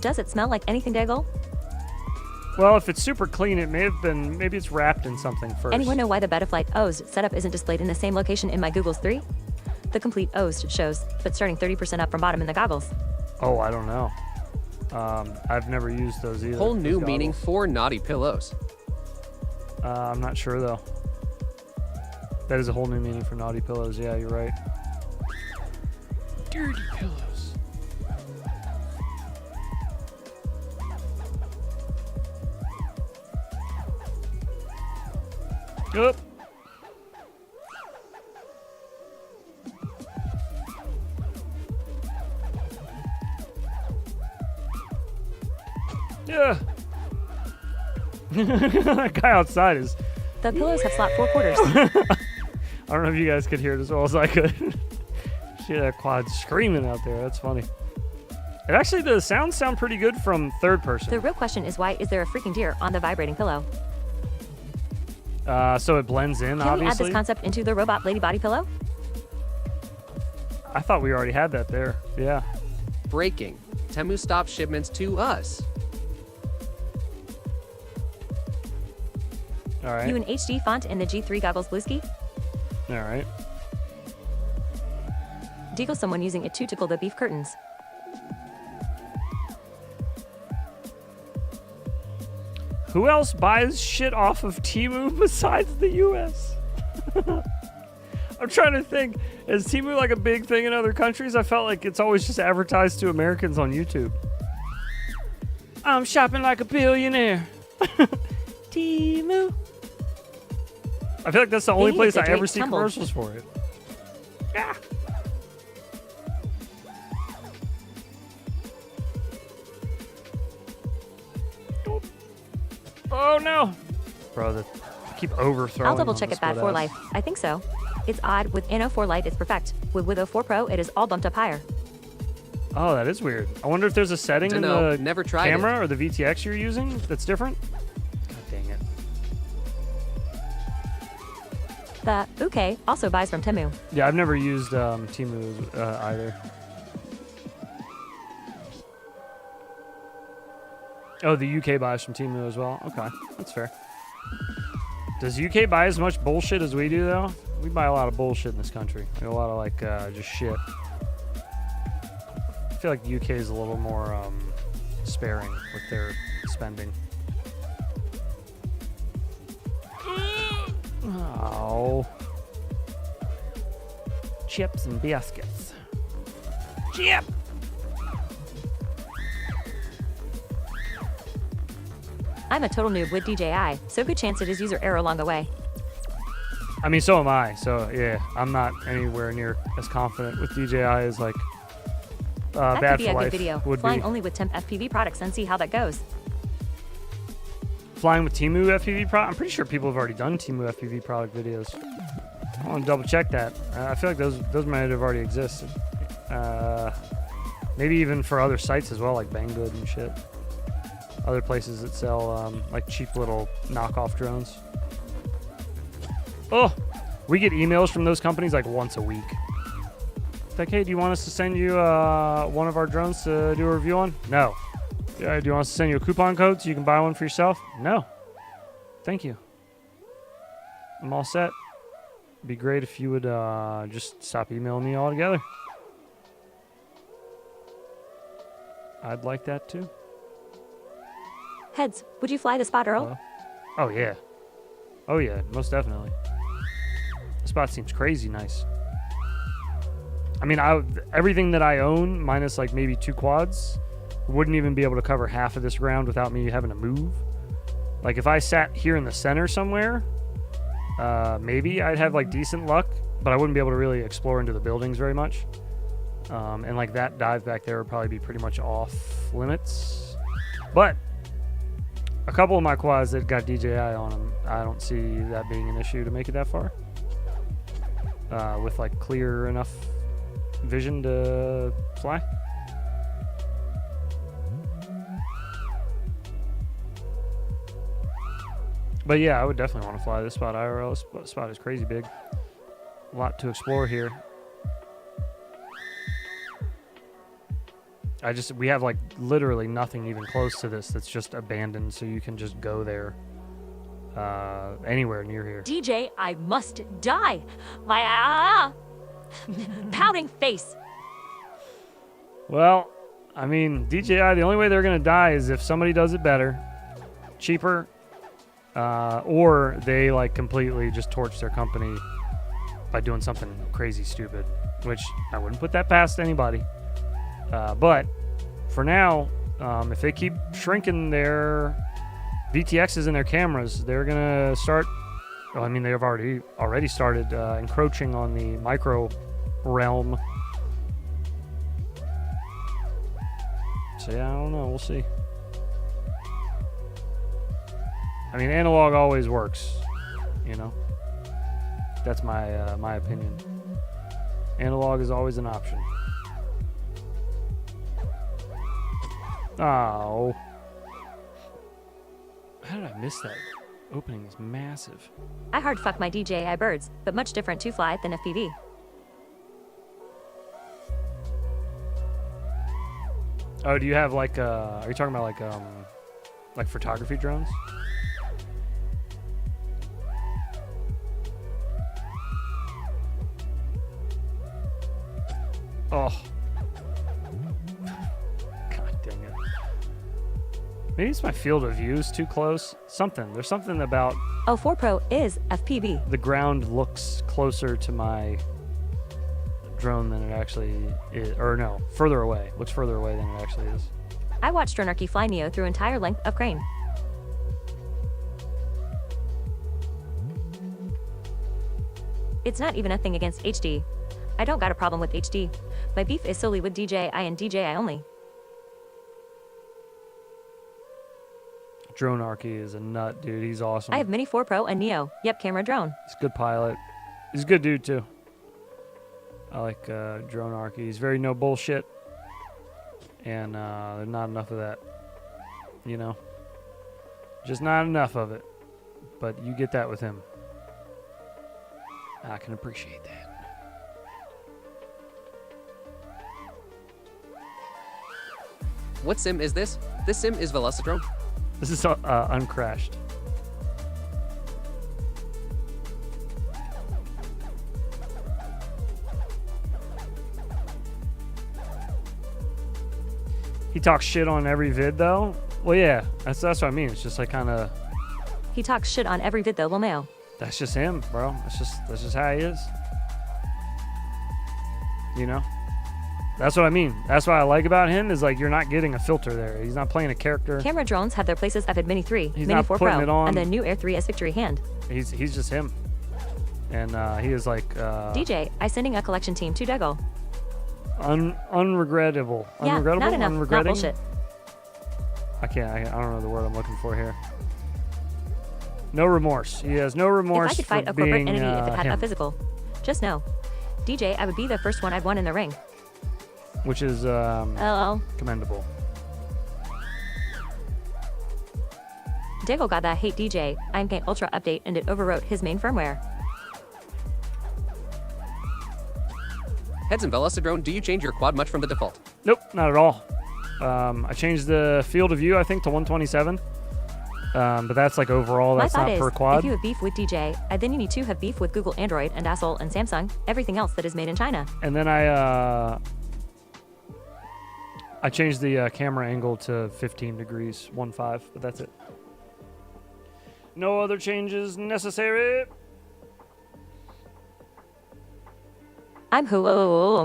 Does it smell like anything, Daggle? Well, if it's super clean, it may have been, maybe it's wrapped in something first. Anyone know why the Betaflight OSD setup isn't displayed in the same location in my Googles 3? The complete OSD shows, but starting 30% up from bottom in the goggles. Oh, I don't know. I've never used those either. Whole new meaning for naughty pillows. I'm not sure, though. That is a whole new meaning for naughty pillows. Yeah, you're right. Dirty pillows. Oop. Yeah. That guy outside is... The pillows have slot 4 quarters. I don't know if you guys could hear it as well as I could. Shit, that quad screaming out there. That's funny. And actually, the sounds sound pretty good from third person. The real question is, why is there a freaking deer on the vibrating pillow? So it blends in, Can obviously. we add this concept into the robot lady body pillow? I thought we already had that there. Yeah. Breaking. Temu stopped shipments to us. All right. You an HD font in the G3 goggles, Bluesky? All right. Deagle someone using it to tickle the beef curtains. Who else buys shit off of Temu besides the U.S.? I'm trying to think. Is Temu like a big thing in other countries? I felt like it's always just advertised to Americans on YouTube. I'm shopping like a billionaire. Temu. I feel like that's the only place I ever see commercials for it. Yeah. Oh no! Bro, I keep overthrowing. I'll double check it bad for life. I think so. It's odd. With N04 Lite, it's perfect. With 04 Pro, it is all bumped up higher. Oh, that is weird. I wonder if there's a setting in the never tried camera or the VTX you're using that's different? God dang it. The UK also buys from Temu. Yeah, I've never used Temu either. Oh, the UK buys from Temu as well. Okay, that's fair. Does UK buy as much bullshit as we do, though? We buy a lot of bullshit in this country. Like a lot of, like, just shit. I feel like the UK is a little more sparing with their spending. Oh. Chips and biscuits. Chip! I'm a total noob with DJI, so good chance it is user error along the way. I mean, so am I. So, yeah, I'm not anywhere near as confident with DJI as, like, that Bad could be for a Life good video. would Flying be. only with temp FPV products and see how that goes. Flying with Temu FPV product? I'm pretty sure people have already done Temu FPV product videos. I want to double check that. I feel like those might have already existed. Maybe even for other sites as well, like Banggood and shit. Other places that sell like cheap little knockoff drones. Oh, we get emails from those companies like once a week. Like, hey, do you want us to send you one of our drones to do a review on? No. Do you want us to send you a coupon code so you can buy one for yourself? No. Thank you. I'm all set. It'd be great if you would just stop emailing me altogether. I'd like that too. Heads, would you fly the spot, Earl? Hello? Oh, yeah. Oh, yeah, most definitely. The spot seems crazy nice. I mean, everything that I own, minus like maybe 2 quads, wouldn't even be able to cover half of this ground without me having to move. Like, if I sat here in the center somewhere, maybe I'd have like decent luck, but I wouldn't be able to really explore into the buildings very much. And like that dive back there would probably be pretty much off limits. But a couple of my quads that got DJI on them, I don't see that being an issue to make it that far. With like clear enough vision to fly. But yeah, I would definitely want to fly this spot IRL. This spot is crazy big. A lot to explore here. We have like literally nothing even close to this that's just abandoned, so you can just go there anywhere near here. DJ, I must die. My pouting face. Well, I mean, DJI, the only way they're going to die is if somebody does it better, cheaper, or they like completely just torch their company by doing something crazy stupid, which I wouldn't put that past anybody. But for now, if they keep shrinking their VTXs and their cameras, they're gonna start. Well, I mean, they have already started encroaching on the micro realm. So yeah, I don't know. We'll see. I mean, analog always works. You know, that's my my opinion. Analog is always an option. Oh. How did I miss that? Opening is massive. I hard fuck my DJI birds, but much different to fly than FPV. Oh, do you have like are you talking about like photography drones? Oh. God dang it. Maybe it's my field of view is too close. There's something about... Oh, 4 Pro is FPV. The ground looks closer to my drone than it actually is. Or no, further away. Looks further away than it actually is. I watched Dronarchy fly Neo through entire length of crane. It's not even a thing against HD. I don't got a problem with HD. My beef is solely with DJI and DJI only. Dronarchy is a nut, dude. He's awesome. I have Mini 4 Pro and Neo. Yep, camera drone. He's a good pilot. He's a good dude, too. I like Dronarchy. He's very no bullshit. And there's not enough of that. You know? Just not enough of it. But you get that with him. I can appreciate that. What sim is this? This sim is Velocidrome. This is uncrashed. He talks shit on every vid, though. Well, yeah, that's what I mean. It's just like kind of. He talks shit on every vid, though, Lil That's just him, bro. That's just how he is. You know. That's what I mean. That's what I like about him is like you're not getting a filter there. He's not playing a character. Camera drones have their places. I've had Mini 3, He's Mini not 4 putting Pro, it on. and the new Air 3 as victory hand. He's just him. And he is like... DJ, I sending a collection team to Deggle. Unregrettable. Yeah, unregrettable? not enough. Unregretting? Not bullshit. I don't know the word I'm looking for here. No remorse. He has no remorse. If I could fight a corporate entity if it had a physical, just know, DJ, I would be the first one I'd won in the ring. Which is commendable. Deggle got that hate DJ, IMK Ultra update, and it overwrote his main firmware. Heads and Velocidrone, do you change your quad much from the default? Nope, not at all. I changed the field of view, I think, to 127. But that's like overall, that's not per quad. If you have beef with DJ, then you need to have beef with Google Android and Asshole and Samsung, everything else that is made in China. And then I changed the camera angle to 15 degrees, 1.5, but that's it. No other changes necessary. I'm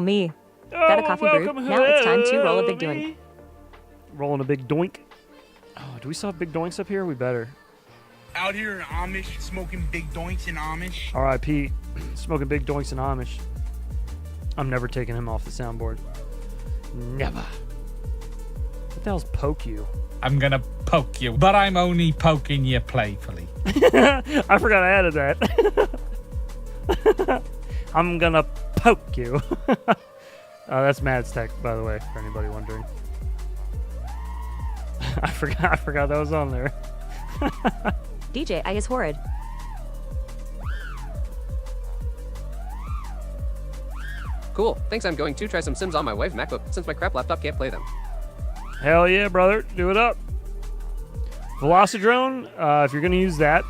me. Got a coffee brewed. Now it's time to roll a big doink. Rolling a big doink. Oh, do we still have big doinks up here? We better. Out here in Amish, smoking big doinks in Amish. R.I.P. Smoking big doinks in Amish. I'm never taking him off the soundboard. Never. What the hell's poke you? I'm gonna poke you, but I'm only poking you playfully. I forgot I added that. I'm gonna poke you. That's Mad's tech, by the way, for anybody wondering. I forgot that was on there. DJ, I is horrid. Cool. Thanks, I'm going to try some Sims on my wife's MacBook since my crap laptop can't play them. Hell yeah, brother. Do it up. Velocidrone, if you're going to use that,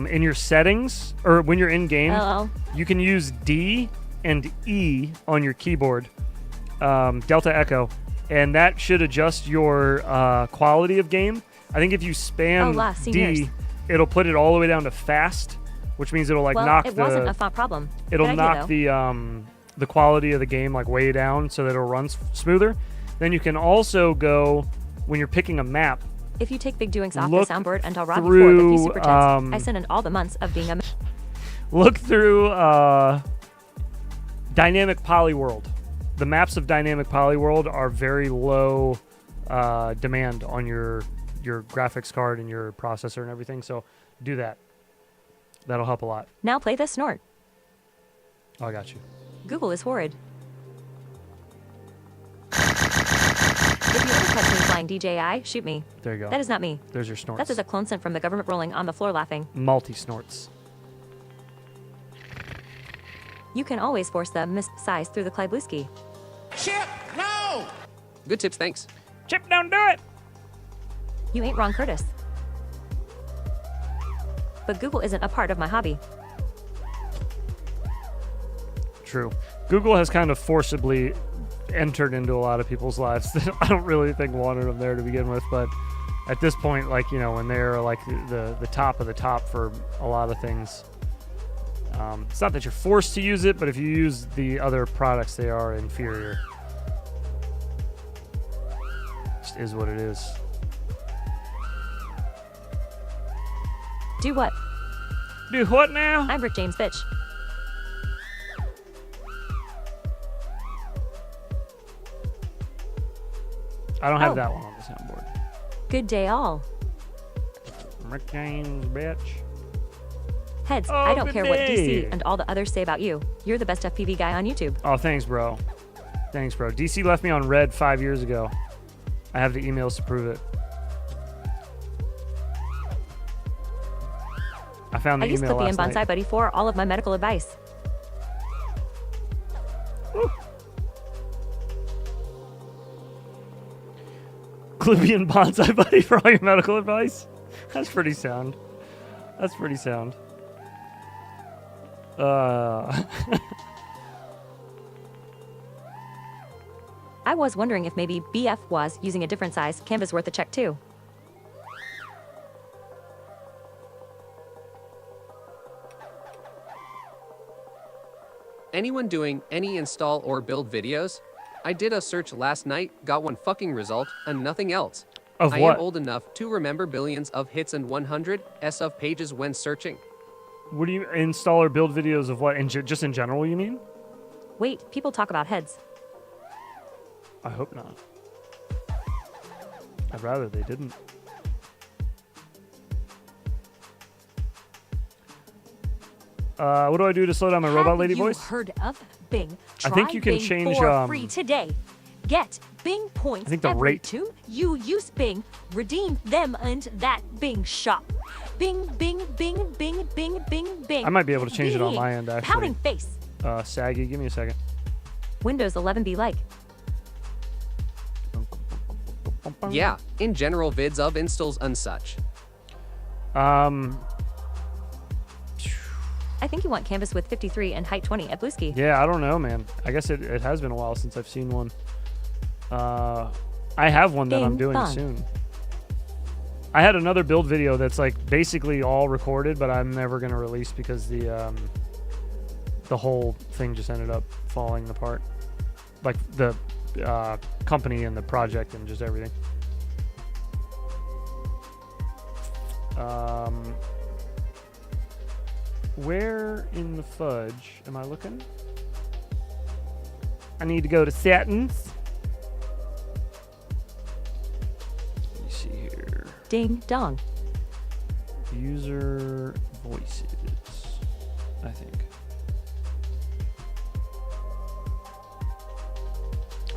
in your settings, or when you're in game, you can use D and E on your keyboard, Delta Echo, and that should adjust your quality of game. I think if you spam D, it'll put it all the way down to fast, which means it'll like knock it wasn't a font problem. It'll knock the quality of the game like way down so that it'll run smoother. Then you can also go, when you're picking a map, if you take big doings off the soundboard and I'll rob you for the few super chats I sent in all the months of being a look through Dynamic Polyworld. The maps of Dynamic Polyworld are very low demand on your graphics card and your processor and everything, so do that. That'll help a lot. Now play the snort. Oh, I got you. Google is horrid. If you ever catch me flying DJI, shoot me. There you go. That is not me. There's your snorts. That is a clone sent from the government rolling on the floor laughing. Multi-snorts. You can always force the miss size through the Klybluski. Chip, no! Good tips, thanks. Chip, don't do it! You ain't wrong, Curtis. But Google isn't a part of my hobby. True. Google has kind of forcibly entered into a lot of people's lives that I don't really think wanted them there to begin with, but at this point, like, you know, when they're like the top of the top for a lot of things, it's not that you're forced to use it, but if you use the other products, they are inferior. Just is what it is. Do what? Do what now? I'm Rick James Fitch. I don't have that one on the soundboard. Good day, all. Rick James, bitch. Heads, I don't care what DC and all the others say about you. You're the best FPV guy on YouTube. Oh, thanks, bro. Thanks, bro. DC left me on red 5 years ago. I have the emails to prove it. I found the email last night. I use Clippy and Bonsai Buddy for all of my medical advice. Woo. Clippy and Bonsai Buddy for all your medical advice? That's pretty sound. That's pretty sound. I was wondering if maybe BF was using a different size canvas worth a check too. Anyone doing any install or build videos? I did a search last night, got one fucking result, and nothing else. Of I what? am old enough to remember billions of hits and 100s of pages when searching. What do you install or build videos of what? Just in general, you mean? Wait, people talk about heads. I hope not. I'd rather they didn't. What do I do to slow down my robot lady voice? Have you heard of Bing? I think you can Bing change for free today. Get Bing points I think the every rate. 2 you use Bing. Redeem them in that Bing shop. Bing, Bing, Bing, Bing, Bing, Bing, Bing. I might be able to change it on Bing. my end, actually. Pouting face. Saggy, give me a second. Windows 11 be like. Yeah, in general vids of installs and such. I think you want canvas with 53 and height 20 at Blueski. Yeah, I don't know, man. I guess it has been a while since I've seen one. I have one that I'm doing soon. I had another build video that's like basically all recorded, but I'm never going to release because the whole thing just ended up falling apart. Like the company and the project and just everything. Where in the fudge am I looking? I need to go to settings. Let me see here. Ding dong. User voices, I think.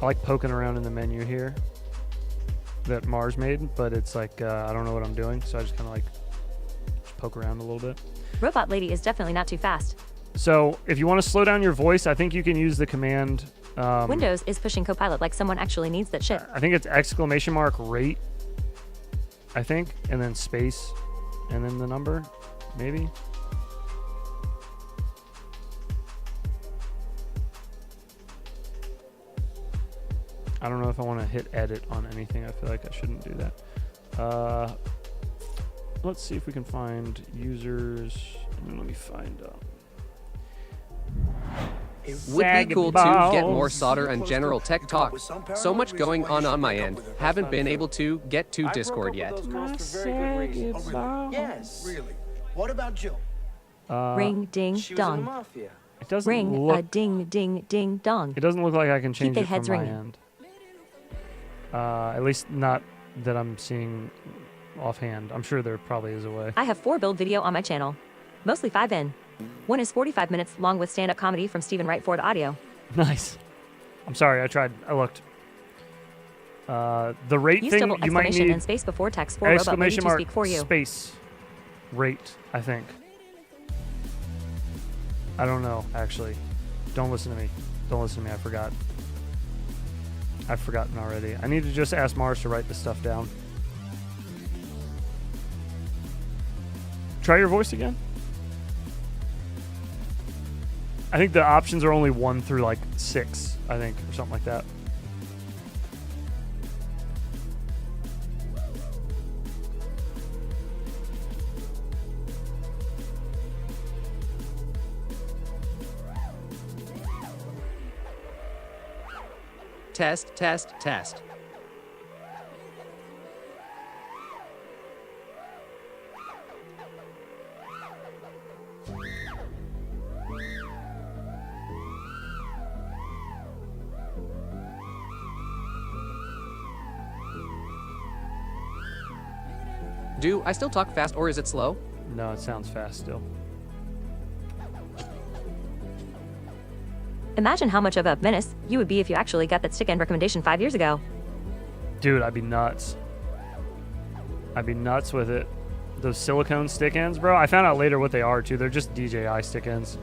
I like poking around in the menu here that Mars made, but it's like I don't know what I'm doing, so I just kind of like poke around a little bit. Robot lady is definitely not too fast. So if you want to slow down your voice, I think you can use the command. Windows is pushing Copilot like someone actually needs that shit. I think it's ! Rate, I think, and then space, and then the number, maybe. I don't know if I want to hit edit on anything. I feel like I shouldn't do that. Let's see if we can find users. Let me find Would be cool to get more solder and general tech talk. So much going on my end. Haven't been able to get to Discord yet. Yes. Really? What about Jill? Ring ding dong. It doesn't Ring look, a ding ding ding dong. It doesn't look like I can change Keep it the heads from my ringing. end. At least not that I'm seeing offhand. I'm sure there probably is a way. I have 4 build video on my channel. Mostly 5 in. One is 45 minutes long with stand-up comedy from Stephen Wright Ford Audio. Nice. I'm sorry, I tried. I looked. The rate Use thing, double you might exclamation need and space before text for robot lady to speak for you. Space rate, I think. I don't know, actually. Don't listen to me. Don't listen to me. I forgot. I've forgotten already. I need to just ask Mars to write this stuff down. Try your voice again. I think the options are only 1 through like 6, I think, or something like that. Test, test, test. Do I still talk fast or is it slow? No, it sounds fast still. Imagine how much of a menace you would be if you actually got that stick end recommendation 5 years ago. Dude, I'd be nuts. I'd be nuts with it. Those silicone stick ends, bro. I found out later what they are too. They're just DJI stick ends.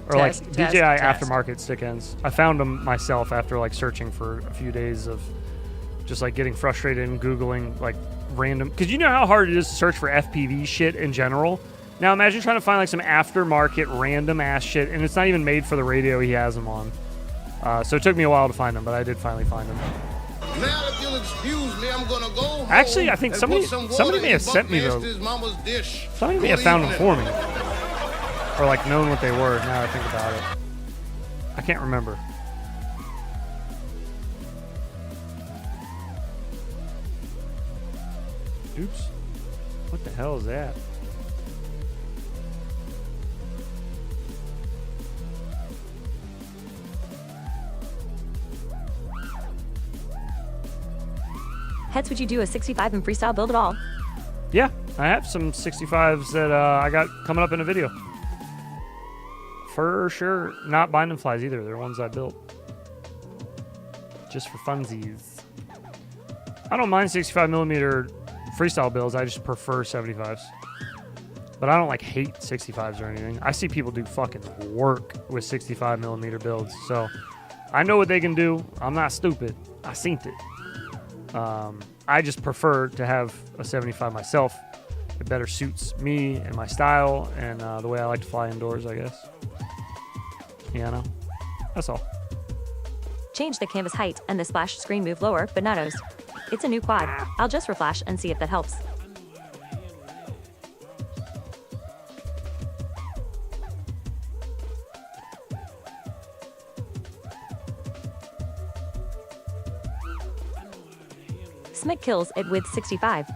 Or Test, like test, DJI test. aftermarket stick ends. I found them myself after like searching for a few days of just like getting frustrated and Googling like random. Because you know how hard it is to search for FPV shit in general? Now imagine trying to find like some aftermarket random ass shit and it's not even made for the radio he has them on. So it took me a while to find them, but I did finally find them. Now, if you'll excuse me, I'm gonna go home. Actually, I think and somebody put some water may in have sent me Buckmaster's those. mama's dish. Somebody may have Good found them evening. for me. Or like known what they were now that I think about it. I can't remember. Oops. What the hell is that? Heads, would you do a 65 in freestyle build at all? Yeah, I have some 65s that I got coming up in a video. For sure. Not binding flies either. They're ones I built. Just for funsies. I don't mind 65mm freestyle builds. I just prefer 75s. But I don't like hate 65s or anything. I see people do fucking work with 65 millimeter builds. So I know what they can do. I'm not stupid. I seen it. I just prefer to have a 75 myself. It better suits me and my style and the way I like to fly indoors, I guess. Yeah, no. That's all. Change the canvas height and the splash screen move lower, but not O's. It's a new quad. I'll just reflash and see if that helps. Smick kills it with 65.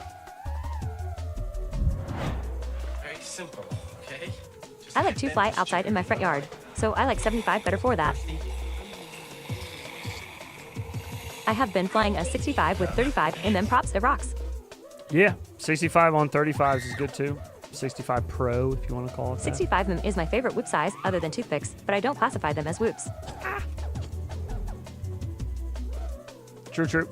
Very simple, okay? I like to fly outside in my front yard, so I like 75 better for that. I have been flying a 65 with 35 mm props. It rocks. Yeah, 65 on 35s is good too. 65 Pro, if you want to call it that. 65 mm is my favorite whoop size other than toothpicks, but I don't classify them as whoops. True, true.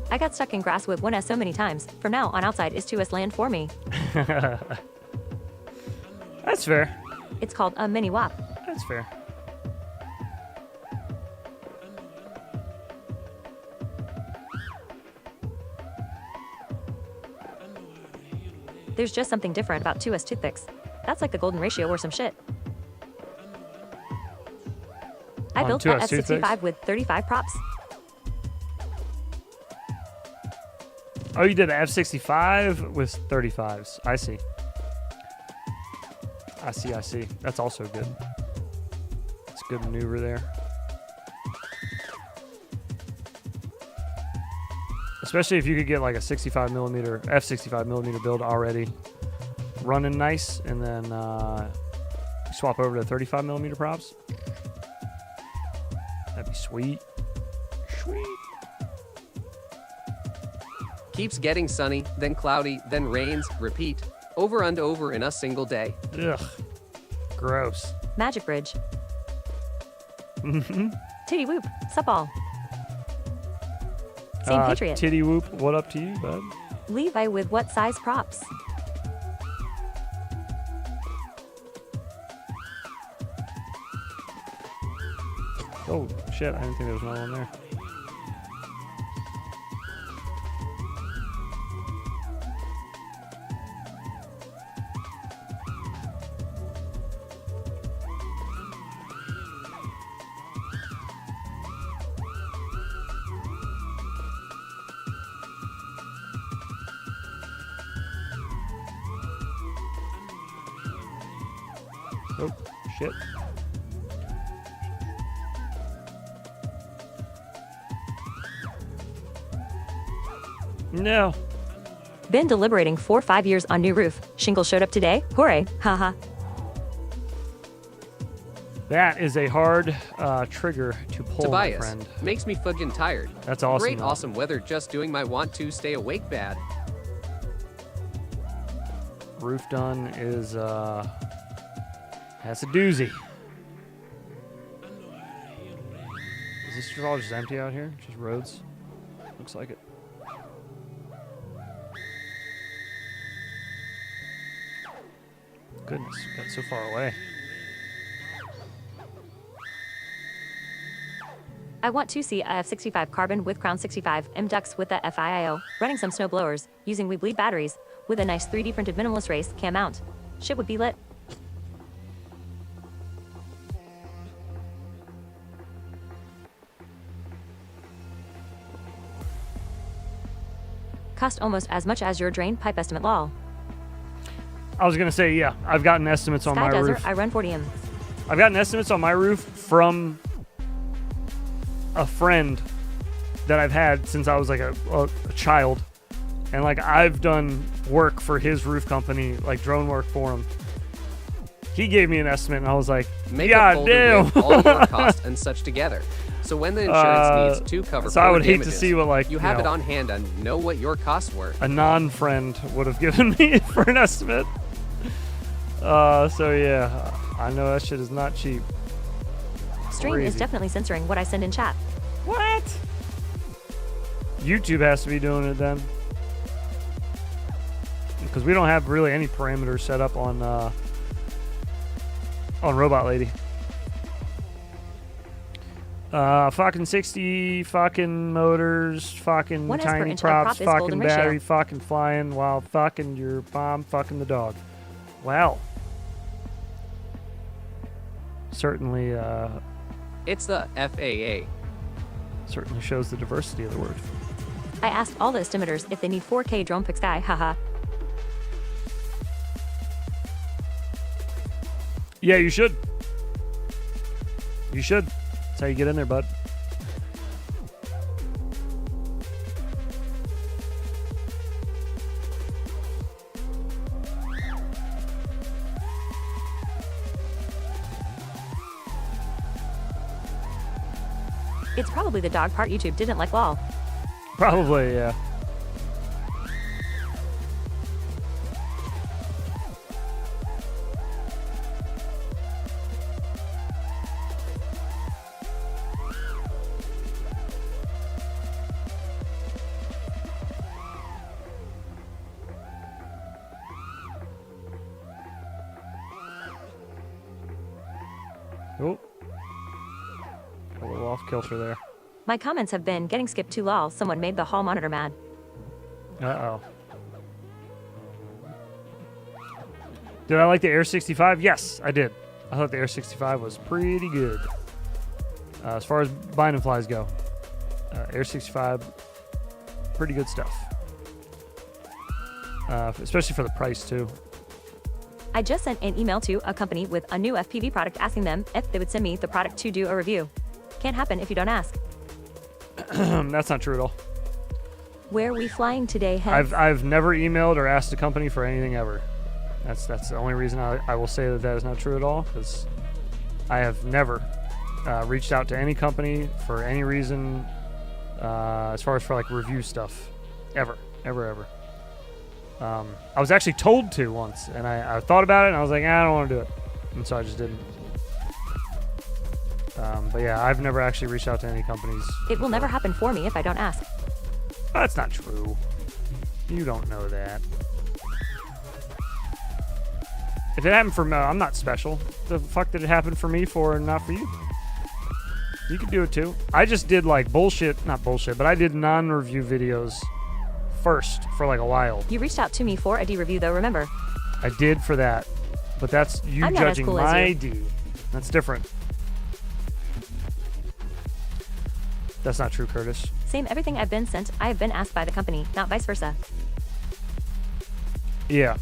I got stuck in grass with 1S so many times. From now on outside is 2S land for me. That's fair. It's called a mini whop. That's fair. There's just something different about 2S toothpicks. That's like the golden ratio or some shit. I built that F65 with 35 props. Oh, you did an F65 with 35s. I see. I see. That's also good. That's a good maneuver there. Especially if you could get like a 65 millimeter, F65 millimeter build already running nice, and then swap over to 35 millimeter props. That'd be sweet. Sweet. Keeps getting sunny, then cloudy, then rains, repeat, over and over in a single day. Ugh. Gross. Magic Bridge. Titty whoop. Sup all. Same Patriot. Titty whoop. What up to you, bud? Levi with what size props? Oh, shit. I didn't think there was another one there. Oh, shit. No. Been deliberating 4 or 5 years on new roof. Shingle showed up today. Hooray. Haha. That is a hard trigger to pull, Tobias, my friend. makes me fucking tired. That's awesome. Great, though. awesome weather, just doing my want to stay awake bad. Roof done is, that's a doozy. Is this all just empty out here? Just roads? Looks like it. Goodness, we got so far away. I want to see a F65 carbon with Crown 65 M ducts with the FIIO, running some snow blowers, using We Bleed batteries, with a nice 3D printed minimalist race cam mount. Shit would be lit. Cost almost as much as your drain pipe estimate lol. I was going to say, yeah, I've gotten estimates on my Desert, roof. I run 40M. I've gotten estimates on my roof from a friend that I've had since I was like a child. And like I've done work for his roof company, like drone work for him. He gave me an estimate, and I was like, Make "Yeah, a folder damn." with all your costs and such together. So when the insurance needs to cover so I would hate damages, to see what like you have it on hand and know what your costs were. A non-friend would have given me for an estimate. So yeah, I know that shit is not cheap. Stream Crazy. is definitely censoring what I send in chat. What? YouTube has to be doing it then, because we don't have really any parameters set up on Robot Lady. Fucking 60 fucking motors, fucking 1 S per tiny inch of props, prop is fucking golden ratio. battery, fucking flying while fucking your mom fucking the dog. Wow. Certainly, It's the FAA. certainly shows the diversity of the word. I asked all the estimators if they need 4K drone pic sky, haha. Yeah, you should. You should. That's how you get in there, bud. It's probably the dog part YouTube didn't like lol. Probably, yeah. Oh. A little off kilter there. My comments have been getting skipped to lol. Someone made the hall monitor mad. Uh-oh. Did I like the Air 65? Yes, I did. I thought the Air 65 was pretty good. As far as binding flies go. Air 65, pretty good stuff. Especially for the price, too. I just sent an email to a company with a new FPV product asking them if they would send me the product to do a review. Can't happen if you don't ask. That's not true at all. Where are we flying today, heads? I've never emailed or asked a company for anything ever. That's the only reason I will say that is not true at all, because I have never reached out to any company for any reason as far as for like review stuff. Ever. I was actually told to once, and I thought about it, and I was like, I don't want to do it. And so I just didn't. But yeah, I've never actually reached out to any companies. It will never happen for me if I don't ask. That's not true. You don't know that. If it happened for me, I'm not special. The fuck did it happen for me for and not for you? You could do it too. I just did like not bullshit, but I did non-review videos first for like a while. You reached out to me for a D review though, remember? I did for that. But that's you I'm not as judging cool as my you. D. That's different. That's not true, Curtis. Same everything I've been sent, I have been asked by the company, not vice versa. Yeah.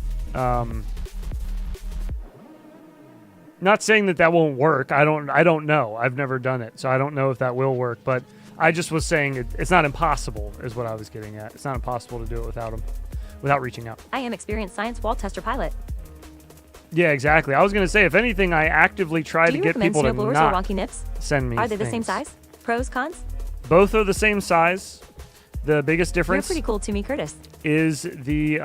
Not saying that won't work. I don't know. I've never done it, so I don't know if that will work. But I just was saying it's not impossible, is what I was getting at. It's not impossible to do it without reaching out. I am experienced science wall tester pilot. Yeah, exactly. I was gonna say, if anything, I actively try to get people to snowblowers not or wonky nips? send me. Are they the same things. size? Pros, cons? Both are the same size. The biggest difference You're pretty cool to me, Curtis. is the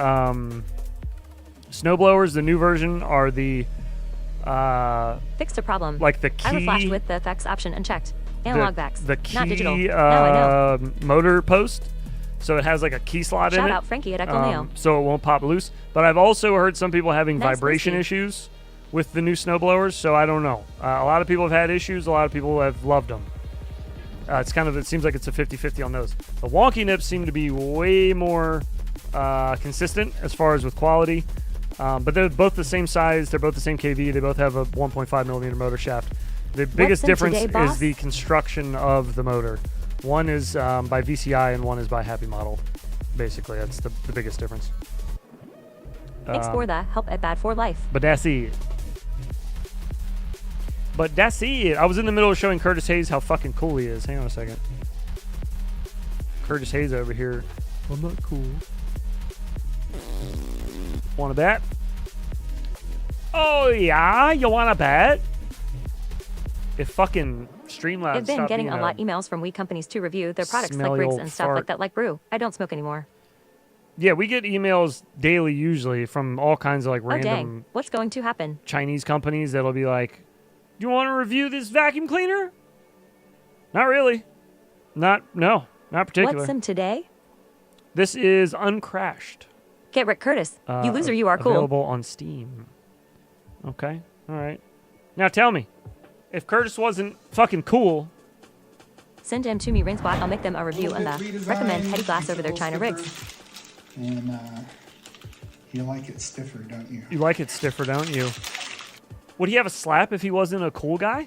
snowblowers. The new version are the Fixed a problem. like the key. I flashed with the effects option unchecked. Analog backs. The key not digital. Now I know. motor post. So it has like a key slot in it. Shout out Frankie at Echo Neo. So it won't pop loose. But I've also heard some people having Nice vibration whiskey. issues with the new snowblowers. So I don't know. A lot of people have had issues. A lot of people have loved them. It seems like it's a 50-50 on those. The wonky nips seem to be way more consistent as far as with quality. But they're both the same size. They're both the same KV. They both have a 1.5 millimeter motor shaft. The biggest in difference today, boss? is the construction of the motor. One is by VCI and one is by Happy Model. Basically, that's the biggest difference. Thanks for the help at Bad for Life. But that's it. I was in the middle of showing Curtis Hayes how fucking cool he is. Hang on a second. Curtis Hayes over here. I'm not cool. Want to bet? Oh, yeah? You want to bet? If fucking Streamlabs I've been getting a lot emails from weed companies to review their products like rigs and stuff like that, like brew. I don't smoke anymore. Yeah, we get emails daily usually from all kinds of like random dang. What's going to happen? Chinese companies that'll be like, "You want to review this vacuum cleaner?" Not really. Not particular. What's in today? This is Uncrashed. Get Rick Curtis. You loser, you are cool. Available on Steam. Okay. All right. Now tell me, if Curtis wasn't fucking cool, send him to me, Rainspot. I'll make them a review and recommend Heady Glass over their China rigs. And you like it stiffer, don't you? You like it stiffer, don't you? Would he have a slap if he wasn't a cool guy?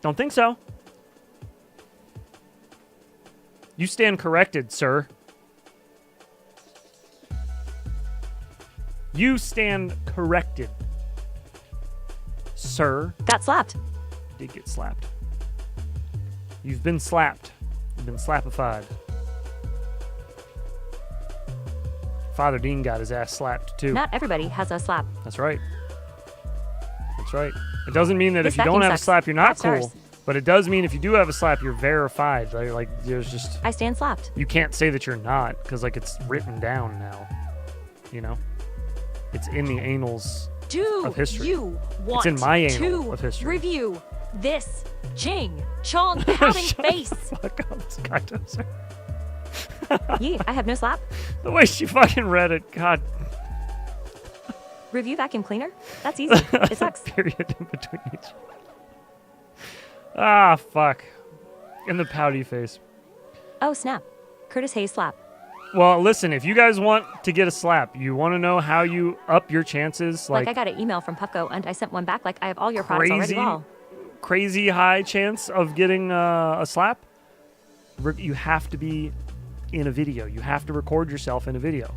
Don't think so. You stand corrected, sir. You stand corrected, sir. Got slapped. Did get slapped. You've been slapped. You've been slappified. Father Dean got his ass slapped, too. Not everybody has a slap. That's right. That's right. It doesn't mean that if you don't have a slap, you're not cool. But it does mean if you do have a slap, you're verified. Like there's just... I stand slapped. You can't say that you're not, because like it's written down now. You know? It's in the annals of history. You want it's in my annal of history. Review this Ching Chong pouting face. Fuck up, this guy does it. Yeah, I have no slap. The way she fucking read it, God. Review vacuum cleaner? That's easy. It sucks. Period in between each. Ah, fuck. In the pouty face. Oh, snap. Curtis Hayes slap. Well, listen, if you guys want to get a slap, you want to know how you up your chances. Like I got an email from Puffco, and I sent one back like I have all your products already. Well. Crazy high chance of getting a slap. You have to be in a video. You have to record yourself in a video.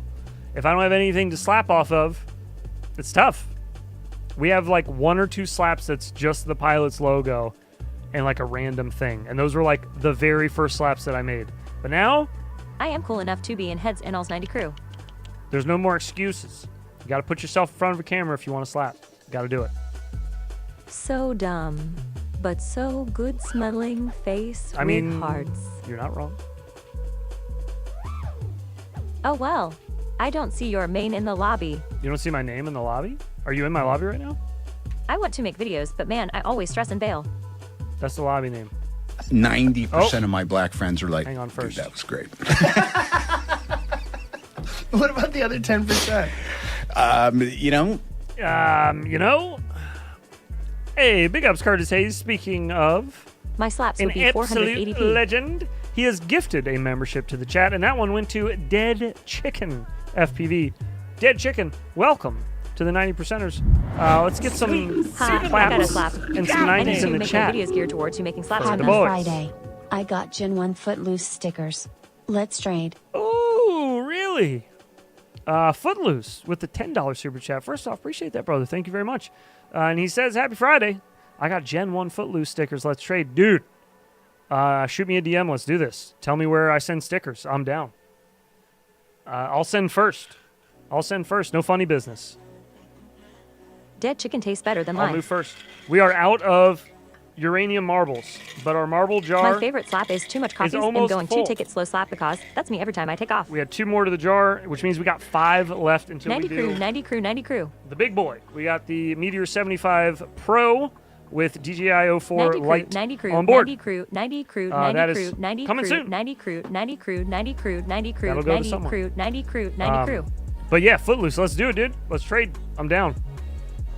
If I don't have anything to slap off of, it's tough. We have like 1 or 2 slaps that's just the pilot's logo and like a random thing. And those were like the very first slaps that I made. But now... I am cool enough to be in Heads and All's 90 crew. There's no more excuses. You got to put yourself in front of a camera if you want to slap. You got to do it. So dumb, but so good smelling face with hearts. You're not wrong. Oh well, I don't see your main in the lobby. You don't see my name in the lobby? Are you in my lobby right now? I want to make videos, but man, I always stress and bail. That's the lobby name. 90% of my black friends are like, hang on first. Dude, that was great. What about the other 10%? You know? Hey, big ups, Curtis Hayes. Speaking of... My slaps would be an 480p. absolute legend. He has gifted a membership to the chat, and that one went to Dead Chicken FPV. Dead Chicken, welcome to the 90%ers. Let's get some claps and some 90s in the chat. Videos geared towards you making slaps. On a Friday, I got Gen 1 Footloose stickers. Let's trade. Ooh, really? Footloose with the $10 super chat. First off, appreciate that, brother. Thank you very much. And he says, happy Friday. I got Gen 1 Footloose stickers. Let's trade. Dude, shoot me a DM. Let's do this. Tell me where I send stickers. I'm down. I'll send first. No funny business. Dead chicken tastes better than I'll live. move first. We are out of uranium marbles, but our marble jar... My favorite slap is too much coffee and going full. to take it slow slap because that's me every time I take off. We had 2 more to the jar, which means we got 5 left until 90 we crew, do... 90 crew, 90 crew. The big boy. We got the Meteor 75 Pro with DJI 04 Lite 90 crew, on board. 90 crew, 90 crew, that 90 is crew, 90 coming crew, soon. 90 crew, 90 crew, 90 crew, 90 crew, 90 crew, That'll go to 90 someone. crew, 90 crew, 90 crew. But yeah, Footloose. Let's do it, dude. Let's trade. I'm down.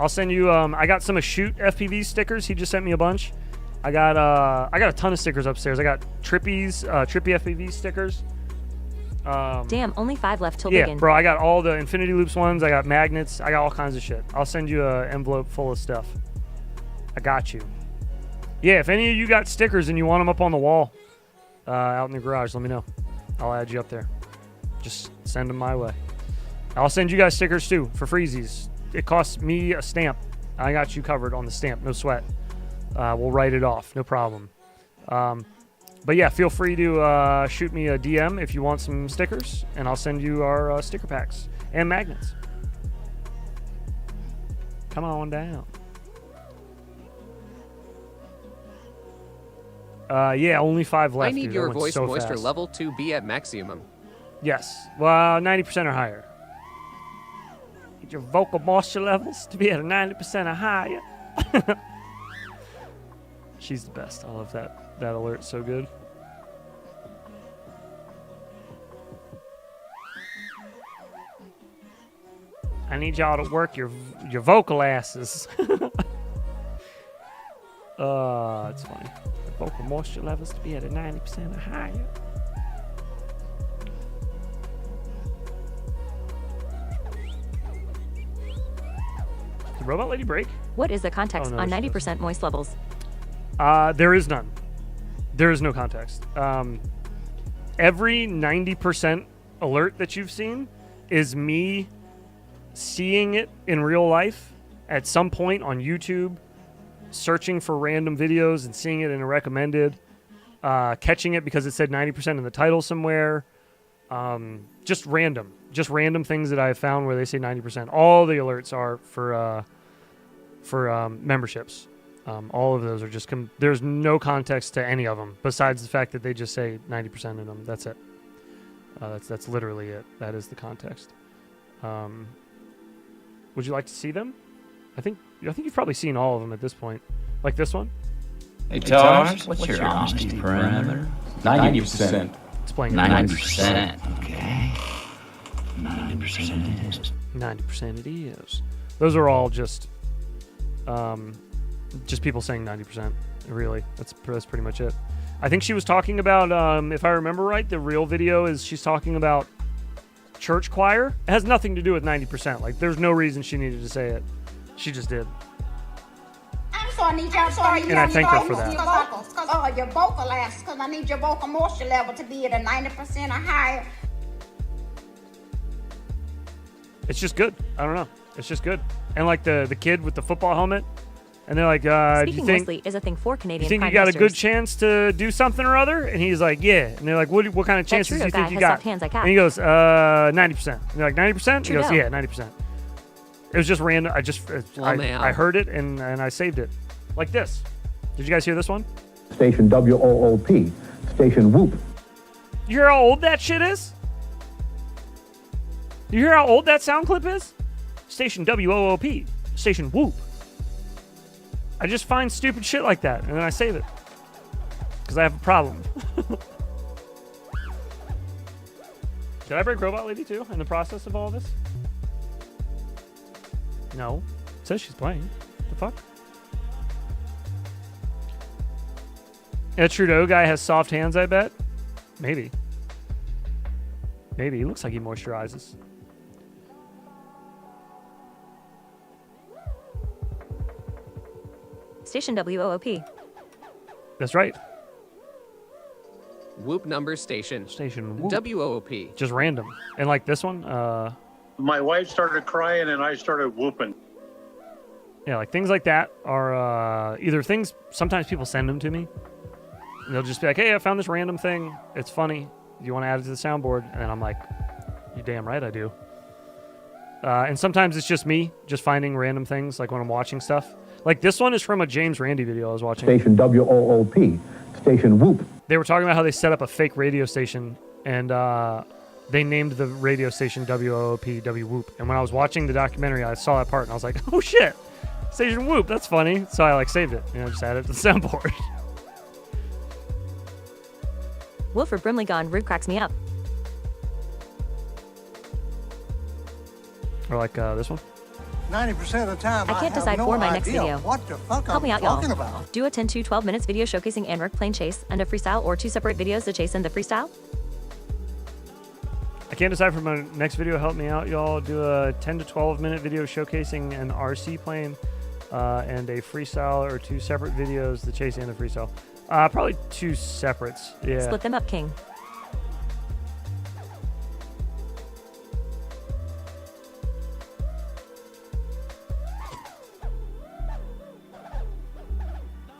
I'll send you. I got some Shoot FPV stickers. He just sent me a bunch. I got a ton of stickers upstairs. I got Trippy FPV stickers. Damn, only 5 left till yeah, digging. bro. I got all the Infinity Loops ones. I got magnets. I got all kinds of shit. I'll send you an envelope full of stuff. I got you. Yeah, if any of you got stickers and you want them up on the wall, out in the garage, let me know. I'll add you up there. Just send them my way. I'll send you guys stickers too for freezies. It costs me a stamp. I got you covered on the stamp. No sweat. We'll write it off. No problem. But yeah, feel free to shoot me a DM if you want some stickers, and I'll send you our sticker packs. and magnets. Come on down. Yeah, only 5 left. I need dude. your That went voice so moisture fast. level to be at maximum. Yes. Well, 90% or higher. Need your vocal moisture levels to be at a 90% or higher. She's the best. I love that. That alert's so good. I need y'all to work your vocal asses. It's funny. The vocal moisture levels to be at a 90% or higher. Did Robot Lady break? What is the context on 90% moist levels? There is none. There is no context. Every 90% alert that you've seen is me seeing it in real life at some point on YouTube, searching for random videos and seeing it in a recommended, catching it because it said 90% in the title somewhere. Just random things that I've found where they say 90%. All the alerts are for memberships. All of those are just there's no context to any of them besides the fact that they just say 90% in them. That's it. That's literally it. That is the context. Would you like to see them? I think you've probably seen all of them at this point. Like this one. Hey, Tosh, what's your honesty parameter? 90%. It's playing 90%. Okay. 90% it is. 90% it is. Those are all just people saying 90%. Really, that's pretty much it. I think she was talking about, if I remember right, the real video is she's talking about church choir. It has nothing to do with 90%. Like, there's no reason she needed to say it. She just did. And I thank her for that. Your vocal asks, because I need your vocal moisture level to be at a 90% or higher. It's just good. I don't know. It's just good. And like the kid with the football helmet, and they're like, do you think mostly is a thing for Canadian you think prime you got a ministers. good chance to do something or other? And he's like, yeah. And they're like, what kind of chances do you think you got? Hands like And he goes, 90%. And they're like, 90%? He goes, Trudeau. yeah, 90%. It was just random. I heard it and I saved it. Like this. Did you guys hear this one? Station WOOP. Station Whoop. You hear how old that shit is? You hear how old that sound clip is? Station WOOP. Station Whoop. I just find stupid shit like that, and then I save it. Because I have a problem. Did I break Robot Lady too in the process of all this? No. It says she's playing. The fuck? That Trudeau guy has soft hands, I bet. Maybe. Maybe. He looks like he moisturizes. Station WOOP. That's right. Whoop number station. Station Whoop. WOOP. Just random. And like this one, my wife started crying and I started whooping. yeah, like things like that are either things, sometimes people send them to me. And they'll just be like, hey, I found this random thing. It's funny. Do you want to add it to the soundboard? And I'm like, you damn right I do. And sometimes it's just me just finding random things, like when I'm watching stuff. Like this one is from a James Randi video I was watching. Station WOOP. Station Whoop. They were talking about how they set up a fake radio station, and they named the radio station WOOP, W-Whoop. And when I was watching the documentary, I saw that part, and I was like, oh shit, Station Whoop, that's funny. So I like saved it, and I just added it to the soundboard. Wilford Brimley gone, rude cracks me up. Or like this one. 90% of the time, I can't have decide no for my next idea video. What the fuck Help I'm me out, talking y'all. about. Do a 10 to 12 minutes video showcasing Anric playing chase and a freestyle, or 2 separate videos, the chase and the freestyle? I can't decide for my next video. Help me out, y'all. Do a 10 to 12 minute video showcasing an RC plane and a freestyle, or 2 separate videos, the chase and the freestyle. Probably 2 separates. Yeah. Split them up, King.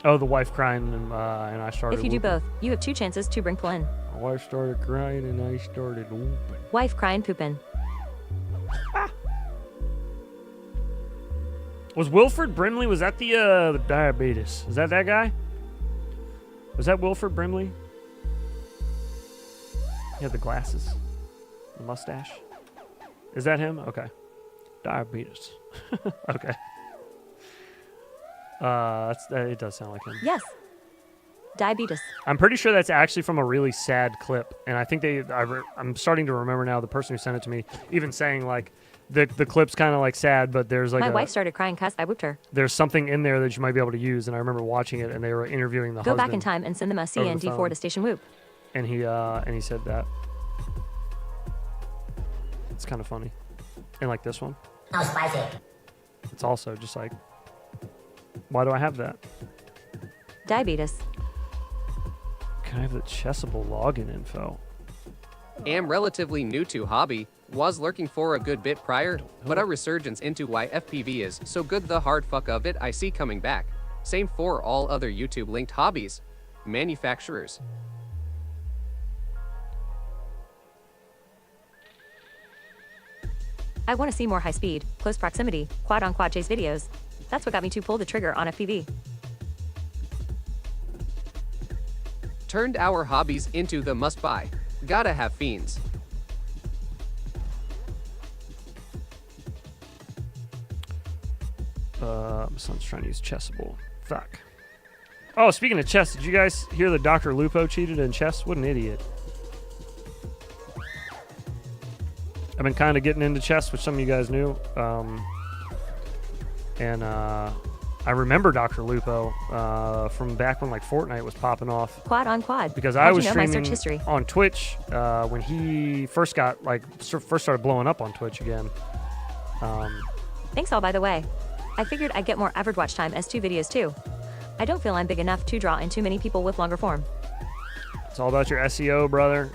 Oh, the wife crying and I started If you do whooping. both, you have 2 chances to bring Flynn. My wife started crying and I started whooping. Wife crying poopin'. Was Wilford Brimley, was that the diabetes? Is that guy? Was that Wilford Brimley? He had the glasses. The mustache. Is that him? Okay. Diabetes. Okay. It does sound like him. Yes. Diabetes. I'm pretty sure that's actually from a really sad clip, and I think I'm starting to remember now the person who sent it to me even saying like the clip's kind of like sad, but there's like my wife started crying because I whooped her. There's something in there that you might be able to use, and I remember watching it, and they were interviewing the husband. Go back in time and send them a CND4 to Station Whoop. And he said that. It's kind of funny. And like this one. Oh, spicy. It's also just like, why do I have that? Diabetes. Can I have the Chessable login info? Am relatively new to hobby, was lurking for a good bit prior, but a resurgence into why FPV is so good. The hard fuck of it I see coming back. Same for all other YouTube linked hobbies. Manufacturers. I want to see more high speed, close proximity, quad-on-quad chase videos. That's what got me to pull the trigger on FPV. Turned our hobbies into the must-buy. Gotta have fiends. My son's trying to use Chessable. Fuck. Oh, speaking of chess, did you guys hear that Dr. Lupo cheated in chess? What an idiot. I've been kind of getting into chess, which some of you guys knew. I remember Dr. Lupo from back when like Fortnite was popping off. Quad on quad. Because I was streaming on Twitch when he first started blowing up on Twitch again. Thanks all, by the way. I figured I'd get more average watch time as 2 videos too. I don't feel I'm big enough to draw in too many people with longer form. It's all about your SEO, brother.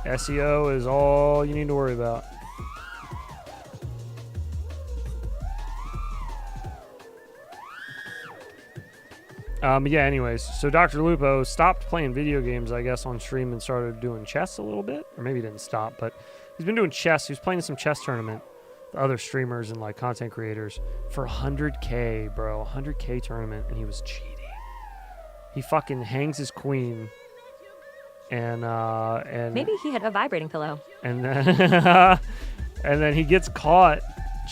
SEO is all you need to worry about. Yeah, anyways, so Dr. Lupo stopped playing video games, I guess, on stream and started doing chess a little bit. Or maybe he didn't stop, but he's been doing chess. He was playing some chess tournament with other streamers and like content creators for 100K, bro. 100K tournament, and he was cheating. He fucking hangs his queen. And maybe he had a vibrating pillow. And then, and then he gets caught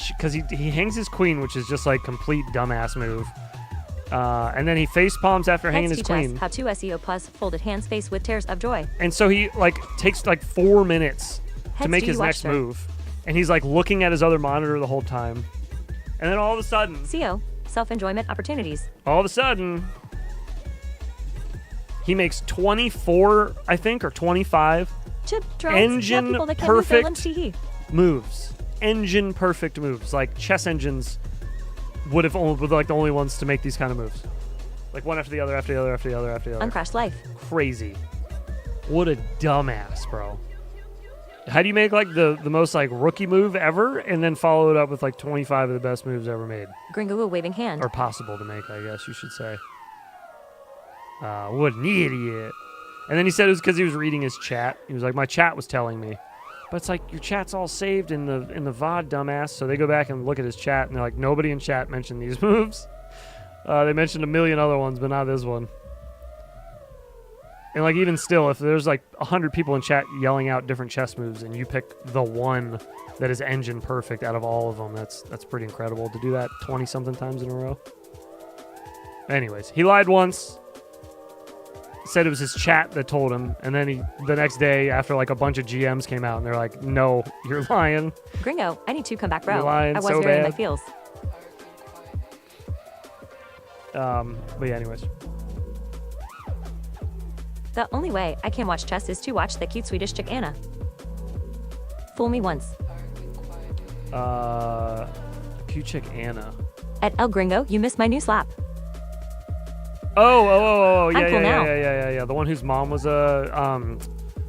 because he hangs his queen, which is just like complete dumbass move. And then he face palms after hanging his queen. How 2 SEO plus folded hands face with tears of joy. And so he like takes like 4 minutes to make his next move, and he's like looking at his other monitor the whole time. And then all of a sudden, CO self-enjoyment opportunities. All of a sudden, he makes 24, I think, or 25 chip drones, engine perfect moves. Engine perfect moves. Like chess engines would like the only ones to make these kind of moves. Like one after the other, after the other, after the other, after the other. Uncrashed life. Crazy. What a dumbass, bro. How do you make like the most like rookie move ever and then follow it up with like 25 of the best moves ever made? Gringo waving hand. Or possible to make, I guess you should say. What an idiot. And then he said it was because he was reading his chat. He was like, my chat was telling me. But it's like, your chat's all saved in the VOD, dumbass. So they go back and look at his chat, and they're like, nobody in chat mentioned these moves. They mentioned a million other ones, but not this one. And like, even still, if there's like 100 people in chat yelling out different chess moves, and you pick the one that is engine perfect out of all of them, that's pretty incredible. To do that 20-something times in a row. Anyways, he lied once. Said it was his chat that told him, and then the next day after like a bunch of GMs came out and they're like, no, you're lying. Gringo, I need to come back, bro. You're lying I was so very bad. in my feels. But yeah, anyways. The only way I can watch chess is to watch the cute Swedish chick Anna. Fool me once. Cute chick Anna. At El Gringo, you missed my new slap. Oh, I'm cool now. yeah. The one whose mom was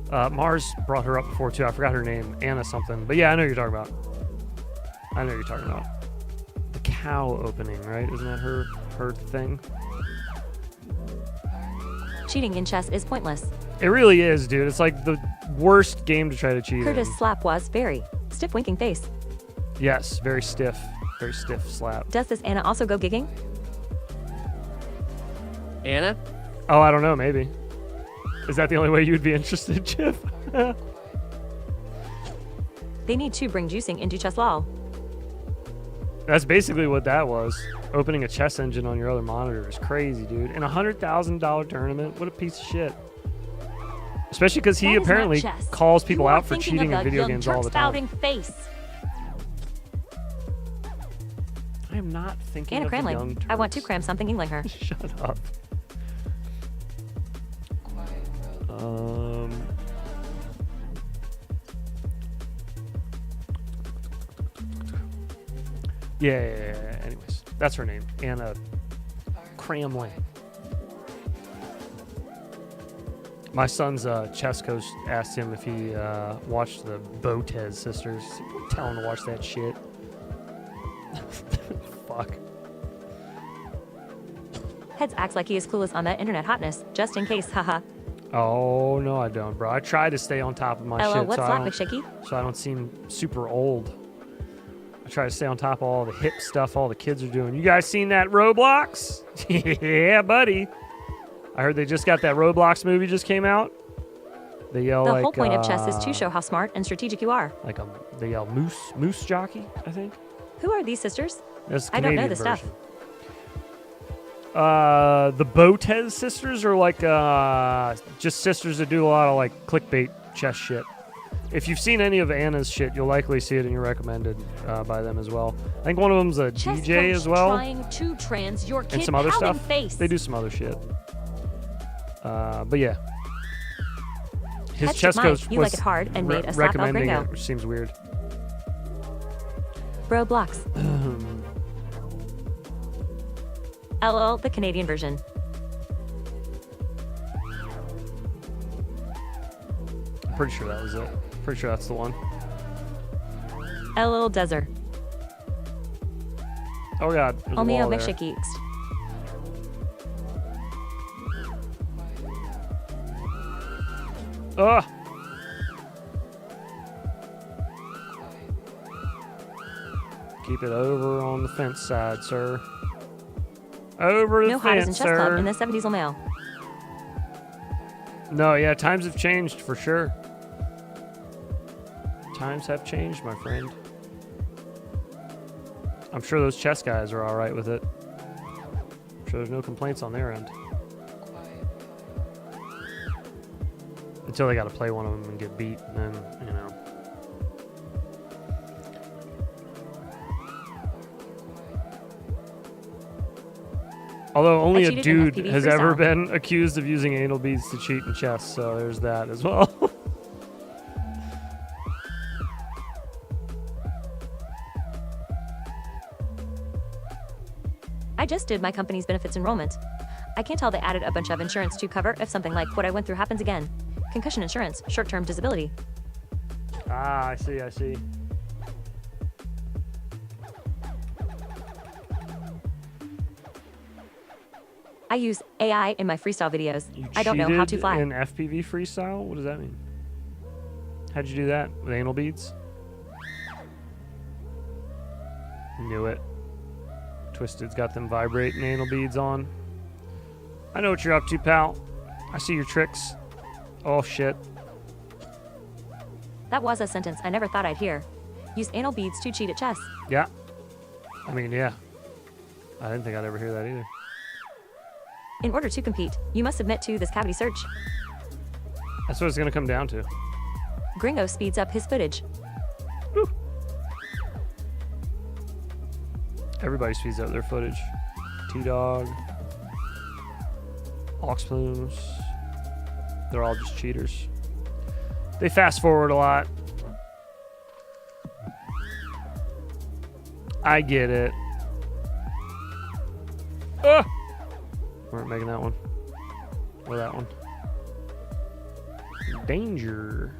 Mars brought her up before too. I forgot her name, Anna something. But yeah, I know what you're talking about. The cow opening, right? Isn't that her thing? Cheating in chess is pointless. It really is, dude. It's like the worst game to try to cheat Curtis' in. slap was very stiff winking face. Yes, very stiff. Very stiff slap. Does this Anna also go gigging? Anna? Oh, I don't know. Maybe. Is that the only way you'd be interested, Chip? They need to bring juicing into chess lol. That's basically what that was. Opening a chess engine on your other monitor is crazy, dude. In a $100,000 tournament, what a piece of shit. Especially because he apparently calls people out for cheating in video games all the time. Face. I am not thinking Anna of the young Cramling. Turks. I want to cram something Engling her. Shut up. Yeah. Anyways, that's her name, Anna Cramling. My son's chess coach asked him if he watched the Botez sisters. Tell him to watch that shit. Fuck. Heads acts like he is clueless on that internet hotness, just in case, haha. Oh, no, I don't, bro. I try to stay on top of my LL, shit what's slap, McShaky? so I don't seem super old. I try to stay on top of all the hip stuff all the kids are doing. You guys seen that Roblox? Yeah, buddy. I heard they just got that Roblox movie just came out. They yell The like, whole point of chess is to show how smart and strategic you are. They yell moose jockey, I think. Who are these sisters? That's the I don't know Canadian this version. stuff. The Botez sisters are like just sisters that do a lot of like clickbait chess shit. If you've seen any of Anna's shit, you'll likely see it in your recommended by them as well. I think one of them's a Chess DJ coach as well, Trying to trans your kid and some other pouting stuff. Face. They do some other shit. But yeah, his Head chess to coach mine. You was like it hard and made a slap out recommending gringo. it, which seems weird. Bro blocks. LL, the Canadian version. I'm pretty sure that was it. Pretty sure that's the one. LL Desert. Oh god, there's a Omeo wall there. McShaky. Ugh. Keep it over on the fence side, sir. Over the No hottest in fence, chess sir. club in the 70s male. No, yeah, times have changed for sure. Times have changed, my friend. I'm sure those chess guys are all right with it. I'm sure there's no complaints on their end. Until they got to play one of them and get beat, and then, you know. Although only a cheated in dude FPV has ever freestyle. been accused of using anal beads to cheat in chess, so there's that as well. I just did my company's benefits enrollment. I can't tell they added a bunch of insurance to cover if something like what I went through happens again. Concussion insurance, short-term disability. Ah, I see. I use AI in my freestyle videos. I don't know how to Cheated fly. in FPV freestyle? What does that mean? How'd you do that? With anal beads? Knew it. Twisted's got them vibrating anal beads on. I know what you're up to, pal. I see your tricks. Oh, shit. That was a sentence I never thought I'd hear. Use anal beads to cheat at chess. Yeah. I mean, yeah. I didn't think I'd ever hear that either. In order to compete, you must submit to this cavity search. That's what it's going to come down to. Gringo speeds up his footage. Woo. Everybody speeds up their footage. T-Dog. Ox Plumes. They're all just cheaters. They fast forward a lot. I get it. Ah! Weren't making that one. Or that one. Danger.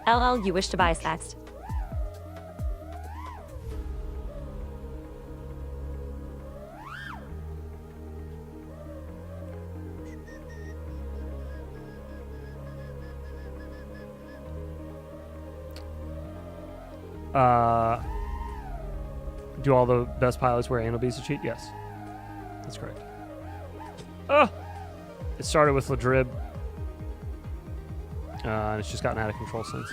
LL, you wish to buy saxed. Do all the best pilots wear anal beads to cheat? Yes. That's correct. Oh! It started with Ladrib. And it's just gotten out of control since.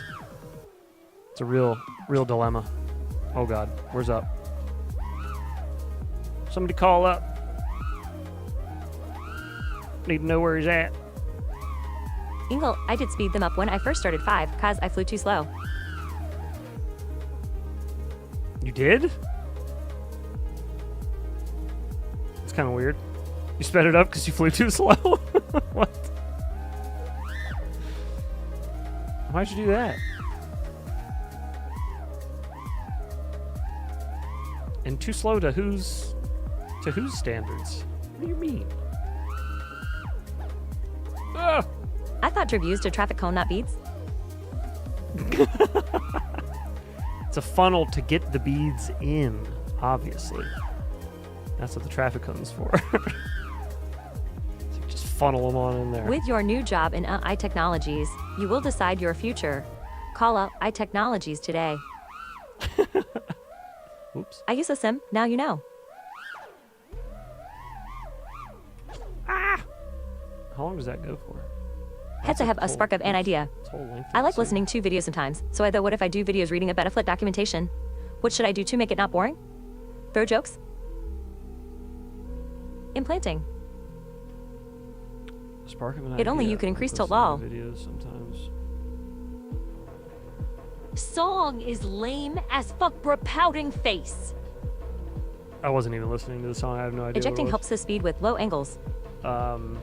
It's a real dilemma. Oh god, where's up? Somebody call up. Need to know where he's at. Ingle, I did speed them up when I first started 5, cause I flew too slow. You did? It's kind of weird. You sped it up because you flew too slow? What? Why'd you do that? And too slow to whose standards? What do you mean? Ah! I thought Drib used a traffic cone, not beads. It's a funnel to get the beads in, obviously. That's what the traffic cone's for. So you just funnel them on in there. With your new job in iTechnologies, you will decide your future. Call up iTechnologies today. Oops. I use a sim, now you know. Ah! How long does that go for? Heads, I have a spark of an idea. I like listening to videos sometimes, so I thought, what if I do videos reading a Betaflit documentation? What should I do to make it not boring? Throw jokes? Implanting. Spark of an It only idea. you can increase I tilt listen law. to videos sometimes. Song is lame as fuck, bro, pouting face. I wasn't even listening to the song. I have no idea. Ejecting what it helps the speed with low angles. was.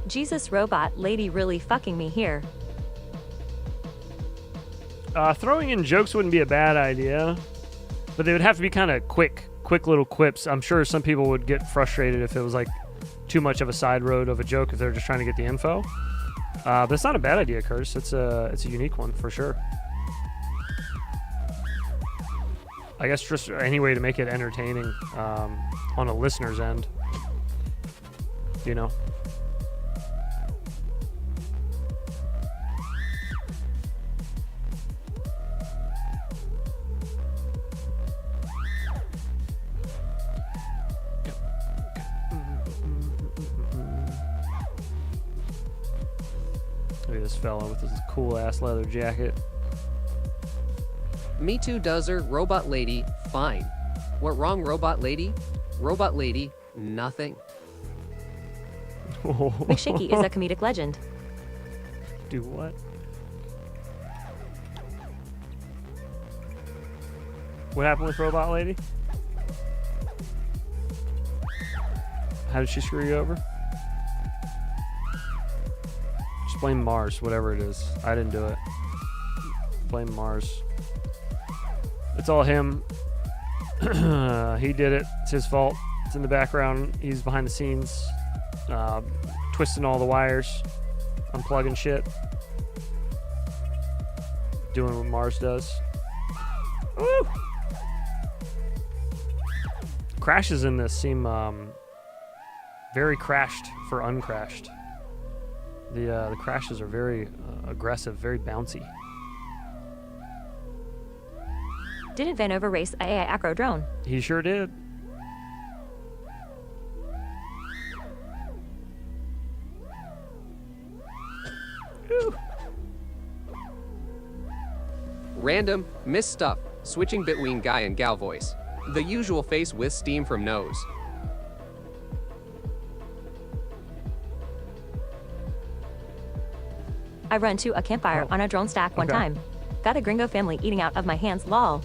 Jesus robot lady really fucking me here. Throwing in jokes wouldn't be a bad idea, but they would have to be kind of quick little quips. I'm sure some people would get frustrated if it was like too much of a side road of a joke if they're just trying to get the info. But it's not a bad idea, Curtis. It's a unique one for sure. I guess just any way to make it entertaining on a listener's end, you know. Look at this fella with his cool ass leather jacket. Me too, dozer. Robot lady, fine. What wrong, robot lady? Robot lady, nothing. McShaky is a comedic legend. Do what? What happened with Robot Lady? How did she screw you over? Just blame Mars, whatever it is. I didn't do it. Blame Mars. It's all him. He did it. It's his fault. It's in the background. He's behind the scenes, twisting all the wires, unplugging shit, doing what Mars does. Woo! Crashes in this seem very crashed for uncrashed. The crashes are very aggressive, very bouncy. Didn't Vanover race a AI acro drone? He sure did. Whew. Random, miss stuff, switching between guy and gal voice. The usual face with steam from nose. I run to a campfire on a drone stack one Okay. time. Got a gringo family eating out of my hands, lol.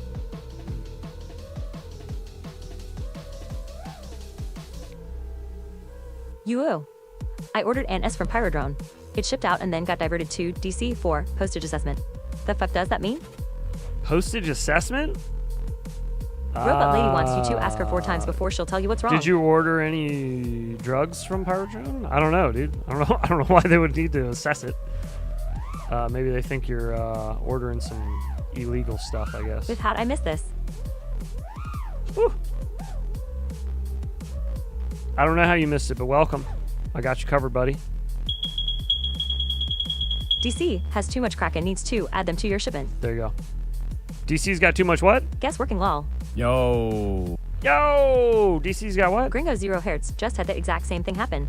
I ordered an S from Pyrodrone. It shipped out and then got diverted to DC for postage assessment. The fuck does that mean? Postage assessment? Robot lady wants you to ask her 4 times before she'll tell you what's wrong. Did you order any drugs from Pyrodrone? I don't know, dude. I don't know why they would need to assess it. Maybe they think you're ordering some illegal stuff, I guess. With how'd I miss this? Woo. I don't know how you missed it, but welcome. I got you covered, buddy. DC has too much crack and needs to add them to your shipment. There you go. DC's got too much what? Guess working lol. Yo, DC's got what? Gringo 0 Hertz just had the exact same thing happen.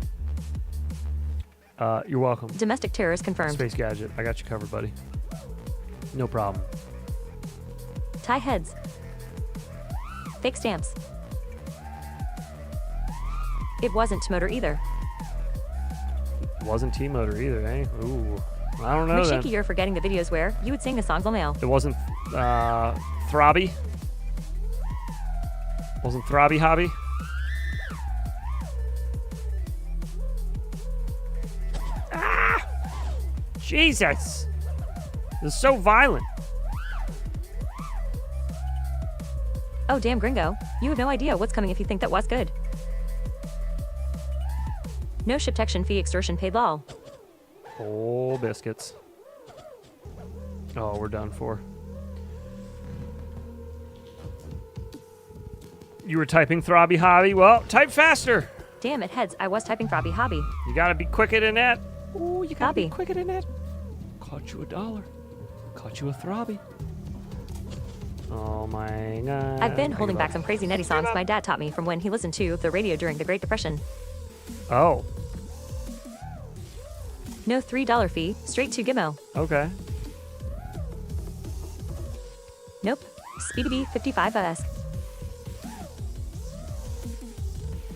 You're welcome. Domestic terrorist confirmed. Space Gadget, I got you covered, buddy. No problem. Tie heads. Fake stamps. It wasn't T-Motor either. It wasn't T-Motor either, eh? Ooh, I don't know then. McShaky, you're forgetting the videos where you would sing the songs on mail. It wasn't Throbby. Wasn't Throbby Hobby. Ah! Jesus! This is so violent. Oh damn, Gringo. You have no idea what's coming if you think that was good. No ship protection fee extortion paid lol. Oh, biscuits. Oh, we're done for. You were typing Throbby Hobby? Well, type faster. Damn it, heads. I was typing Throbby Hobby. You gotta be quicker than that. Ooh, you gotta Hobby. be quicker than that. Caught you $1. Caught you a Throbby. Oh my god. I've been holding back some crazy nutty songs my dad taught me from when he listened to the radio during the Great Depression. Oh. No $3 fee, straight to Gimmo. Okay. Nope. Speedy B 55S.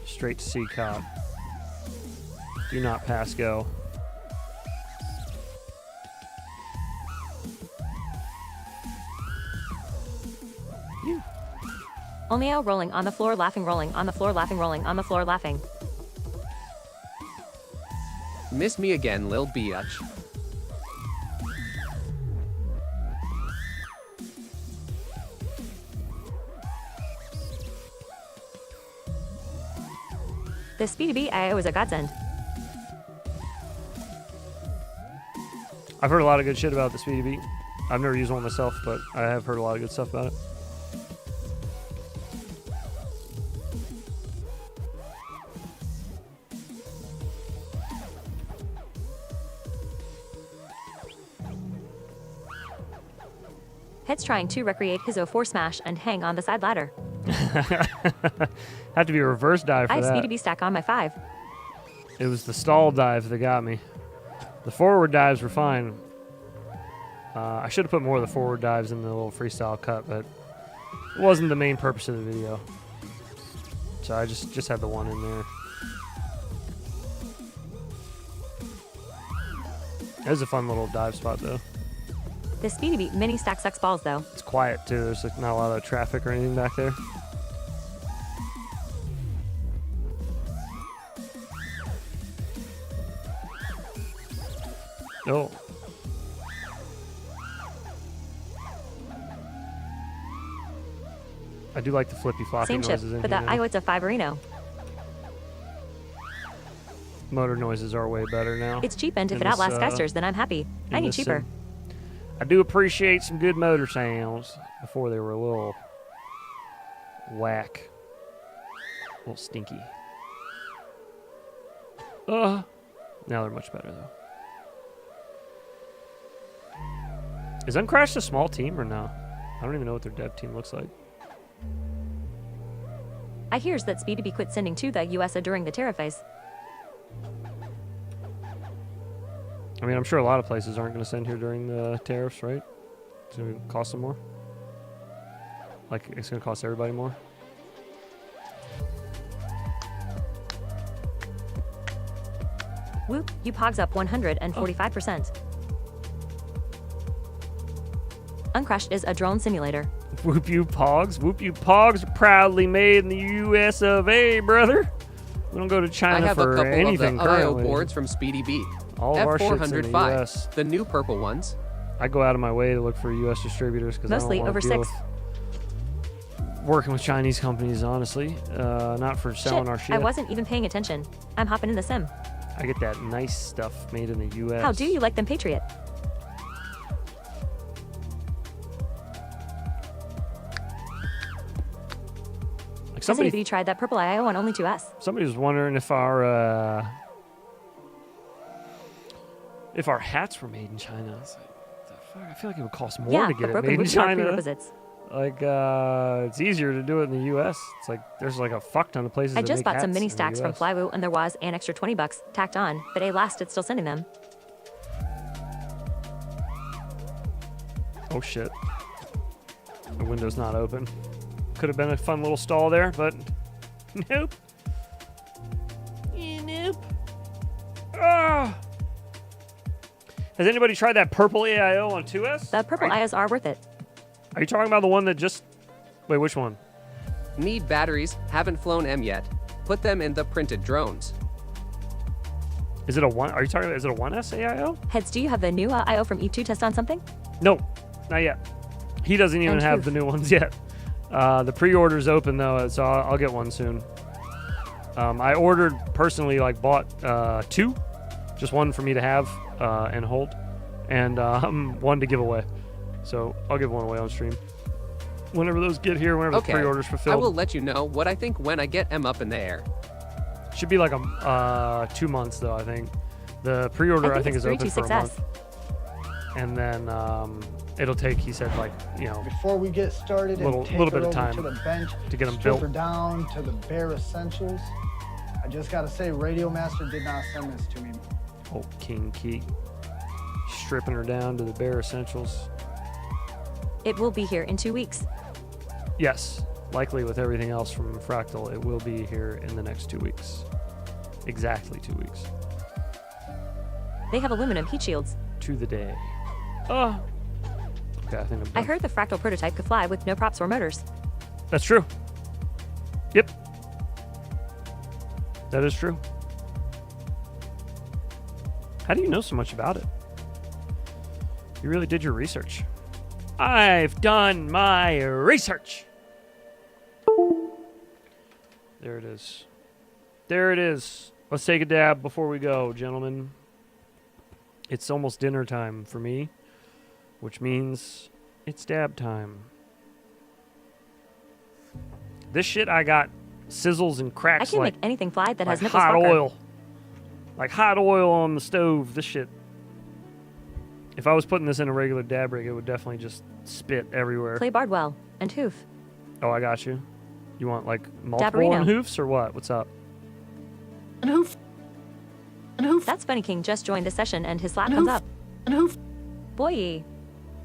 Straight to C cop. Do not pass go. Olmeo rolling on the floor, laughing, rolling on the floor, laughing, rolling on the floor, laughing. Miss me again, Lil Biatch. The Speedy B IO is a godsend. I've heard a lot of good shit about the Speedy Beat. I've never used one myself, but I have heard a lot of good stuff about it. Head's trying to recreate his 04 smash and hang on the side ladder. Had to be a reverse dive for I have that. Speedy B stack on my 5. It was the stall dive that got me. The forward dives were fine. I should have put more of the forward dives in the little freestyle cut, but it wasn't the main purpose of the video. So I just had the one in there. It was a fun little dive spot, though. The Speedy Beat mini stack sucks balls, though. It's quiet, too. There's like, not a lot of traffic or anything back there. Oh. I do like the flippy floppy Same chip, noises in but here the now. IO it's a 5 Reno. Motor noises are way better now. It's cheap, and if in it outlasts this, Geisters, then I'm happy. I in need this cheaper. sim. I do appreciate some good motor sounds. Before they were a little whack. A little stinky. Now they're much better, though. Is Uncrashed a small team or no? I don't even know what their dev team looks like. I hears that Speedy B quit sending to the USA during the tariff phase. I mean, I'm sure a lot of places aren't going to send here during the tariffs, right? It's going to cost them more. Like, it's going to cost everybody more. Whoop, you pogs up 145%. Uncrashed is a drone simulator. Whoop you pogs. Whoop you pogs are proudly made in the US of A, brother. We don't go to China I have a for couple anything of the IO currently. boards from Speedy B. All of our shit's in the US. The new purple ones. I go out of my way to look for US distributors because I don't Mostly want over to deal 6. with working with Chinese companies, honestly. Not for selling our shit. I wasn't even paying attention. I'm hopping in the sim. I get that nice stuff made in the US. How do you like them, Patriot? Like Has anybody tried that purple IO on only 2S? Somebody was wondering if our If our hats were made in China, it's like, the fuck? I feel like it would cost more Yeah, to but get it broken made in wood card China. prerequisites. Like, it's easier to do it in the U.S. It's like there's like a fuck ton of places. I that just make bought some hats mini in the stacks from US. Flywoo, and there was an extra $20 tacked on, but at last it's still sending them. Oh shit! The window's not open. Could have been a fun little stall there, but nope. Nope. Ah. Has anybody tried that purple AIO on 2S? The purple IOs are worth it. Are you talking about the one that just... Wait, which one? Need batteries, haven't flown M yet. Put them in the printed drones. Is it a 1? Are you talking about... Is it a 1S AIO? Heads, do you have the new IO from E2 test on something? No, not yet. He doesn't even have the new ones yet. The pre-order's open, though, so I'll get one soon. I ordered, personally, like, bought 2. Just one for me to have and hold. And one to give away. So I'll give one away on stream. Whenever those get here, whenever the pre-order's fulfilled. I will let you know what I think when I get M up in the air. Should be like 2 months, though, I think. The pre-order, I think is open for a month. And then it'll take, he said, like, you know, Before we get started, little bit of time to the bench, to get them strip built. her down to the bare essentials. I just gotta say, Radio Master did not send this to me. Oh, King Key. Stripping her down to the bare essentials. It will be here in 2 weeks. Yes, likely with everything else from Fractal, it will be here in the next 2 weeks. Exactly 2 weeks. They have aluminum heat shields. To the day. Oh. Okay, I think I'm done. I heard the Fractal prototype could fly with no props or motors. That's true. Yep. That is true. How do you know so much about it? You really did your research. I've done my research. There it is. There it is. Let's take a dab before we go, gentlemen. It's almost dinner time for me, which means it's dab time. This shit I got sizzles and cracks. I can like, make anything fly that has like nipples. hot Walker. oil. Like hot oil on the stove. This shit. If I was putting this in a regular dab rig, it would definitely just spit everywhere. Play Bardwell and Hoof. Oh, I got you. You want like multiple Dabarino. on hoofs or what? What's up? And Hoof. And Hoof. That's Funny King just joined the session and his slap comes up. And Hoof. Boy.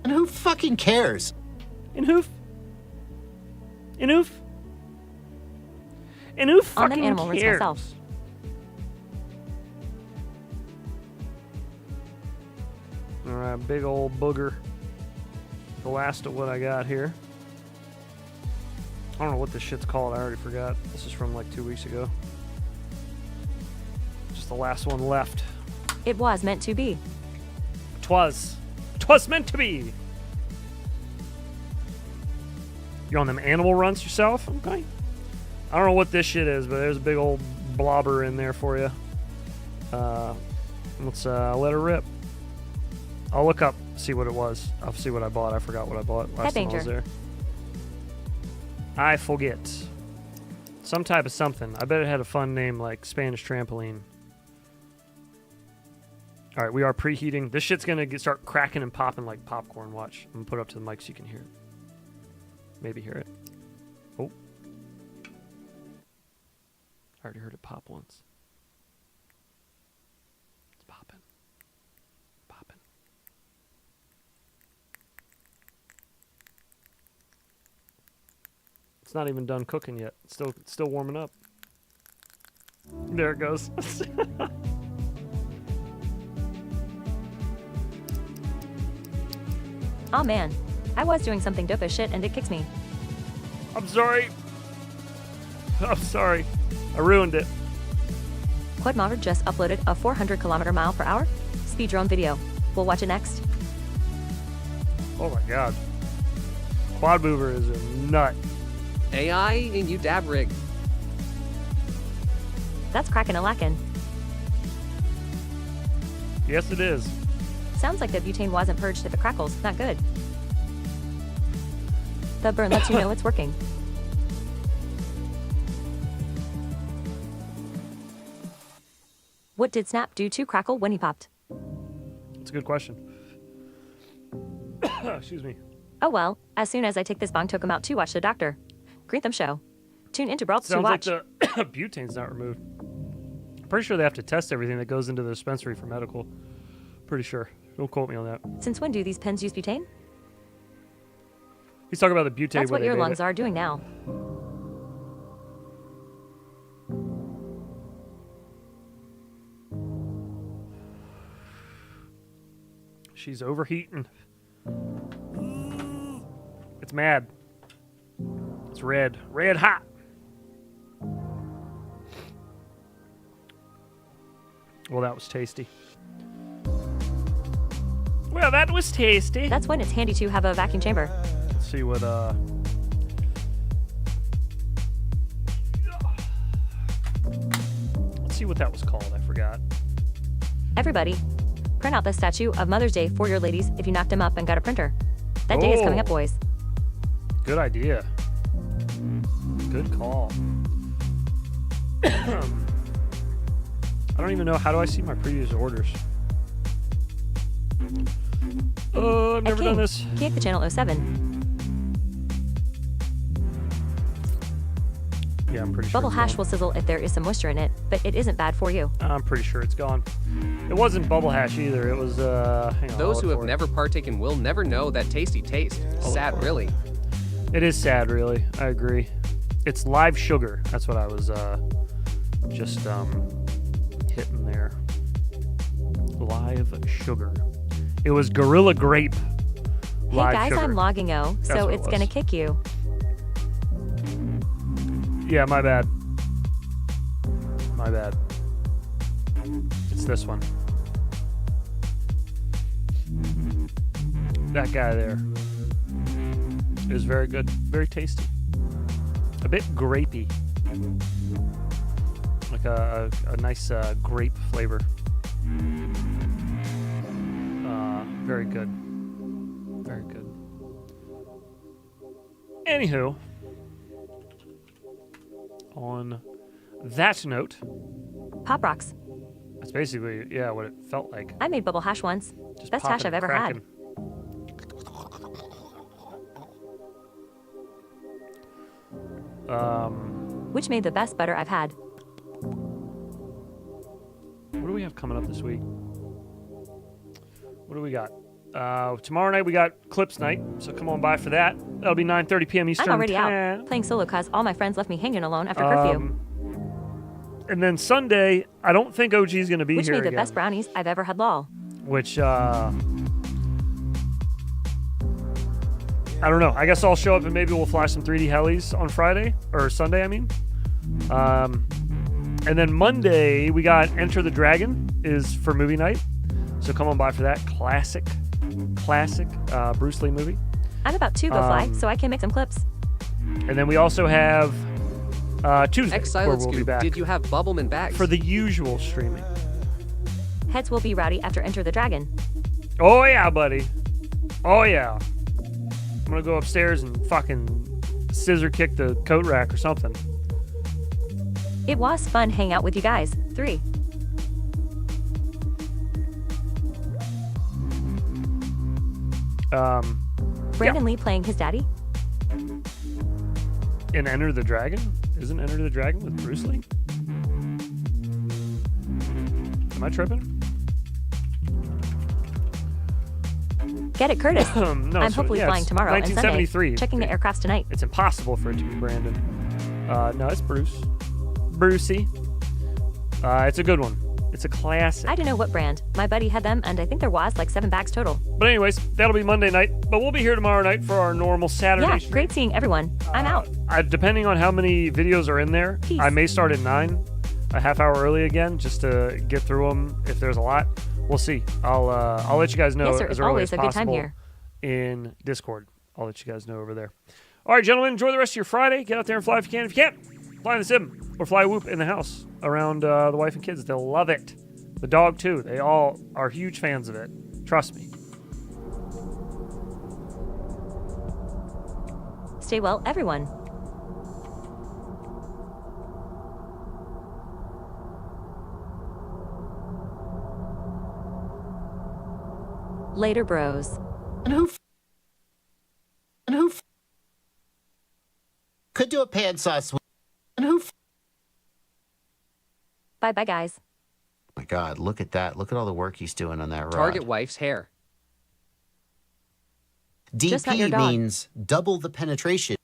And who fucking cares? In Hoof. In Hoof. In Hoof On fucking them animal rinse cares. myself. All right, big old booger. The last of what I got here. I don't know what this shit's called. I already forgot. This is from like 2 weeks ago. Just the last one left. It was meant to be. 'Twas meant to be. You on them animal runs yourself? Okay. I don't know what this shit is, but there's a big old blobber in there for you. Let's let her rip. I'll look up, see what it was. I'll see what I bought. I forgot what I bought last time I was there. I forget. Some type of something. I bet it had a fun name like Spanish trampoline. All right, we are preheating. This shit's going to start cracking and popping like popcorn. Watch. I'm going to put it up to the mic so you can hear it. Maybe hear it. Oh. I already heard it pop once. It's popping. Popping. It's not even done cooking yet. It's still warming up. There it goes. Oh man, I was doing something dope as shit and it kicks me. I'm sorry. I'm sorry. I ruined it. Quadmover just uploaded a 400 km/h speed drone video. We'll watch it next. Oh my god. Quad mover is a nut. AI in you dab rig. That's crackin' a lackin'. Yes, it is. Sounds like the butane wasn't purged if it crackles. Not good. The burn lets you know it's working. What did Snap do to crackle when he popped? It's a good question. Excuse me. Oh well, as soon as I take this bong, took him out to watch the doctor. Grantham show. Tune into Brawl to Sounds watch. like the butane's not removed. I'm pretty sure they have to test everything that goes into the dispensary for medical. Pretty sure. Don't quote me on that. Since when do these pens use butane? He's talking about the butane. That's what your lungs are doing now. She's overheating. It's mad. It's red. Red hot. Well, that was tasty. Well, that was tasty. That's when it's handy to have a vacuum chamber. Let's see what, let's see what that was called. I forgot. Everybody, print out the statue of Mother's Day for your ladies if you knocked them up and got a printer. That day is coming up, boys. Good idea. Good call. I don't even know. How do I see my previous orders? Oh, I've never done this. Kick the channel 07. Yeah, I'm pretty sure. Bubble hash will sizzle if there is some moisture in it, but it isn't bad for you. I'm pretty sure it's gone. It wasn't bubble hash either. It was, hang on. Those who have never partaken will never know that tasty taste. Sad, really. It is sad, really. I agree. It's live sugar. That's what I was, just, hitting there. Live sugar. It was Gorilla Grape. Hey Live guys, sugar. I'm logging O, so it's gonna kick you. Yeah, my bad. My bad. It's this one. That guy there. It was very good. Very tasty. A bit grapey. Like a nice grape flavor. Very good. Very good. Anywho, on that note, Pop rocks. that's basically, yeah, what it felt like. I made bubble hash once. Just Best hash popping I've and ever had. cracking. Which made the best butter I've had. What do we have coming up this week? What do we got? Tomorrow night we got Clips Night, so come on by for that. That'll be 9:30 p.m. Eastern I'm already time. out playing solo cause all my friends left me hanging alone after curfew. And then Sunday, I don't think OG is going to be Which here made the again. best brownies I've ever had, lol. Which, I don't know. I guess I'll show up and maybe we'll flash some 3D helis on Friday, or Sunday, I mean. And then Monday, we got Enter the Dragon is for movie night. So come on by for that. Classic Bruce Lee movie. I'm about to go fly, so I can make some clips. And then we also have Tuesday, where Silent we'll be Scoop, back did you have Bubbleman bags? for the usual streaming. Heads will be rowdy after Enter the Dragon. Oh, yeah, buddy. Oh, yeah. I'm going to go upstairs and fucking scissor kick the coat rack or something. It was fun hanging out with you guys. 3. Brandon Lee playing his daddy? In Enter the Dragon? Isn't Enter the Dragon with Bruce Lee? Am I tripping? Get it, Curtis. No, I'm so- hopefully yeah, flying it's tomorrow and Sunday. 1973. Checking the aircrafts tonight. It's impossible for it to be Brandon. No, it's Bruce. Brucey. It's a good one. It's a classic. I don't know what brand. My buddy had them, and I think there was like 7 bags total. But anyways, that'll be Monday night. But we'll be here tomorrow night for our normal Saturday Yeah, stream. great seeing everyone. I'm out. Depending on how many videos are in there, Peace. I may start at 9, a half hour early again, just to get through them. If there's a lot, we'll see. I'll let you guys know Yes, sir. as It's early always as a good time possible here. in Discord. I'll let you guys know over there. All right, gentlemen, enjoy the rest of your Friday. Get out there and fly if you can. If you can't, fly in the sim or fly a whoop in the house around the wife and kids. They'll love it. The dog, too. They all are huge fans of it. Trust me. Stay well, everyone. Later, bros. And who could do a pan sauce? And who? Bye bye, guys. My God, look at that. Look at all the work he's doing on that rod. Target wife's hair. Just not your DP dog. means double the penetration.